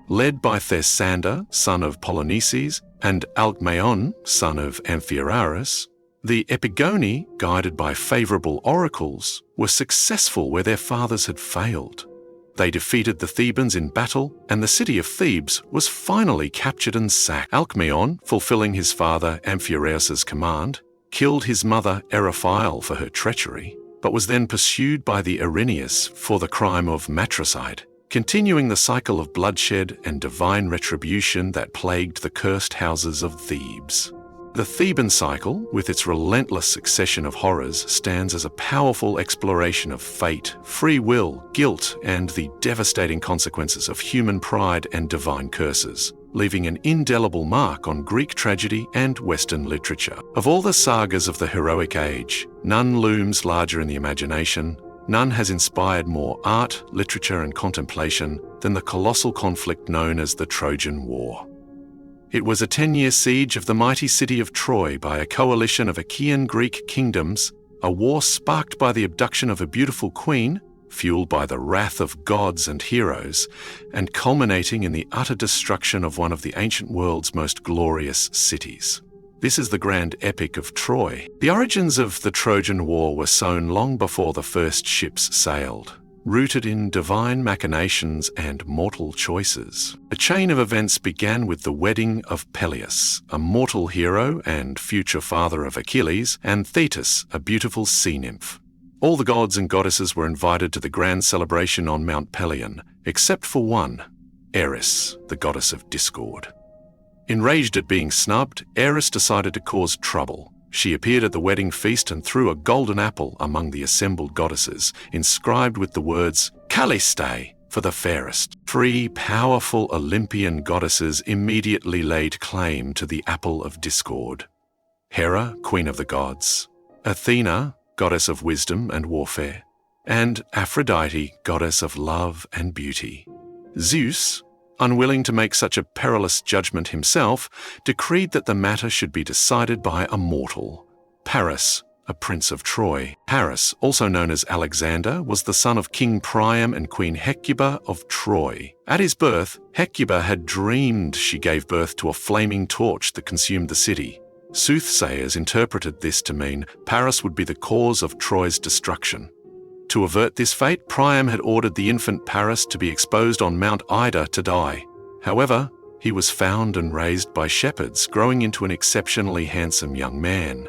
Led by Thesander, son of Polynices, and Alcmaeon, son of Amphiaraus, the Epigoni, guided by favorable oracles, were successful where their fathers had failed. They defeated the Thebans in battle, and the city of Thebes was finally captured and sacked. Alcmaeon, fulfilling his father Amphiaraus's command, killed his mother Eryphile for her treachery, but was then pursued by the Erinyes for the crime of matricide, continuing the cycle of bloodshed and divine retribution that plagued the cursed houses of Thebes. The Theban Cycle, with its relentless succession of horrors, stands as a powerful exploration of fate, free will, guilt, and the devastating consequences of human pride and divine curses, leaving an indelible mark on Greek tragedy and Western literature. Of all the sagas of the heroic age, none looms larger in the imagination, none has inspired more art, literature, and contemplation than the colossal conflict known as the Trojan War. It was a 10-year siege of the mighty city of Troy by a coalition of Achaean Greek kingdoms, a war sparked by the abduction of a beautiful queen, fueled by the wrath of gods and heroes, and culminating in the utter destruction of one of the ancient world's most glorious cities. This is the grand epic of Troy. The origins of the Trojan War were sown long before the first ships sailed, rooted in divine machinations and mortal choices. A chain of events began with the wedding of Peleus, a mortal hero and future father of Achilles, and Thetis, a beautiful sea nymph. All the gods and goddesses were invited to the grand celebration on Mount Pelion, except for one, Eris, the goddess of discord. Enraged at being snubbed, Eris decided to cause trouble. She appeared at the wedding feast and threw a golden apple among the assembled goddesses, inscribed with the words, Callistae, for the fairest. 3 powerful Olympian goddesses immediately laid claim to the apple of discord. Hera, queen of the gods, Athena, goddess of wisdom and warfare, and Aphrodite, goddess of love and beauty. Zeus, unwilling to make such a perilous judgment himself, decreed that the matter should be decided by a mortal, Paris, a prince of Troy. Paris, also known as Alexander, was the son of King Priam and Queen Hecuba of Troy. At his birth, Hecuba had dreamed she gave birth to a flaming torch that consumed the city. Soothsayers interpreted this to mean Paris would be the cause of Troy's destruction. To avert this fate, Priam had ordered the infant Paris to be exposed on Mount Ida to die. However, he was found and raised by shepherds, growing into an exceptionally handsome young man.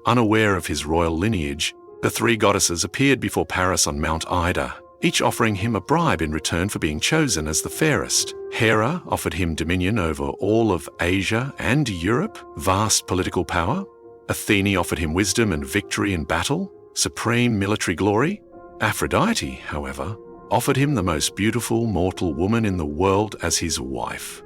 Unaware of his royal lineage, the 3 goddesses appeared before Paris on Mount Ida, each offering him a bribe in return for being chosen as the fairest. Hera offered him dominion over all of Asia and Europe, vast political power. Athene offered him wisdom and victory in battle, supreme military glory. Aphrodite, however, offered him the most beautiful mortal woman in the world as his wife.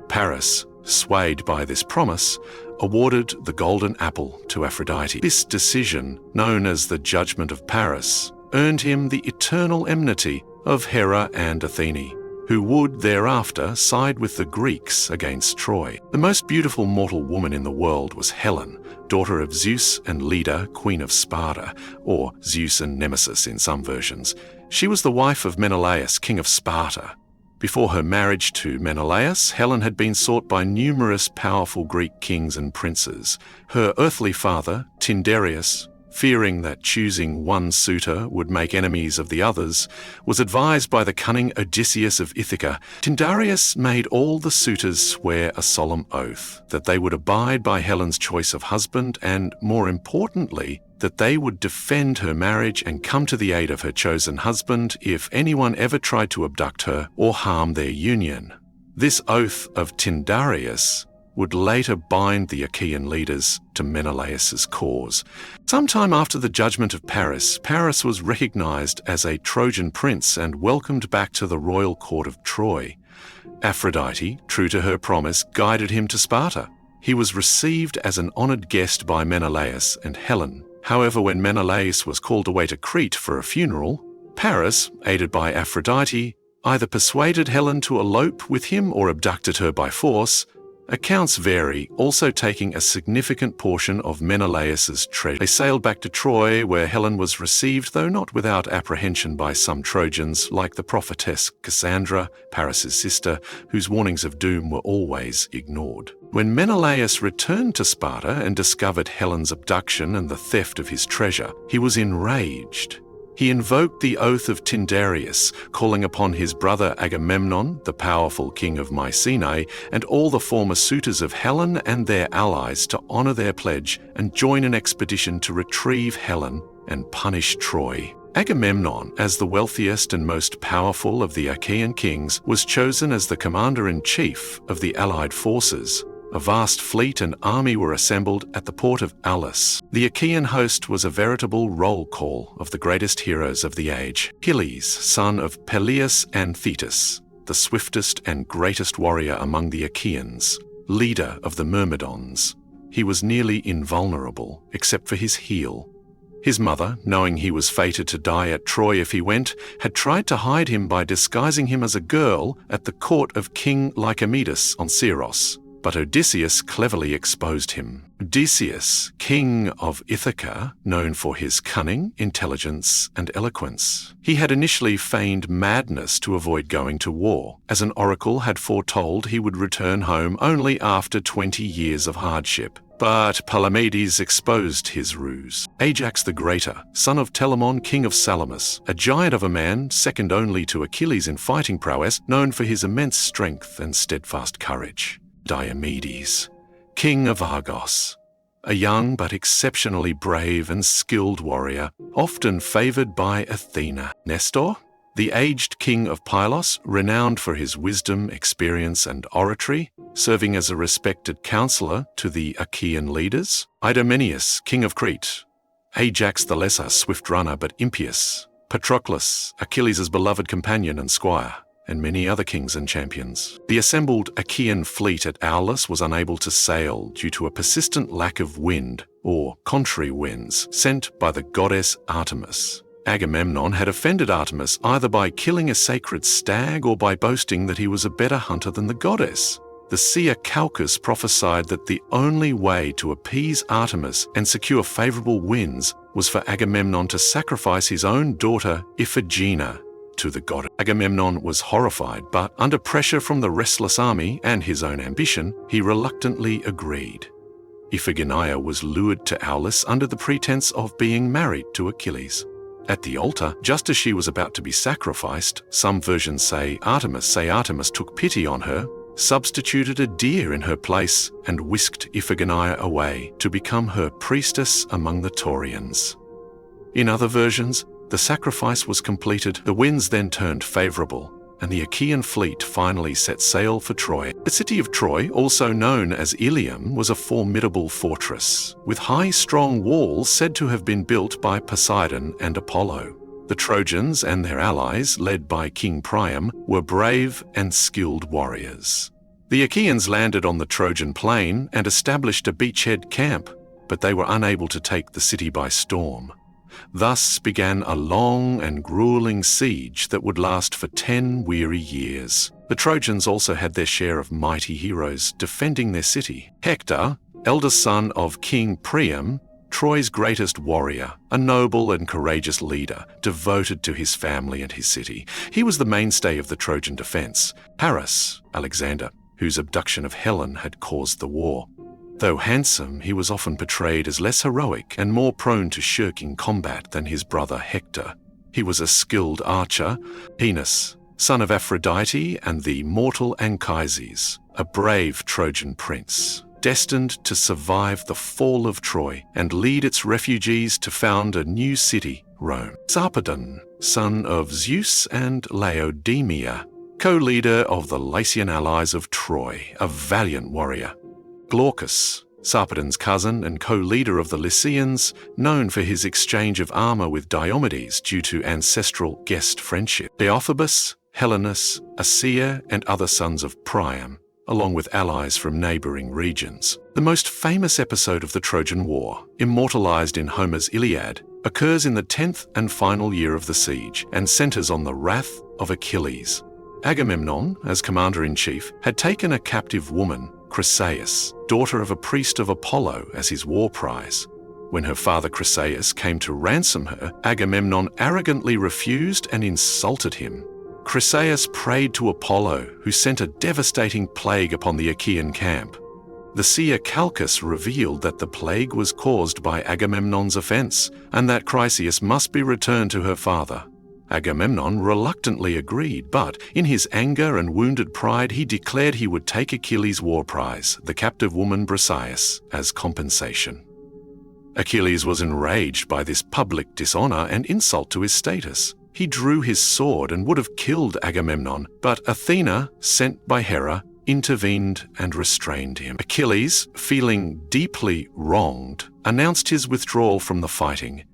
Paris, swayed by this promise, awarded the golden apple to Aphrodite. This decision, known as the Judgment of Paris, earned him the eternal enmity of Hera and Athene, who would thereafter side with the Greeks against Troy. The most beautiful mortal woman in the world was Helen, daughter of Zeus and Leda, queen of Sparta, or Zeus and Nemesis in some versions. She was the wife of Menelaus, king of Sparta. Before her marriage to Menelaus, Helen had been sought by numerous powerful Greek kings and princes. Her earthly father, Tyndareus, fearing that choosing one suitor would make enemies of the others, was advised by the cunning Odysseus of Ithaca. Tyndareus made all the suitors swear a solemn oath that they would abide by Helen's choice of husband and, more importantly, that they would defend her marriage and come to the aid of her chosen husband if anyone ever tried to abduct her or harm their union. This oath of Tyndareus would later bind the Achaean leaders to Menelaus's cause. Sometime after the judgment of Paris, Paris was recognized as a Trojan prince and welcomed back to the royal court of Troy. Aphrodite, true to her promise, guided him to Sparta. He was received as an honored guest by Menelaus and Helen. However, when Menelaus was called away to Crete for a funeral, Paris, aided by Aphrodite, either persuaded Helen to elope with him or abducted her by force. Accounts vary, also taking a significant portion of Menelaus's treasure. They sailed back to Troy, where Helen was received, though not without apprehension, by some Trojans, like the prophetess Cassandra, Paris's sister, whose warnings of doom were always ignored. When Menelaus returned to Sparta and discovered Helen's abduction and the theft of his treasure, he was enraged. He invoked the oath of Tyndareus, calling upon his brother Agamemnon, the powerful king of Mycenae, and all the former suitors of Helen and their allies to honor their pledge and join an expedition to retrieve Helen and punish Troy. Agamemnon, as the wealthiest and most powerful of the Achaean kings, was chosen as the commander-in-chief of the allied forces. A vast fleet and army were assembled at the port of Aulis. The Achaean host was a veritable roll call of the greatest heroes of the age. Achilles, son of Peleus and Thetis, the swiftest and greatest warrior among the Achaeans, leader of the Myrmidons. He was nearly invulnerable, except for his heel. His mother, knowing he was fated to die at Troy if he went, had tried to hide him by disguising him as a girl at the court of King Lycomedes on Syros. but Odysseus cleverly exposed him. Odysseus, king of Ithaca, known for his cunning, intelligence, and eloquence. He had initially feigned madness to avoid going to war, as an oracle had foretold he would return home only after 20 years of hardship. But Palamedes exposed his ruse. Ajax the Greater, son of Telamon, king of Salamis, a giant of a man second only to Achilles in fighting prowess, known for his immense strength and steadfast courage. Diomedes, king of Argos, a young but exceptionally brave and skilled warrior, often favored by Athena. Nestor, the aged king of Pylos, renowned for his wisdom, experience, and oratory, serving as a respected counselor to the Achaean leaders. Idomeneus, king of Crete, Ajax the Lesser, swift runner but impious, Patroclus, Achilles' beloved companion and squire, and many other kings and champions. The assembled Achaean fleet at Aulis was unable to sail due to a persistent lack of wind, or contrary winds, sent by the goddess Artemis. Agamemnon had offended Artemis either by killing a sacred stag or by boasting that he was a better hunter than the goddess. The seer Calchas prophesied that the only way to appease Artemis and secure favorable winds was for Agamemnon to sacrifice his own daughter Iphigenia to the goddess. Agamemnon was horrified, but under pressure from the restless army and his own ambition, he reluctantly agreed. Iphigenia was lured to Aulis under the pretense of being married to Achilles. At the altar, just as she was about to be sacrificed, some versions say Artemis took pity on her, substituted a deer in her place, and whisked Iphigenia away to become her priestess among the Taurians. In other versions, the sacrifice was completed, the winds then turned favorable, and the Achaean fleet finally set sail for Troy. The city of Troy, also known as Ilium, was a formidable fortress, with high, strong walls said to have been built by Poseidon and Apollo. The Trojans and their allies, led by King Priam, were brave and skilled warriors. The Achaeans landed on the Trojan plain and established a beachhead camp, but they were unable to take the city by storm. Thus began a long and grueling siege that would last for 10 weary years. The Trojans also had their share of mighty heroes defending their city. Hector, eldest son of King Priam, Troy's greatest warrior, a noble and courageous leader, devoted to his family and his city. He was the mainstay of the Trojan defense. Paris, Alexander, whose abduction of Helen had caused the war. Though handsome, he was often portrayed as less heroic and more prone to shirking combat than his brother Hector. He was a skilled archer. Enos, son of Aphrodite and the mortal Anchises, a brave Trojan prince, destined to survive the fall of Troy and lead its refugees to found a new city, Rome. Sarpedon, son of Zeus and Laodamia, co-leader of the Lycian allies of Troy, a valiant warrior. Glaucus, Sarpedon's cousin and co-leader of the Lycians, known for his exchange of armor with Diomedes due to ancestral guest friendship. Deiphobus, Helenus, a seer, and other sons of Priam, along with allies from neighboring regions. The most famous episode of the Trojan War, immortalized in Homer's Iliad, occurs in the 10th and final year of the siege and centers on the wrath of Achilles. Agamemnon, as commander-in-chief, had taken a captive woman, Chryseis, daughter of a priest of Apollo, as his war prize. When her father Chryseis came to ransom her, Agamemnon arrogantly refused and insulted him. Chryseis prayed to Apollo, who sent a devastating plague upon the Achaean camp. The seer Calchas revealed that the plague was caused by Agamemnon's offense, and that Chryseis must be returned to her father. Agamemnon reluctantly agreed, but in his anger and wounded pride, he declared he would take Achilles' war prize, the captive woman Briseis, as compensation. Achilles was enraged by this public dishonor and insult to his status. He drew his sword and would have killed Agamemnon, but Athena, sent by Hera, intervened and restrained him. Achilles, feeling deeply wronged, announced his withdrawal from the fighting,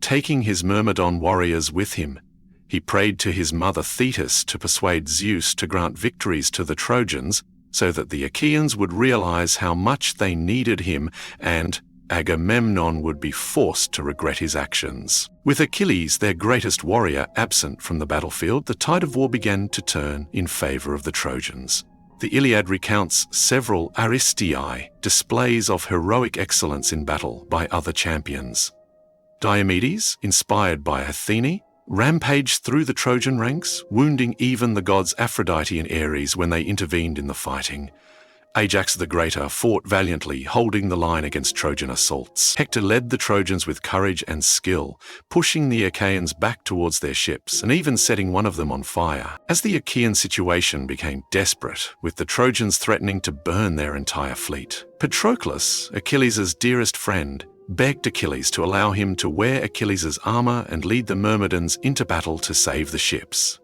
taking his Myrmidon warriors with him. He prayed to his mother Thetis to persuade Zeus to grant victories to the Trojans so that the Achaeans would realize how much they needed him and Agamemnon would be forced to regret his actions. With Achilles, their greatest warrior, absent from the battlefield, the tide of war began to turn in favor of the Trojans. The Iliad recounts several aristii, displays of heroic excellence in battle by other champions. Diomedes, inspired by Athene, rampaged through the Trojan ranks, wounding even the gods Aphrodite and Ares when they intervened in the fighting. Ajax the Greater fought valiantly, holding the line against Trojan assaults. Hector led the Trojans with courage and skill, pushing the Achaeans back towards their ships and even setting one of them on fire. As the Achaean situation became desperate, with the Trojans threatening to burn their entire fleet, Patroclus, Achilles' dearest friend, begged Achilles to allow him to wear Achilles' armor and lead the Myrmidons into battle to save the ships.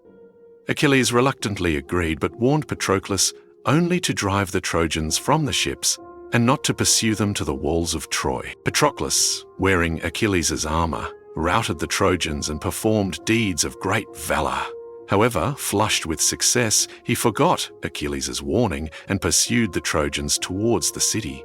Achilles reluctantly agreed, but warned Patroclus only to drive the Trojans from the ships and not to pursue them to the walls of Troy. Patroclus, wearing Achilles' armor, routed the Trojans and performed deeds of great valor. However, flushed with success, he forgot Achilles' warning and pursued the Trojans towards the city.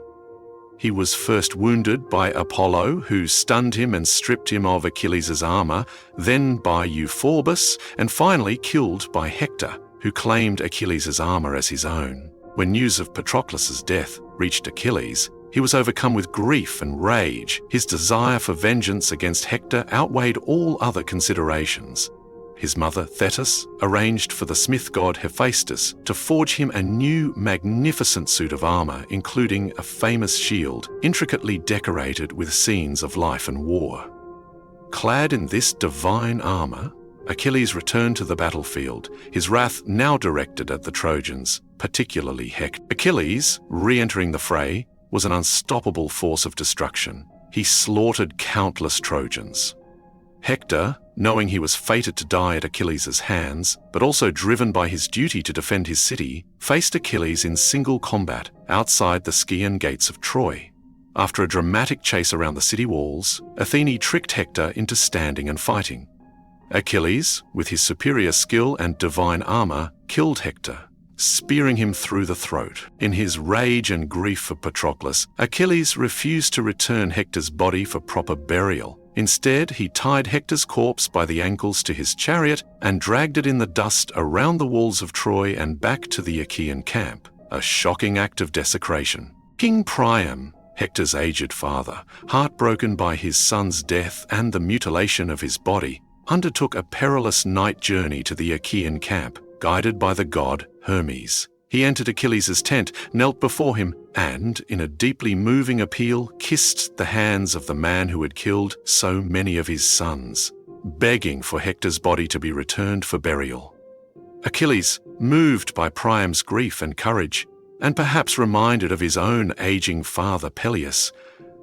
He was first wounded by Apollo, who stunned him and stripped him of Achilles' armor, then by Euphorbus, and finally killed by Hector, who claimed Achilles' armor as his own. When news of Patroclus' death reached Achilles, he was overcome with grief and rage. His desire for vengeance against Hector outweighed all other considerations. His mother, Thetis, arranged for the smith god Hephaestus to forge him a new, magnificent suit of armor, including a famous shield, intricately decorated with scenes of life and war. Clad in this divine armor, Achilles returned to the battlefield, his wrath now directed at the Trojans, particularly Hector. Achilles, re-entering the fray, was an unstoppable force of destruction. He slaughtered countless Trojans. Hector, knowing he was fated to die at Achilles' hands, but also driven by his duty to defend his city, faced Achilles in single combat outside the Scaean gates of Troy. After a dramatic chase around the city walls, Athene tricked Hector into standing and fighting. Achilles, with his superior skill and divine armor, killed Hector, spearing him through the throat. In his rage and grief for Patroclus, Achilles refused to return Hector's body for proper burial. Instead, he tied Hector's corpse by the ankles to his chariot and dragged it in the dust around the walls of Troy and back to the Achaean camp, a shocking act of desecration. King Priam, Hector's aged father, heartbroken by his son's death and the mutilation of his body, undertook a perilous night journey to the Achaean camp, guided by the god Hermes. He entered Achilles' tent, knelt before him, and, in a deeply moving appeal, kissed the hands of the man who had killed so many of his sons, begging for Hector's body to be returned for burial. Achilles, moved by Priam's grief and courage, and perhaps reminded of his own aging father Peleus,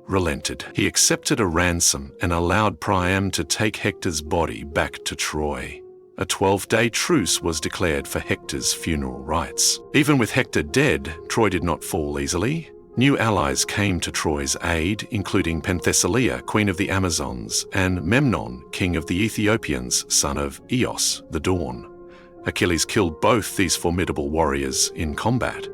relented. He accepted a ransom and allowed Priam to take Hector's body back to Troy. A 12-day truce was declared for Hector's funeral rites. Even with Hector dead, Troy did not fall easily. New allies came to Troy's aid, including Penthesilea, queen of the Amazons, and Memnon, king of the Ethiopians, son of Eos, the Dawn. Achilles killed both these formidable warriors in combat.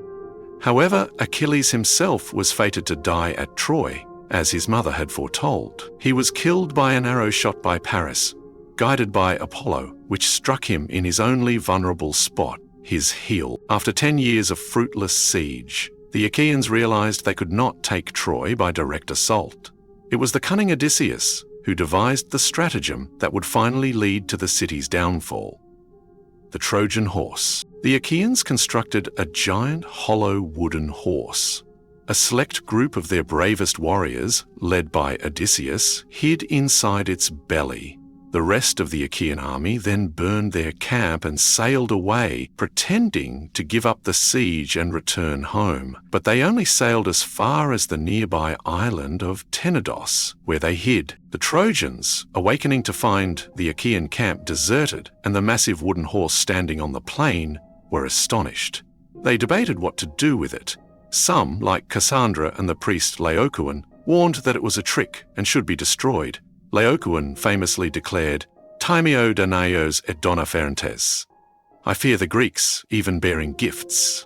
However, Achilles himself was fated to die at Troy, as his mother had foretold. He was killed by an arrow shot by Paris, guided by Apollo, which struck him in his only vulnerable spot, his heel. After 10 years of fruitless siege, the Achaeans realized they could not take Troy by direct assault. It was the cunning Odysseus who devised the stratagem that would finally lead to the city's downfall. The Trojan horse. The Achaeans constructed a giant hollow wooden horse. A select group of their bravest warriors, led by Odysseus, hid inside its belly. The rest of the Achaean army then burned their camp and sailed away, pretending to give up the siege and return home. But they only sailed as far as the nearby island of Tenedos, where they hid. The Trojans, awakening to find the Achaean camp deserted and the massive wooden horse standing on the plain, were astonished. They debated what to do with it. Some, like Cassandra and the priest Laocoon, warned that it was a trick and should be destroyed. Laocoon famously declared, "Timeo Danaios et dona ferentes." I fear the Greeks, even bearing gifts.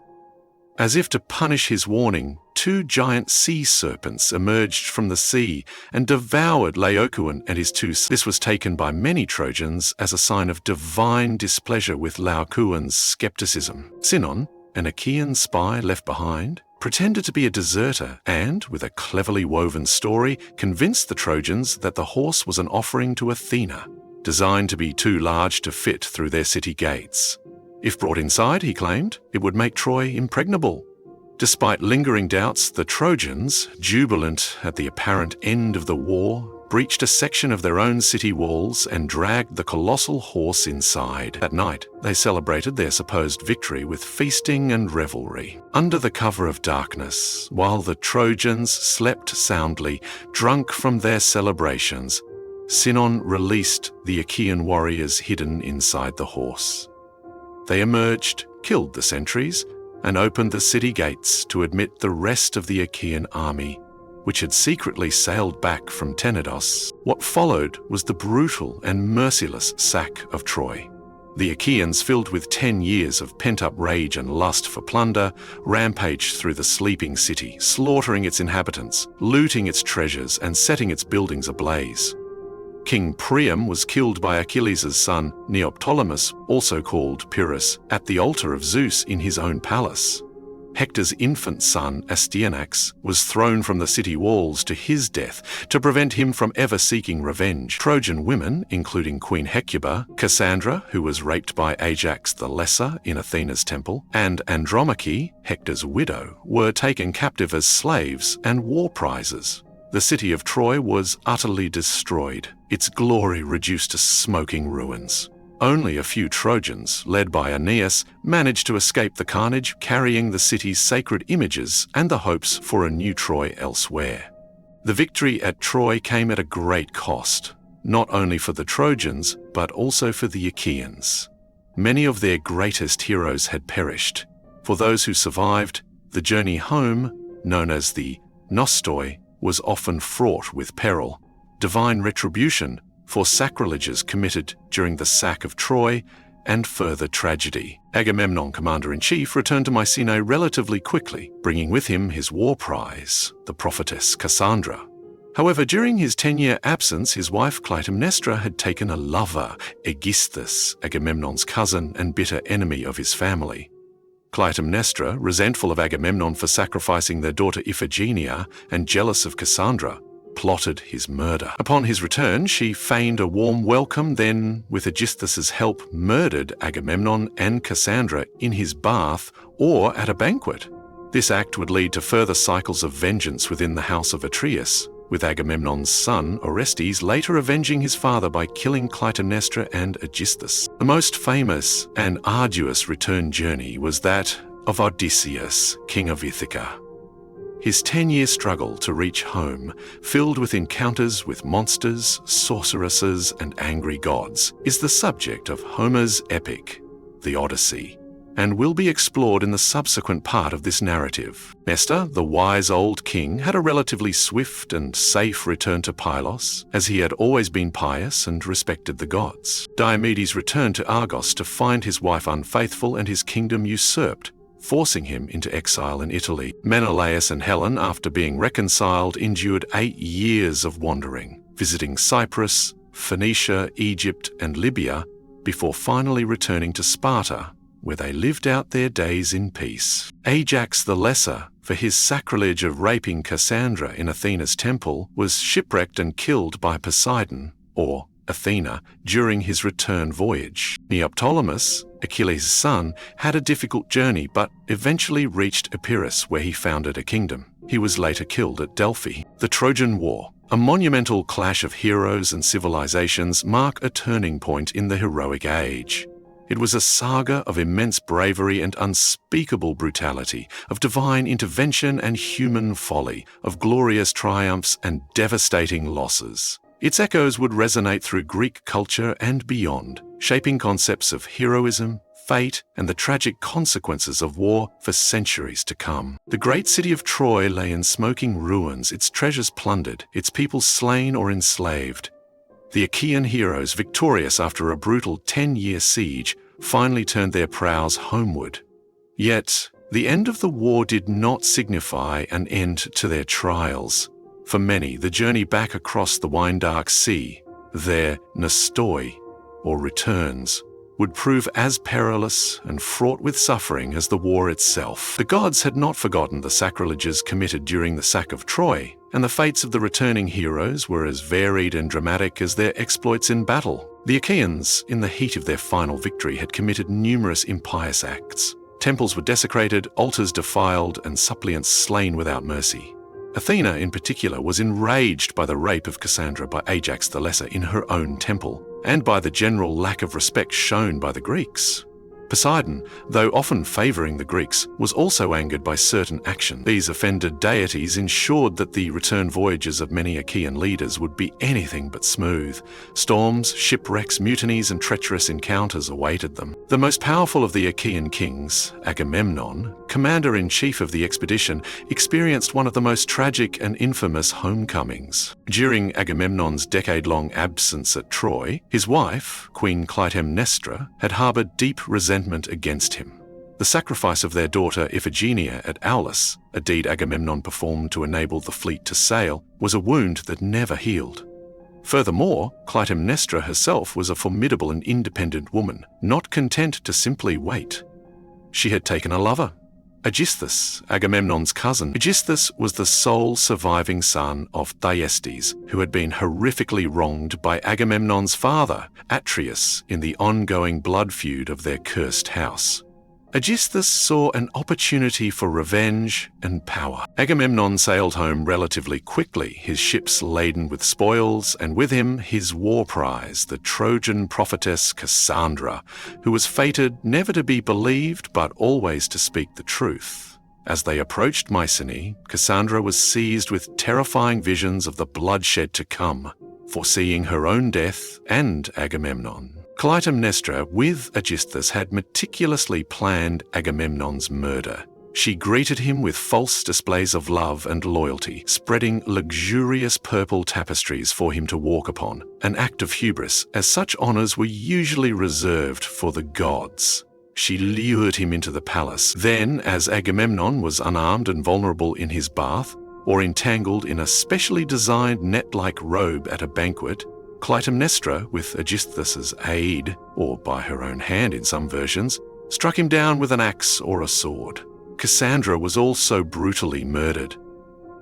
As if to punish his warning, 2 giant sea serpents emerged from the sea and devoured Laocoon and his 2 sons. This was taken by many Trojans as a sign of divine displeasure with Laocoon's skepticism. Sinon, an Achaean spy left behind, pretended to be a deserter and, with a cleverly woven story, convinced the Trojans that the horse was an offering to Athena, designed to be too large to fit through their city gates. If brought inside, he claimed, it would make Troy impregnable. Despite lingering doubts, the Trojans, jubilant at the apparent end of the war, breached a section of their own city walls and dragged the colossal horse inside. That night, they celebrated their supposed victory with feasting and revelry. Under the cover of darkness, while the Trojans slept soundly, drunk from their celebrations, Sinon released the Achaean warriors hidden inside the horse. They emerged, killed the sentries, and opened the city gates to admit the rest of the Achaean army, which had secretly sailed back from Tenedos. What followed was the brutal and merciless sack of Troy. The Achaeans, filled with 10 years of pent-up rage and lust for plunder, rampaged through the sleeping city, slaughtering its inhabitants, looting its treasures, and setting its buildings ablaze. King Priam was killed by Achilles' son Neoptolemus, also called Pyrrhus, at the altar of Zeus in his own palace. Hector's infant son, Astyanax, was thrown from the city walls to his death to prevent him from ever seeking revenge. Trojan women, including Queen Hecuba, Cassandra, who was raped by Ajax the Lesser in Athena's temple, and Andromache, Hector's widow, were taken captive as slaves and war prizes. The city of Troy was utterly destroyed, its glory reduced to smoking ruins. Only a few Trojans, led by Aeneas, managed to escape the carnage, carrying the city's sacred images and the hopes for a new Troy elsewhere. The victory at Troy came at a great cost, not only for the Trojans, but also for the Achaeans. Many of their greatest heroes had perished. For those who survived, the journey home, known as the Nostoi, was often fraught with peril, divine retribution for sacrileges committed during the sack of Troy, and further tragedy. Agamemnon, commander-in-chief, returned to Mycenae relatively quickly, bringing with him his war prize, the prophetess Cassandra. However, during his 10-year absence, his wife Clytemnestra had taken a lover, Aegisthus, Agamemnon's cousin and bitter enemy of his family. Clytemnestra, resentful of Agamemnon for sacrificing their daughter Iphigenia and jealous of Cassandra, plotted his murder. Upon his return, she feigned a warm welcome, then, with Aegisthus's help, murdered Agamemnon and Cassandra in his bath or at a banquet. This act would lead to further cycles of vengeance within the house of Atreus, with Agamemnon's son, Orestes, later avenging his father by killing Clytemnestra and Aegisthus. The most famous and arduous return journey was that of Odysseus, king of Ithaca. His 10-year struggle to reach home, filled with encounters with monsters, sorceresses, and angry gods, is the subject of Homer's epic, the Odyssey, and will be explored in the subsequent part of this narrative. Nestor, the wise old king, had a relatively swift and safe return to Pylos, as he had always been pious and respected the gods. Diomedes returned to Argos to find his wife unfaithful and his kingdom usurped, forcing him into exile in Italy. Menelaus and Helen, after being reconciled, endured 8 years of wandering, visiting Cyprus, Phoenicia, Egypt, and Libya, before finally returning to Sparta, where they lived out their days in peace. Ajax the Lesser, for his sacrilege of raping Cassandra in Athena's temple, was shipwrecked and killed by Poseidon, or Athena, during his return voyage. Neoptolemus, Achilles' son, had a difficult journey but eventually reached Epirus, where he founded a kingdom. He was later killed at Delphi. The Trojan War, a monumental clash of heroes and civilizations, mark a turning point in the heroic age. It was a saga of immense bravery and unspeakable brutality, of divine intervention and human folly, of glorious triumphs and devastating losses. Its echoes would resonate through Greek culture and beyond, shaping concepts of heroism, fate, and the tragic consequences of war for centuries to come. The great city of Troy lay in smoking ruins, its treasures plundered, its people slain or enslaved. The Achaean heroes, victorious after a brutal 10-year siege, finally turned their prows homeward. Yet, the end of the war did not signify an end to their trials. For many, the journey back across the wine-dark sea, their Nostoi, or returns, would prove as perilous and fraught with suffering as the war itself. The gods had not forgotten the sacrileges committed during the sack of Troy, and the fates of the returning heroes were as varied and dramatic as their exploits in battle. The Achaeans, in the heat of their final victory, had committed numerous impious acts. Temples were desecrated, altars defiled, and suppliants slain without mercy. Athena, in particular, was enraged by the rape of Cassandra by Ajax the Lesser in her own temple, and by the general lack of respect shown by the Greeks. Poseidon, though often favouring the Greeks, was also angered by certain action. These offended deities ensured that the return voyages of many Achaean leaders would be anything but smooth. Storms, shipwrecks, mutinies, and treacherous encounters awaited them. The most powerful of the Achaean kings, Agamemnon, commander-in-chief of the expedition, experienced one of the most tragic and infamous homecomings. During Agamemnon's decade-long absence at Troy, his wife, Queen Clytemnestra, had harboured deep resentment against him. The sacrifice of their daughter Iphigenia at Aulis, a deed Agamemnon performed to enable the fleet to sail, was a wound that never healed. Furthermore, Clytemnestra herself was a formidable and independent woman, not content to simply wait. She had taken a lover, Aegisthus, Agamemnon's cousin. Aegisthus was the sole surviving son of Thyestes, who had been horrifically wronged by Agamemnon's father, Atreus, in the ongoing blood feud of their cursed house. Aegisthus saw an opportunity for revenge and power. Agamemnon sailed home relatively quickly, his ships laden with spoils, and with him his war prize, the Trojan prophetess Cassandra, who was fated never to be believed but always to speak the truth. As they approached Mycenae, Cassandra was seized with terrifying visions of the bloodshed to come, foreseeing her own death and Agamemnon. Clytemnestra, with Aegisthus, had meticulously planned Agamemnon's murder. She greeted him with false displays of love and loyalty, spreading luxurious purple tapestries for him to walk upon, an act of hubris, as such honours were usually reserved for the gods. She lured him into the palace. Then, as Agamemnon was unarmed and vulnerable in his bath, or entangled in a specially designed net-like robe at a banquet, Clytemnestra, with Aegisthus's aid, or by her own hand in some versions, struck him down with an axe or a sword. Cassandra was also brutally murdered.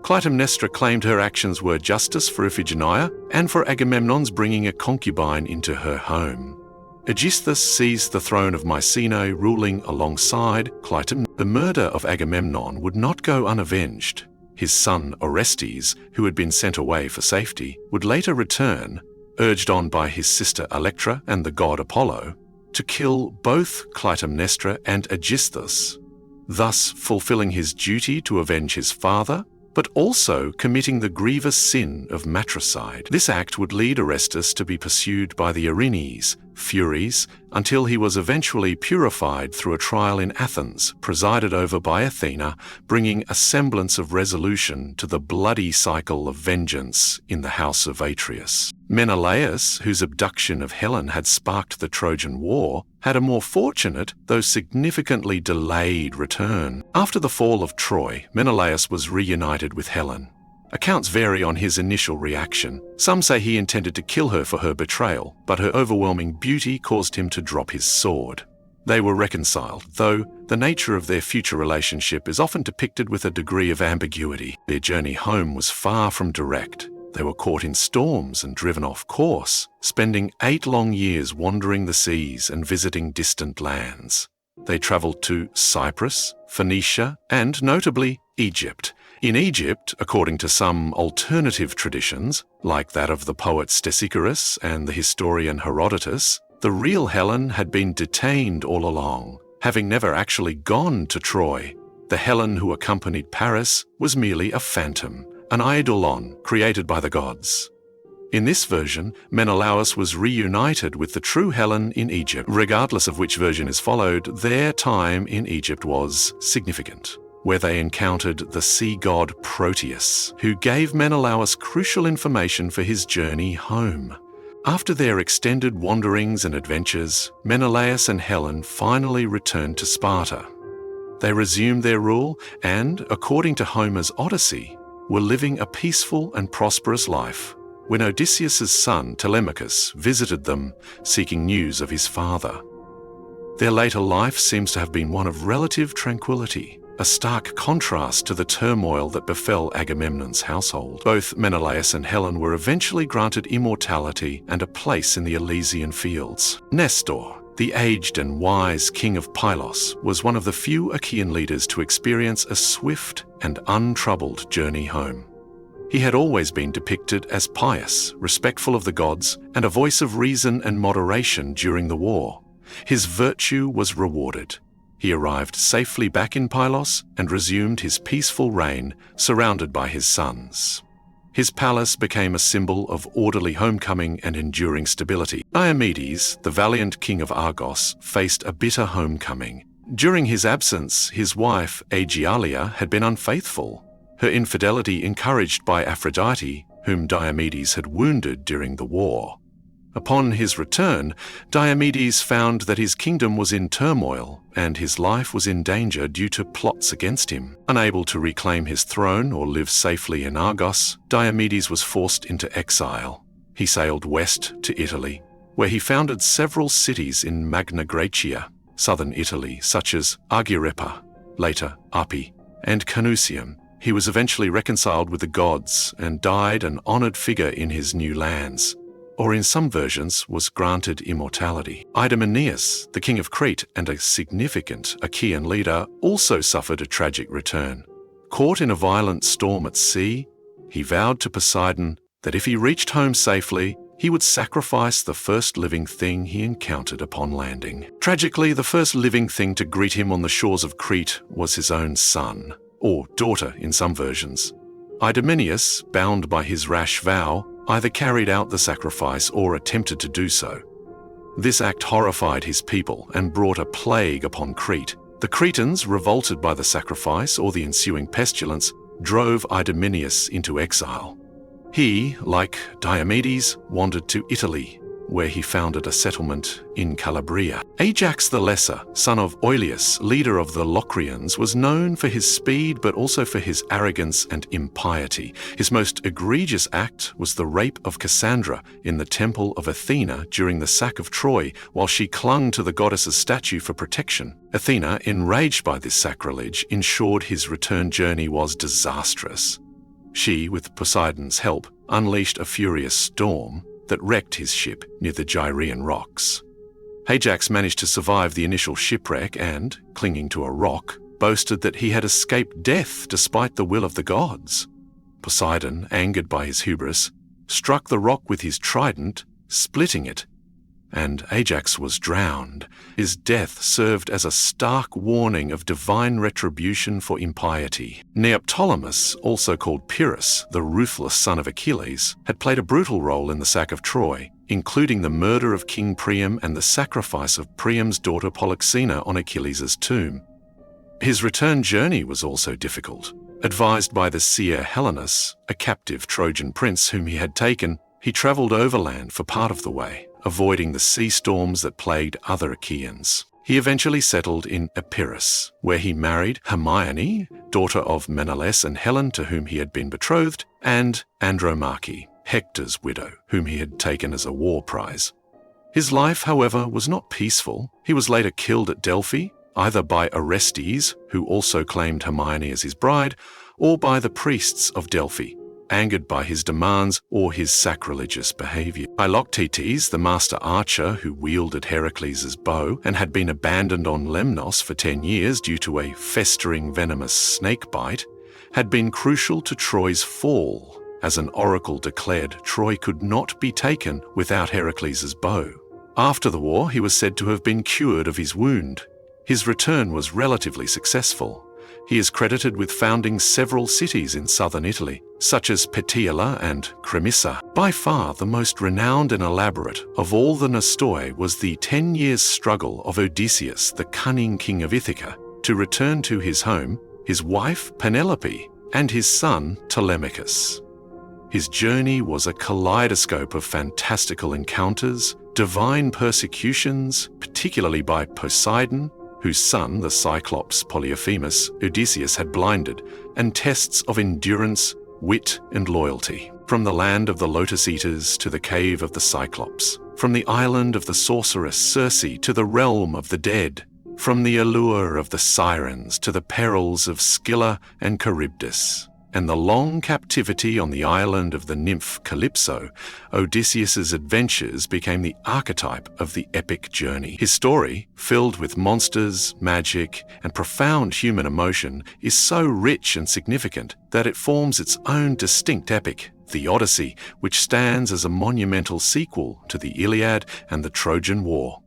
Clytemnestra claimed her actions were justice for Iphigenia and for Agamemnon's bringing a concubine into her home. Aegisthus seized the throne of Mycenae, ruling alongside Clytemnestra. The murder of Agamemnon would not go unavenged. His son Orestes, who had been sent away for safety, would later return, urged on by his sister Electra and the god Apollo, to kill both Clytemnestra and Aegisthus, thus fulfilling his duty to avenge his father, but also committing the grievous sin of matricide. This act would lead Orestes to be pursued by the Erinyes, Furies, until he was eventually purified through a trial in Athens, presided over by Athena, bringing a semblance of resolution to the bloody cycle of vengeance in the house of Atreus. Menelaus, whose abduction of Helen had sparked the Trojan War, had a more fortunate, though significantly delayed return. After the fall of Troy, Menelaus was reunited with Helen. Accounts vary on his initial reaction. Some say he intended to kill her for her betrayal, but her overwhelming beauty caused him to drop his sword. They were reconciled, though the nature of their future relationship is often depicted with a degree of ambiguity. Their journey home was far from direct. They were caught in storms and driven off course, spending 8 long years wandering the seas and visiting distant lands. They travelled to Cyprus, Phoenicia, and notably Egypt. In Egypt, according to some alternative traditions, like that of the poet Stesichorus and the historian Herodotus, the real Helen had been detained all along, having never actually gone to Troy. The Helen who accompanied Paris was merely a phantom, an eidolon created by the gods. In this version, Menelaus was reunited with the true Helen in Egypt. Regardless of which version is followed, their time in Egypt was significant, where they encountered the sea god Proteus, who gave Menelaus crucial information for his journey home. After their extended wanderings and adventures, Menelaus and Helen finally returned to Sparta. They resumed their rule and, according to Homer's Odyssey, were living a peaceful and prosperous life when Odysseus' son Telemachus visited them, seeking news of his father. Their later life seems to have been one of relative tranquility, a stark contrast to the turmoil that befell Agamemnon's household. Both Menelaus and Helen were eventually granted immortality and a place in the Elysian fields. Nestor, the aged and wise king of Pylos, was one of the few Achaean leaders to experience a swift and untroubled journey home. He had always been depicted as pious, respectful of the gods, and a voice of reason and moderation during the war. His virtue was rewarded. He arrived safely back in Pylos and resumed his peaceful reign, surrounded by his sons. His palace became a symbol of orderly homecoming and enduring stability. Diomedes, the valiant king of Argos, faced a bitter homecoming. During his absence, his wife, Aegialia, had been unfaithful, her infidelity encouraged by Aphrodite, whom Diomedes had wounded during the war. Upon his return, Diomedes found that his kingdom was in turmoil and his life was in danger due to plots against him. Unable to reclaim his throne or live safely in Argos, Diomedes was forced into exile. He sailed west to Italy, where he founded several cities in Magna Graecia, southern Italy, such as Agirepa, later Api, and Canusium. He was eventually reconciled with the gods and died an honored figure in his new lands, or in some versions was granted immortality. Idomeneus, the king of Crete and a significant Achaean leader, also suffered a tragic return. Caught in a violent storm at sea, he vowed to Poseidon that if he reached home safely, he would sacrifice the first living thing he encountered upon landing. Tragically, the first living thing to greet him on the shores of Crete was his own son, or daughter in some versions. Idomeneus, bound by his rash vow, either carried out the sacrifice or attempted to do so. This act horrified his people and brought a plague upon Crete. The Cretans, revolted by the sacrifice or the ensuing pestilence, drove Idomeneus into exile. He, like Diomedes, wandered to Italy, where he founded a settlement in Calabria. Ajax the Lesser, son of Oileus, leader of the Locrians, was known for his speed but also for his arrogance and impiety. His most egregious act was the rape of Cassandra in the temple of Athena during the sack of Troy, while she clung to the goddess's statue for protection. Athena, enraged by this sacrilege, ensured his return journey was disastrous. She, with Poseidon's help, unleashed a furious storm that wrecked his ship near the Gyraean rocks. Ajax managed to survive the initial shipwreck and, clinging to a rock, boasted that he had escaped death despite the will of the gods. Poseidon, angered by his hubris, struck the rock with his trident, splitting it, and Ajax was drowned. His death served as a stark warning of divine retribution for impiety. Neoptolemus, also called Pyrrhus, the ruthless son of Achilles, had played a brutal role in the sack of Troy, including the murder of King Priam and the sacrifice of Priam's daughter Polyxena on Achilles' tomb. His return journey was also difficult. Advised by the seer Helenus, a captive Trojan prince whom he had taken, he travelled overland for part of the way, avoiding the sea storms that plagued other Achaeans. He eventually settled in Epirus, where he married Hermione, daughter of Menelaus and Helen, to whom he had been betrothed, and Andromache, Hector's widow, whom he had taken as a war prize. His life, however, was not peaceful. He was later killed at Delphi, either by Orestes, who also claimed Hermione as his bride, or by the priests of Delphi, angered by his demands or his sacrilegious behavior. Philoctetes, the master archer who wielded Heracles' bow and had been abandoned on Lemnos for 10 years due to a festering venomous snake bite, had been crucial to Troy's fall, as an oracle declared Troy could not be taken without Heracles' bow. After the war, he was said to have been cured of his wound. His return was relatively successful. He is credited with founding several cities in southern Italy, such as Petiola and Cremissa. By far the most renowned and elaborate of all the Nostoi was the 10 years struggle of Odysseus, the cunning king of Ithaca, to return to his home, his wife Penelope, and his son Telemachus. His journey was a kaleidoscope of fantastical encounters, divine persecutions, particularly by Poseidon, whose son, the Cyclops Polyphemus, Odysseus had blinded, and tests of endurance, wit, and loyalty. From the land of the Lotus Eaters to the cave of the Cyclops, from the island of the sorceress Circe to the realm of the dead, from the allure of the sirens to the perils of Scylla and Charybdis, and the long captivity on the island of the nymph Calypso, Odysseus's adventures became the archetype of the epic journey. His story, filled with monsters, magic, and profound human emotion, is so rich and significant that it forms its own distinct epic, the Odyssey, which stands as a monumental sequel to the Iliad and the Trojan War.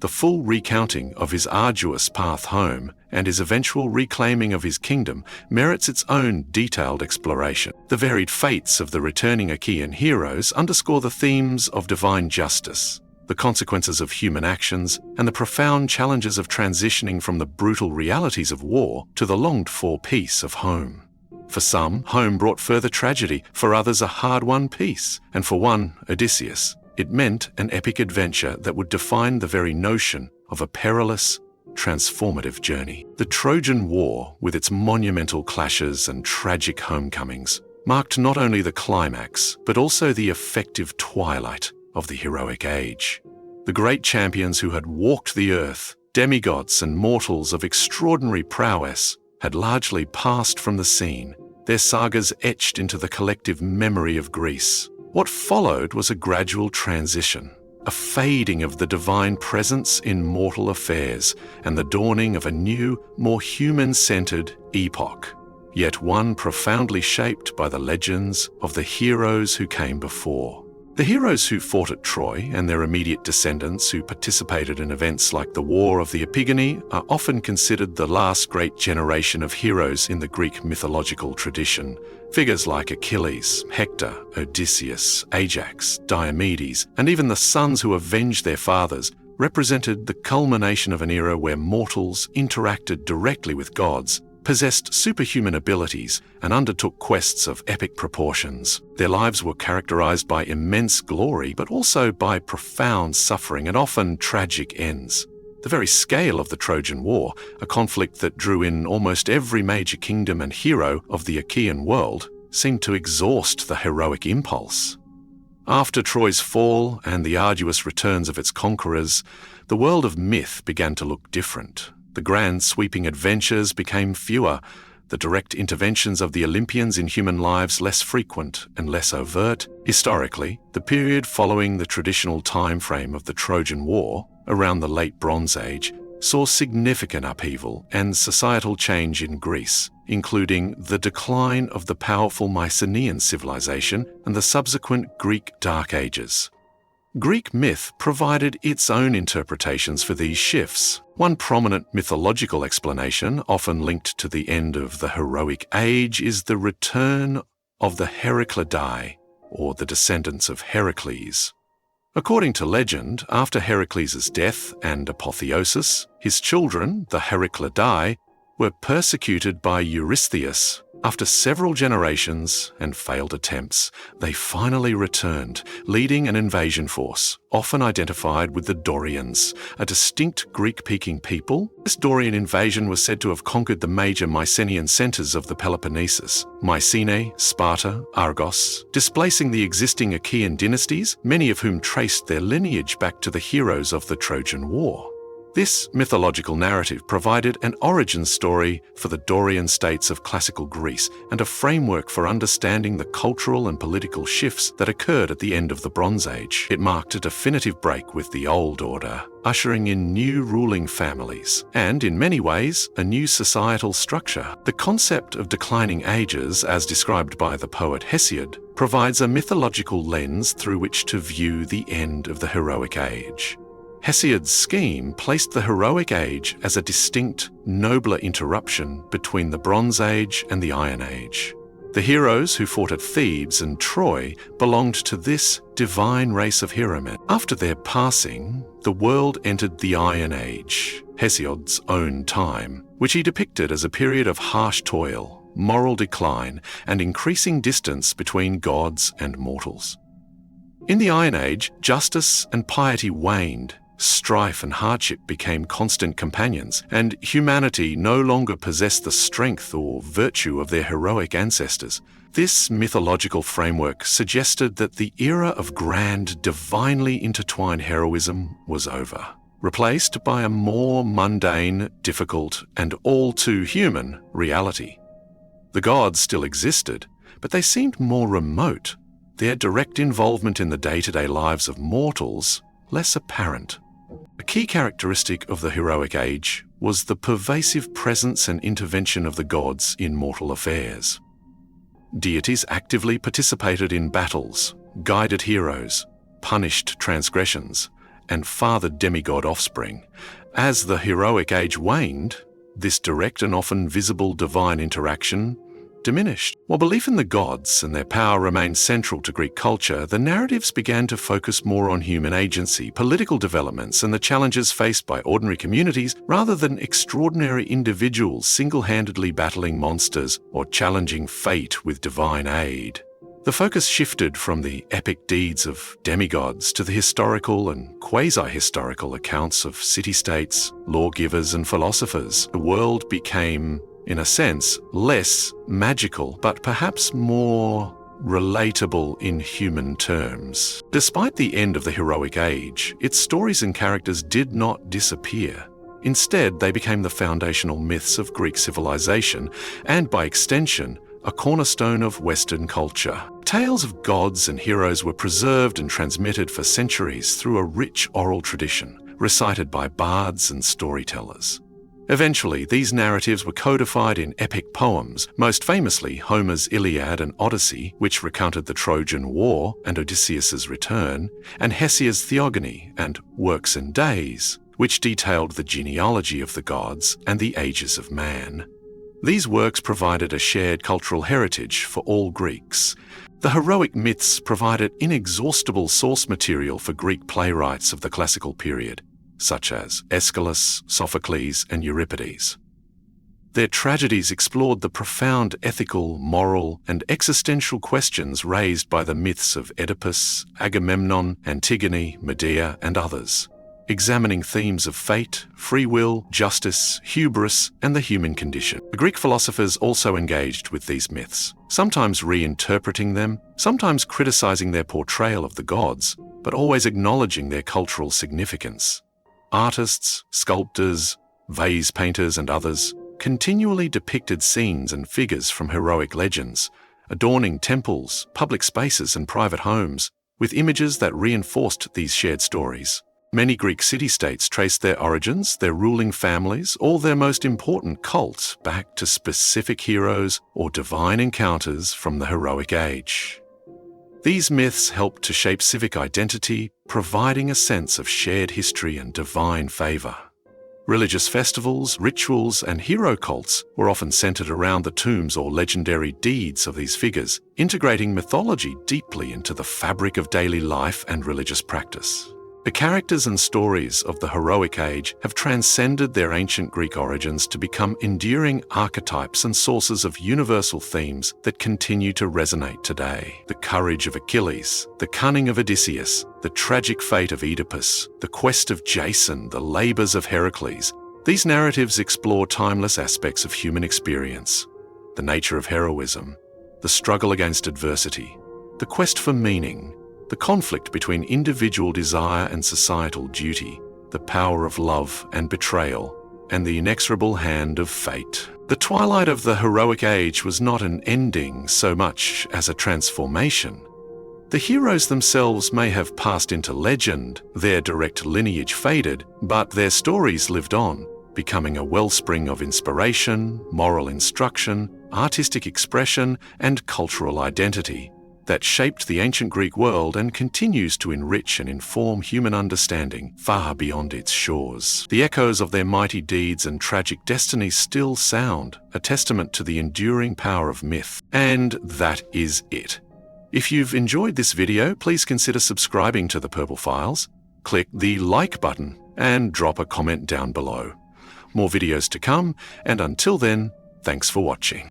The full recounting of his arduous path home and his eventual reclaiming of his kingdom merits its own detailed exploration. The varied fates of the returning Achaean heroes underscore the themes of divine justice, the consequences of human actions, and the profound challenges of transitioning from the brutal realities of war to the longed-for peace of home. For some, home brought further tragedy, for others a hard-won peace, and for one, Odysseus, it meant an epic adventure that would define the very notion of a perilous, transformative journey. The Trojan War, with its monumental clashes and tragic homecomings, marked not only the climax, but also the effective twilight of the heroic age. The great champions who had walked the earth, demigods and mortals of extraordinary prowess, had largely passed from the scene, their sagas etched into the collective memory of Greece. What followed was a gradual transition, a fading of the divine presence in mortal affairs, and the dawning of a new, more human-centered epoch, yet one profoundly shaped by the legends of the heroes who came before. The heroes who fought at Troy and their immediate descendants who participated in events like the War of the Epigony are often considered the last great generation of heroes in the Greek mythological tradition. Figures like Achilles, Hector, Odysseus, Ajax, Diomedes, and even the sons who avenged their fathers represented the culmination of an era where mortals interacted directly with gods, possessed superhuman abilities, and undertook quests of epic proportions. Their lives were characterized by immense glory, but also by profound suffering and often tragic ends. The very scale of the Trojan War, a conflict that drew in almost every major kingdom and hero of the Achaean world, seemed to exhaust the heroic impulse. After Troy's fall and the arduous returns of its conquerors, the world of myth began to look different. The grand sweeping adventures became fewer, the direct interventions of the Olympians in human lives less frequent and less overt. Historically, the period following the traditional time frame of the Trojan War, around the late Bronze Age, saw significant upheaval and societal change in Greece, including the decline of the powerful Mycenaean civilization and the subsequent Greek Dark Ages. Greek myth provided its own interpretations for these shifts. One prominent mythological explanation, often linked to the end of the heroic age, is the return of the Heraclidae, or the descendants of Heracles. According to legend, after Heracles' death and apotheosis, his children, the Heraclidae, were persecuted by Eurystheus. After several generations and failed attempts, they finally returned, leading an invasion force, often identified with the Dorians, a distinct Greek-speaking people. This Dorian invasion was said to have conquered the major Mycenaean centers of the Peloponnesus, Mycenae, Sparta, Argos, displacing the existing Achaean dynasties, many of whom traced their lineage back to the heroes of the Trojan War. This mythological narrative provided an origin story for the Dorian states of classical Greece and a framework for understanding the cultural and political shifts that occurred at the end of the Bronze Age. It marked a definitive break with the old order, ushering in new ruling families, and in many ways, a new societal structure. The concept of declining ages, as described by the poet Hesiod, provides a mythological lens through which to view the end of the heroic age. Hesiod's scheme placed the heroic age as a distinct, nobler interruption between the Bronze Age and the Iron Age. The heroes who fought at Thebes and Troy belonged to this divine race of heromen. After their passing, the world entered the Iron Age, Hesiod's own time, which he depicted as a period of harsh toil, moral decline, and increasing distance between gods and mortals. In the Iron Age, justice and piety waned, Strife and hardship became constant companions, and humanity no longer possessed the strength or virtue of their heroic ancestors. This mythological framework suggested that the era of grand, divinely intertwined heroism was over, replaced by a more mundane, difficult, and all too human reality. The gods still existed, but they seemed more remote, their direct involvement in the day-to-day lives of mortals less apparent. A key characteristic of the heroic age was the pervasive presence and intervention of the gods in mortal affairs. Deities actively participated in battles, guided heroes, punished transgressions, and fathered demigod offspring. As the heroic age waned, this direct and often visible divine interaction diminished. While belief in the gods and their power remained central to Greek culture, the narratives began to focus more on human agency, political developments, and the challenges faced by ordinary communities rather than extraordinary individuals single-handedly battling monsters or challenging fate with divine aid. The focus shifted from the epic deeds of demigods to the historical and quasi-historical accounts of city-states, lawgivers, and philosophers. The world became, in a sense, less magical, but perhaps more relatable in human terms. Despite the end of the heroic age, its stories and characters did not disappear. Instead, they became the foundational myths of Greek civilization, and by extension, a cornerstone of Western culture. Tales of gods and heroes were preserved and transmitted for centuries through a rich oral tradition, recited by bards and storytellers. Eventually, these narratives were codified in epic poems, most famously Homer's Iliad and Odyssey, which recounted the Trojan War and Odysseus's return, and Hesiod's Theogony and Works and Days, which detailed the genealogy of the gods and the ages of man. These works provided a shared cultural heritage for all Greeks. The heroic myths provided inexhaustible source material for Greek playwrights of the classical period, such as Aeschylus, Sophocles, and Euripides. Their tragedies explored the profound ethical, moral, and existential questions raised by the myths of Oedipus, Agamemnon, Antigone, Medea, and others, examining themes of fate, free will, justice, hubris, and the human condition. The Greek philosophers also engaged with these myths, sometimes reinterpreting them, sometimes criticizing their portrayal of the gods, but always acknowledging their cultural significance. Artists, sculptors, vase painters, and others continually depicted scenes and figures from heroic legends, adorning temples, public spaces, and private homes with images that reinforced these shared stories. Many Greek city-states traced their origins, their ruling families, or their most important cults back to specific heroes or divine encounters from the heroic age. These myths helped to shape civic identity, providing a sense of shared history and divine favor. Religious festivals, rituals, and hero cults were often centered around the tombs or legendary deeds of these figures, integrating mythology deeply into the fabric of daily life and religious practice. The characters and stories of the heroic age have transcended their ancient Greek origins to become enduring archetypes and sources of universal themes that continue to resonate today. The courage of Achilles, the cunning of Odysseus, the tragic fate of Oedipus, the quest of Jason, the labors of Heracles. These narratives explore timeless aspects of human experience, the nature of heroism, the struggle against adversity, the quest for meaning, the conflict between individual desire and societal duty, the power of love and betrayal, and the inexorable hand of fate. The twilight of the heroic age was not an ending so much as a transformation. The heroes themselves may have passed into legend, their direct lineage faded, but their stories lived on, becoming a wellspring of inspiration, moral instruction, artistic expression, and cultural identity that shaped the ancient Greek world and continues to enrich and inform human understanding far beyond its shores. The echoes of their mighty deeds and tragic destinies still sound, a testament to the enduring power of myth. And that is it. If you've enjoyed this video, please consider subscribing to the Purple Files, click the like button, and drop a comment down below. More videos to come, and until then, thanks for watching.